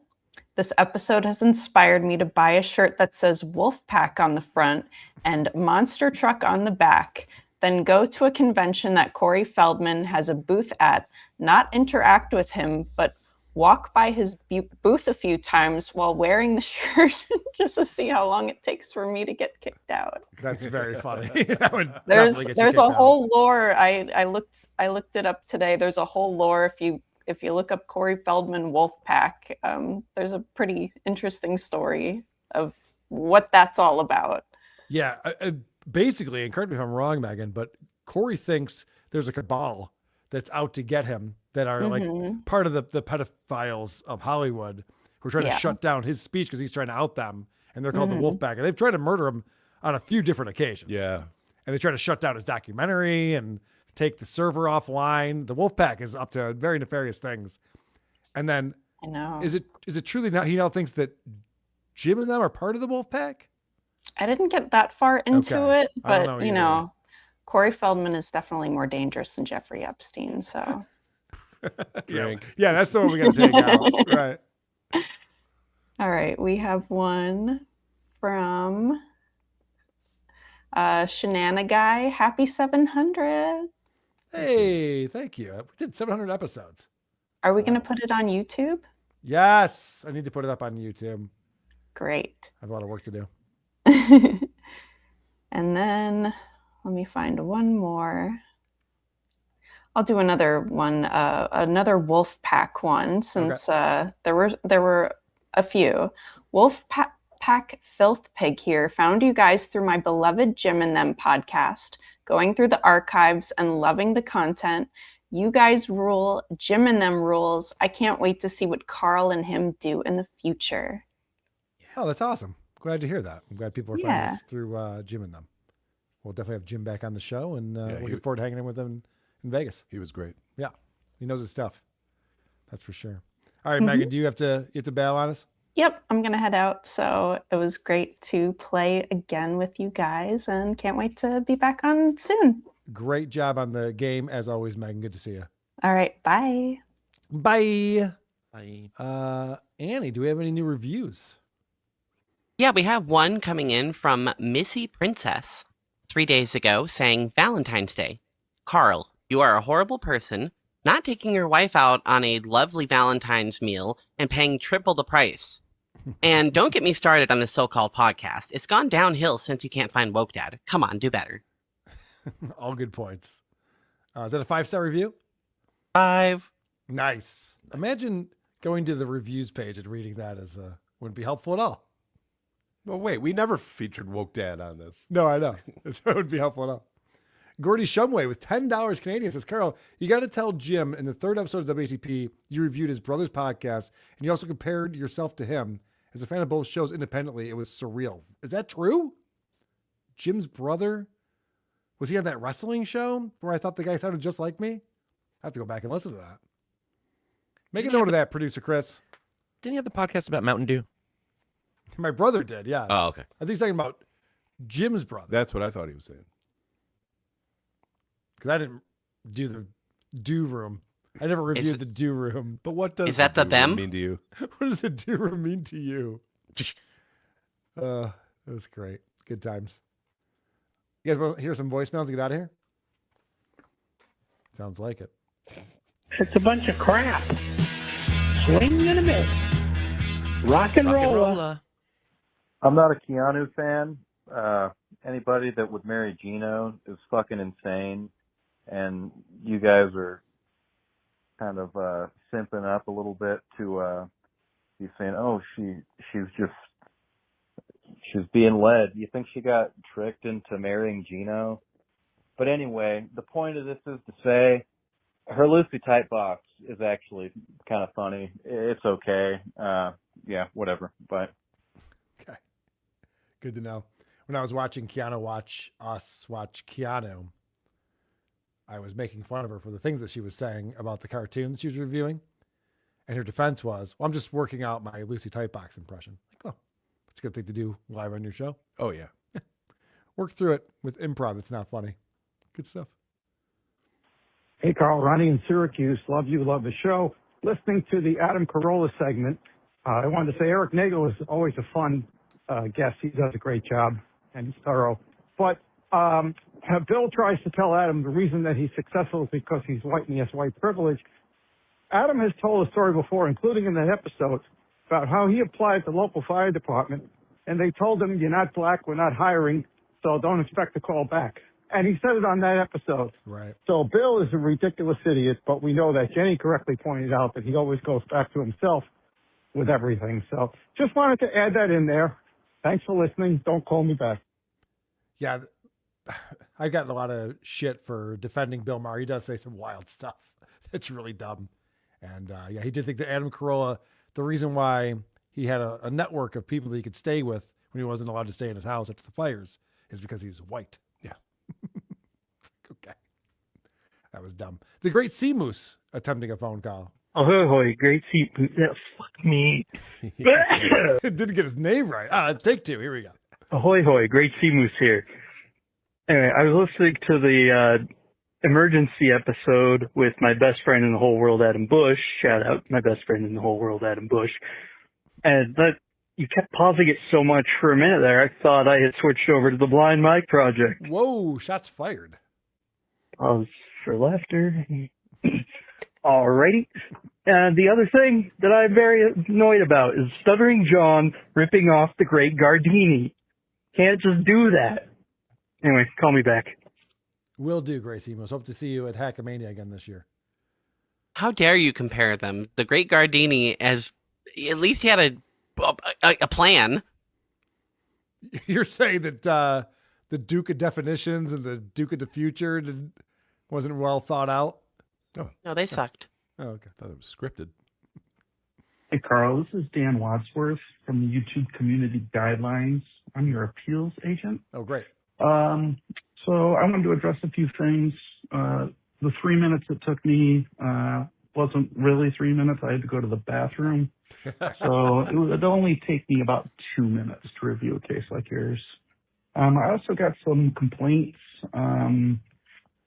Speaker 14: This episode has inspired me to buy a shirt that says Wolfpack on the front and Monster Truck on the back. Then go to a convention that Corey Feldman has a booth at, not interact with him, but walk by his booth a few times while wearing the shirt just to see how long it takes for me to get kicked out.
Speaker 5: That's very funny. That would
Speaker 14: there's a whole lore. I looked it up today. There's a whole lore if you look up Corey Feldman Wolfpack. There's a pretty interesting story of what that's all about.
Speaker 5: Yeah, basically, and correct me if I'm wrong, Megan, but Corey thinks there's a cabal that's out to get him that are like part of the pedophiles of Hollywood who are trying to shut down his speech because he's trying to out them. And they're called the Wolfpack. And they've tried to murder him on a few different occasions. Yeah. And they try to shut down his documentary and take the server offline. The Wolfpack is up to very nefarious things. And then
Speaker 14: I know.
Speaker 5: Is it truly now he now thinks that Jim and them are part of the Wolfpack?
Speaker 14: I didn't get that far into it,
Speaker 5: I don't
Speaker 14: but
Speaker 5: know
Speaker 14: you
Speaker 5: either.
Speaker 14: know, Corey Feldman is definitely more dangerous than Jeffrey Epstein. So
Speaker 5: Yeah, that's the one we got to take out. Right.
Speaker 14: all right, we have one from Shenanaguy. Happy 700.
Speaker 5: Hey, thank you. We did 700 episodes.
Speaker 14: Are we going to put it on YouTube?
Speaker 5: Yes, I need to put it up on YouTube.
Speaker 14: Great.
Speaker 5: I have a lot of work to do.
Speaker 14: And then let me find one more. I'll do another one, another Wolfpack one, since there were a few. Wolfpack Filth Pig here. Found you guys through my beloved Jim and Them podcast. Going through the archives and loving the content. You guys rule. Jim and Them rules. I can't wait to see what Carl and him do in the future.
Speaker 5: Oh, that's awesome. Glad to hear that. I'm glad people are finding us through Jim and Them. We'll definitely have Jim back on the show, and looking forward to hanging in with him in Vegas.
Speaker 8: He was great.
Speaker 5: Yeah, he knows his stuff. That's for sure. All right, Megan, do you have to bail on us?
Speaker 14: Yep, I'm going to head out. So it was great to play again with you guys and can't wait to be back on soon.
Speaker 5: Great job on the game, as always, Megan. Good to see you.
Speaker 14: All right, bye.
Speaker 5: Bye.
Speaker 4: Bye.
Speaker 5: Annie, do we have any new reviews?
Speaker 10: Yeah, we have one coming in from Missy Princess 3 days ago saying, Valentine's Day. Carl, you are a horrible person, not taking your wife out on a lovely Valentine's meal and paying triple the price. And don't get me started on this so-called podcast. It's gone downhill since you can't find Woke Dad. Come on, do better.
Speaker 5: All good points. Is that a 5-star review?
Speaker 10: 5.
Speaker 5: Nice. Imagine going to the reviews page and reading that wouldn't be helpful at all.
Speaker 8: Well, wait, we never featured Woke Dad on this.
Speaker 5: No, I know. That wouldn't be helpful at all. Gordy Shumway with $10 Canadian says, Carl, you got to tell Jim in the 3rd episode of WATP, you reviewed his brother's podcast, and you also compared yourself to him. As a fan of both shows independently, it was surreal. Is that true? Jim's brother? Was he on that wrestling show where I thought the guy sounded just like me? I have to go back and listen to that. Make a note of that, producer Chris.
Speaker 4: Didn't you have the podcast about Mountain Dew?
Speaker 5: My brother did, yes.
Speaker 4: Oh, okay.
Speaker 5: I think he's talking about Jim's brother.
Speaker 8: That's what I thought he was saying.
Speaker 5: Because I didn't do the do room. I never reviewed the do room. But what does
Speaker 10: Is that the them
Speaker 8: mean to you?
Speaker 5: What does the do room mean to you? That was great. Good times. You guys want to hear some voicemails to get out of here? Sounds like it.
Speaker 3: It's a bunch of crap. Swing and a miss. Rock and roll.
Speaker 6: I'm not a Keanu fan. Anybody that would marry Gino is fucking insane. And you guys are kind of simping up a little bit to be saying, oh, she's being led. You think she got tricked into marrying Gino? But anyway, the point of this is to say her Lucy type box is actually kind of funny. It's okay. Yeah, whatever. Bye.
Speaker 5: Okay. Good to know. When I was watching Keanu watch us watch Keanu, I was making fun of her for the things that she was saying about the cartoons she was reviewing. And her defense was, well, I'm just working out my Lucy Tightbox impression. Like, oh, it's a good thing to do live on your show.
Speaker 8: Oh, yeah.
Speaker 5: Work through it with improv. It's not funny. Good stuff.
Speaker 3: Hey, Carl, Ronnie in Syracuse. Love you, love the show. Listening to the Adam Carolla segment, I wanted to say Eric Nagel is always a fun guest. He does a great job, and he's thorough. But Bill tries to tell Adam the reason that he's successful is because he's white and he has white privilege. Adam has told a story before, including in that episode, about how he applied at the local fire department, and they told him, you're not black, we're not hiring, so don't expect a call back. And he said it on that episode.
Speaker 5: Right.
Speaker 3: So Bill is a ridiculous idiot, but we know that Jenny correctly pointed out that he always goes back to himself with everything. So just wanted to add that in there. Thanks for listening. Don't call me back.
Speaker 5: Yeah, I've gotten a lot of shit for defending Bill Maher. He does say some wild stuff that's really dumb. And yeah, he did think that Adam Carolla, the reason why he had a network of people that he could stay with when he wasn't allowed to stay in his house after the fires is because he's white. Yeah. Okay. That was dumb. The great Sea Moose attempting a phone call.
Speaker 3: Ahoy, hoy, great Sea Moose. Yeah, fuck me.
Speaker 5: Didn't get his name right. Take two. Here we go.
Speaker 3: Ahoy, hoy, great Sea Moose here. Anyway, I was listening to the emergency episode with my best friend in the whole world, Adam Bush. Shout out, my best friend in the whole world, Adam Bush. And that you kept pausing it so much for a minute there, I thought I had switched over to the Blind Mike Project.
Speaker 5: Whoa, shots fired.
Speaker 3: Pause for laughter. Alrighty. And the other thing that I'm very annoyed about is Stuttering John ripping off the great Gardini. Can't just do that. Anyway, call me back.
Speaker 5: Will do, Gracie Moose. Hope to see you at Hackamania again this year.
Speaker 10: How dare you compare them? The great Gardini, as at least he had a plan.
Speaker 5: You're saying that the Duke of Definitions and the Duke of the Future wasn't well thought out?
Speaker 8: Oh.
Speaker 10: No, they sucked.
Speaker 5: Oh, okay.
Speaker 8: I thought it was scripted.
Speaker 3: Hey, Carl, this is Dan Wadsworth from the YouTube Community Guidelines. I'm your appeals agent.
Speaker 5: Oh, great.
Speaker 3: So I wanted to address a few things. The 3 minutes it took me wasn't really 3 minutes. I had to go to the bathroom. So it would only take me about 2 minutes to review a case like yours. I also got some complaints from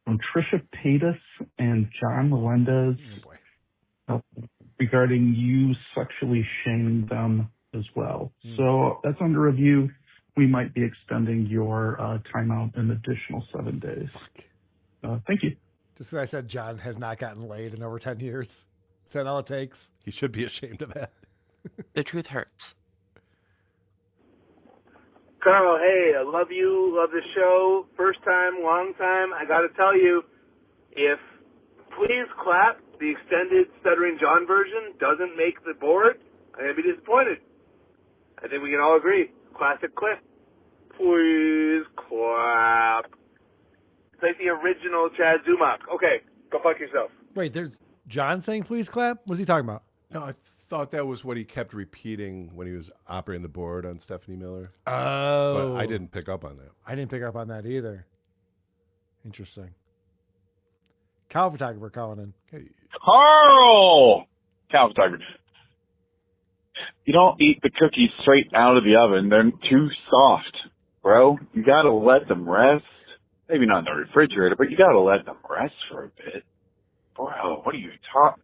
Speaker 3: Trisha Paytas and John Melendez regarding you sexually shaming them as well. So that's under review. We might be extending your timeout an additional 7 days. Thank you.
Speaker 5: Just as I said, John has not gotten laid in over 10 years. Is that all it takes?
Speaker 8: He should be ashamed of that.
Speaker 10: The truth hurts.
Speaker 23: Carl, hey, I love you, love the show. First time, long time. I got to tell you, if Please Clap, the extended Stuttering John version, doesn't make the board, I'm going to be disappointed. I think we can all agree. Classic clip. Please clap. It's like the original Chad Zumock. Okay, go fuck yourself.
Speaker 5: Wait, there's John saying please clap? What's he talking about?
Speaker 8: No, I thought that was what he kept repeating when he was operating the board on Stephanie Miller.
Speaker 5: Oh.
Speaker 8: But I didn't pick up on that.
Speaker 5: I didn't pick up on that either. Interesting. Cow photographer calling in.
Speaker 8: Hey.
Speaker 9: Carl! Cow photographer. You don't eat the cookies straight out of the oven. They're too soft, bro. You gotta let them rest. Maybe not in the refrigerator, but you gotta let them rest for a bit. Bro, what are you talking?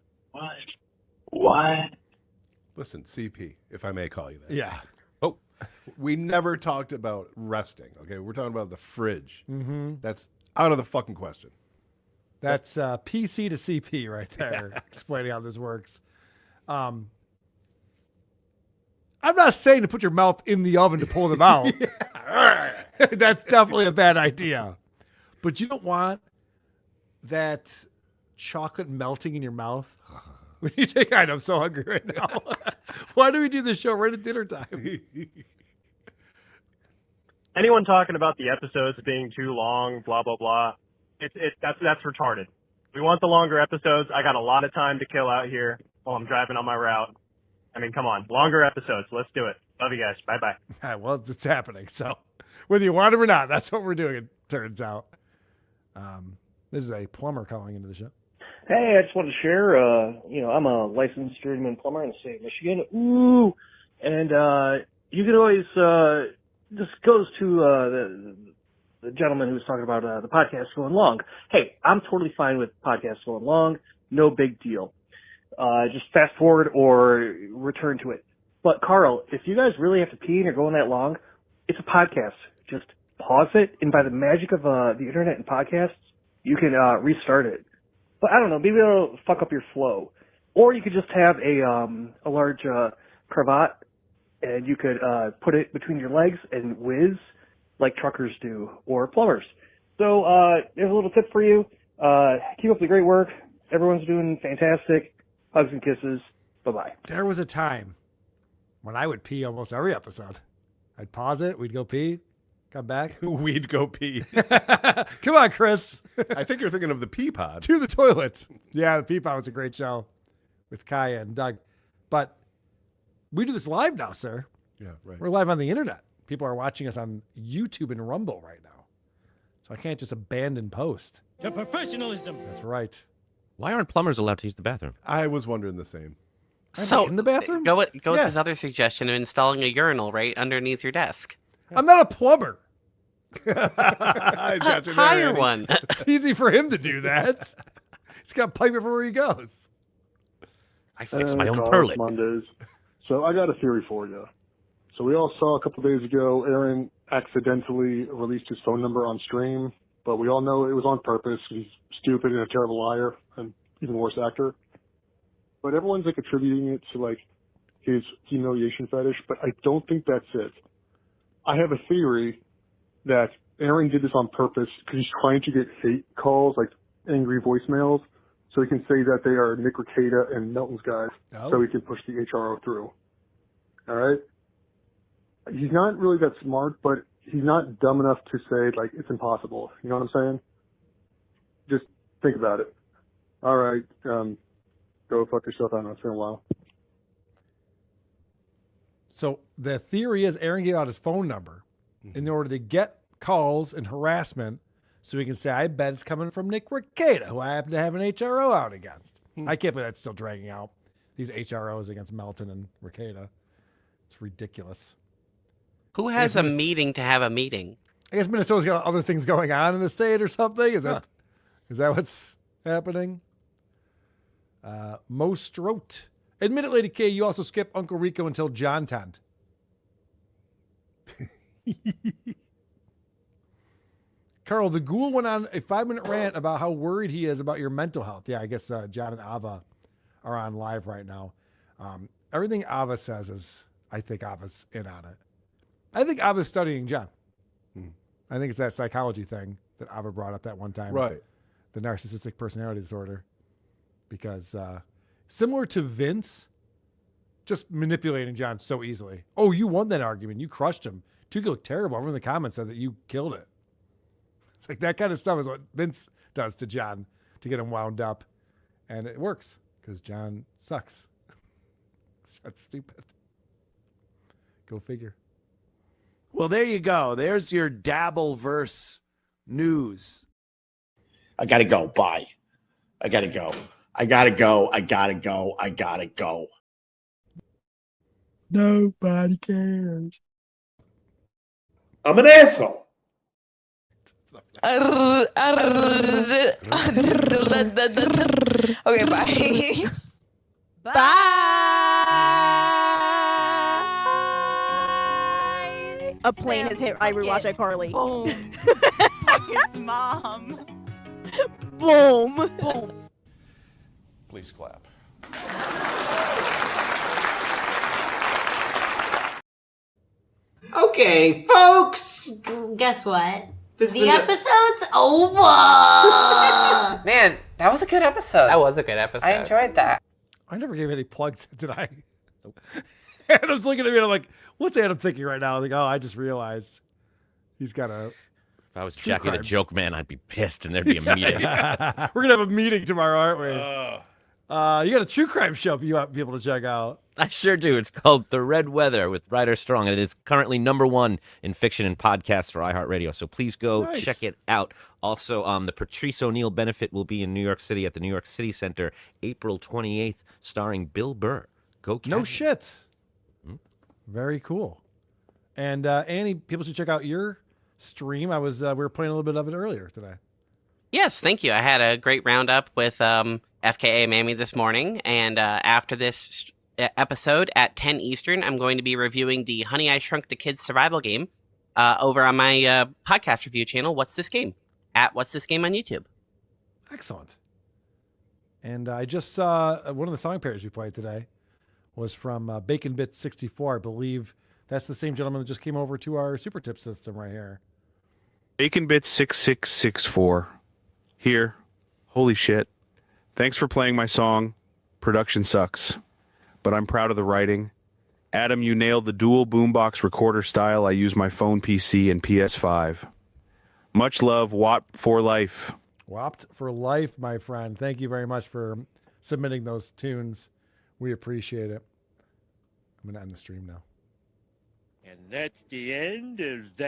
Speaker 9: What?
Speaker 8: Listen, CP, if I may call you that.
Speaker 5: Yeah.
Speaker 8: Oh, we never talked about resting. Okay, we're talking about the fridge.
Speaker 5: Mm-hmm.
Speaker 8: That's out of the fucking question.
Speaker 5: That's PC to CP right there, explaining how this works. I'm not saying to put your mouth in the oven to pull them out. That's definitely a bad idea. But you don't want that chocolate melting in your mouth. When you take, I'm so hungry right now. Why do we do this show right at dinner time?
Speaker 12: Anyone talking about the episodes being too long, blah blah blah, that's retarded. We want the longer episodes. I got a lot of time to kill out here while I'm driving on my route. I mean, come on, longer episodes. Let's do it. Love you guys. Bye bye.
Speaker 5: All right, well, it's happening. So whether you want it or not, that's what we're doing. It turns out. This is a plumber calling into the show.
Speaker 20: Hey, I just wanted to share, I'm a licensed journeyman plumber in the state of Michigan. Ooh! And you can always, this goes to the gentleman who was talking about the podcast going long. Hey, I'm totally fine with podcasts going long. No big deal. Just fast forward or return to it. But Carl, if you guys really have to pee and you're going that long, it's a podcast. Just pause it, and by the magic of the internet and podcasts, you can restart it. But I don't know, maybe it'll fuck up your flow. Or you could just have a large cravat, and you could put it between your legs and whiz like truckers do, or plumbers. So there's a little tip for you. Keep up the great work. Everyone's doing fantastic. Hugs and kisses. Bye-bye.
Speaker 5: There was a time when I would pee almost every episode. I'd pause it. We'd go pee. Come back.
Speaker 8: We'd go pee.
Speaker 5: Come on, Chris.
Speaker 8: I think you're thinking of the Pea Pod.
Speaker 5: To the toilet. Yeah, the Pea Pod was a great show with Kaya and Doug. But we do this live now, sir.
Speaker 8: Yeah, right.
Speaker 5: We're live on the internet. People are watching us on YouTube and Rumble right now. So I can't just abandon post.
Speaker 11: To professionalism.
Speaker 5: That's right.
Speaker 4: Why aren't plumbers allowed to use the bathroom?
Speaker 8: I was wondering the same.
Speaker 10: So
Speaker 5: in the bathroom?
Speaker 10: Go with his other suggestion of installing a urinal right underneath your desk.
Speaker 5: I'm not a plumber.
Speaker 10: Hire one.
Speaker 5: It's easy for him to do that. He's got pipe everywhere he goes.
Speaker 4: I fix my own
Speaker 24: Carl,
Speaker 4: toilet.
Speaker 24: Mondays. So I got a theory for you. So we all saw a couple days ago Aaron accidentally released his phone number on stream, but we all know it was on purpose. He's stupid and a terrible liar and even worse actor. But everyone's like attributing it to like his humiliation fetish, but I don't think that's it. I have a theory that Aaron did this on purpose because he's trying to get hate calls, like angry voicemails, so he can say that they are Nick Rekieta and Melton's guys, so he can push the HRO through. All right? He's not really that smart, but he's not dumb enough to say, like, it's impossible. You know what I'm saying? Just think about it. All right, go fuck yourself. I don't know. It's been a while.
Speaker 5: So the theory is Aaron gave out his phone number in order to get calls and harassment so he can say, I bet it's coming from Nick Rekieta, who I happen to have an HRO out against. I can't believe that's still dragging out, these HROs against Melton and Rekieta. It's ridiculous.
Speaker 10: Who has a meeting to have a meeting?
Speaker 5: I guess Minnesota's got other things going on in the state or something. Is that what's happening? Most wrote. Admit it, Lady K, you also skip Uncle Rico until John Tent. Carl, the ghoul went on a 5-minute rant about how worried he is about your mental health. Yeah, I guess John and Ava are on live right now. Everything Ava says is, I think Ava's in on it. I think Ava's studying John. I think it's that psychology thing that Ava brought up that one time.
Speaker 8: Right.
Speaker 5: The narcissistic personality disorder. Because similar to Vince, just manipulating John so easily. Oh, you won that argument. You crushed him. Tookie looked terrible. Everyone in the comments said that you killed it. It's like that kind of stuff is what Vince does to John to get him wound up. And it works because John sucks. That's stupid. Go figure.
Speaker 13: Well, there you go. There's your Dabbleverse news.
Speaker 18: I gotta go. Bye. I gotta go. I gotta go. I gotta go. I gotta go.
Speaker 13: Nobody cares.
Speaker 23: I'm an asshole.
Speaker 15: Okay, bye.
Speaker 17: Bye. A plane has hit I Rewatch iCarly.
Speaker 15: Boom. Fuck his mom.
Speaker 17: Boom.
Speaker 15: Boom.
Speaker 8: Please clap.
Speaker 21: Okay, folks.
Speaker 25: Guess what?
Speaker 21: This
Speaker 25: The
Speaker 21: is
Speaker 25: episode's over.
Speaker 21: Man, that was a good episode.
Speaker 26: That was a good episode.
Speaker 21: I enjoyed that.
Speaker 5: I never gave any plugs, did I? Nope. Adam's looking at me and I'm like, what's Adam thinking right now? I'm like, oh, I just realized he's got a...
Speaker 4: If I was
Speaker 5: True
Speaker 4: Jackie the
Speaker 5: crime.
Speaker 4: Joke Man, I'd be pissed and there'd be a meeting.
Speaker 5: We're going to have a meeting tomorrow, aren't we? You got a true crime show you want people to check out.
Speaker 4: I sure do. It's called The Red Weather with Ryder Strong, and it is currently #1 in fiction and podcasts for iHeartRadio. So please go check it out. Also, the Patrice O'Neill benefit will be in New York City at the New York City Center, April 28th, starring Bill Burr. Go catch
Speaker 5: No
Speaker 4: it.
Speaker 5: shit. Very cool. And Annie, people should check out your stream. We were playing a little bit of it earlier today.
Speaker 10: Yes, thank you. I had a great roundup with FKA Mammy this morning, and after this episode at 10 Eastern, I'm going to be reviewing the Honey, I Shrunk the Kids survival game over on my podcast review channel, What's This Game? At What's This Game on YouTube.
Speaker 5: Excellent. And I just saw one of the song pairs we played today was from Bacon Bit 64. I believe that's the same gentleman that just came over to our super tip system right here.
Speaker 27: BaconBit6664. Here. Holy shit. Thanks for playing my song. Production sucks, but I'm proud of the writing. Adam, you nailed the dual boombox recorder style. I use my phone PC and PS5. Much love, WAP for life.
Speaker 5: WAPT for life, my friend. Thank you very much for submitting those tunes. We appreciate it. I'm going to end the stream now.
Speaker 28: And that's the end of that.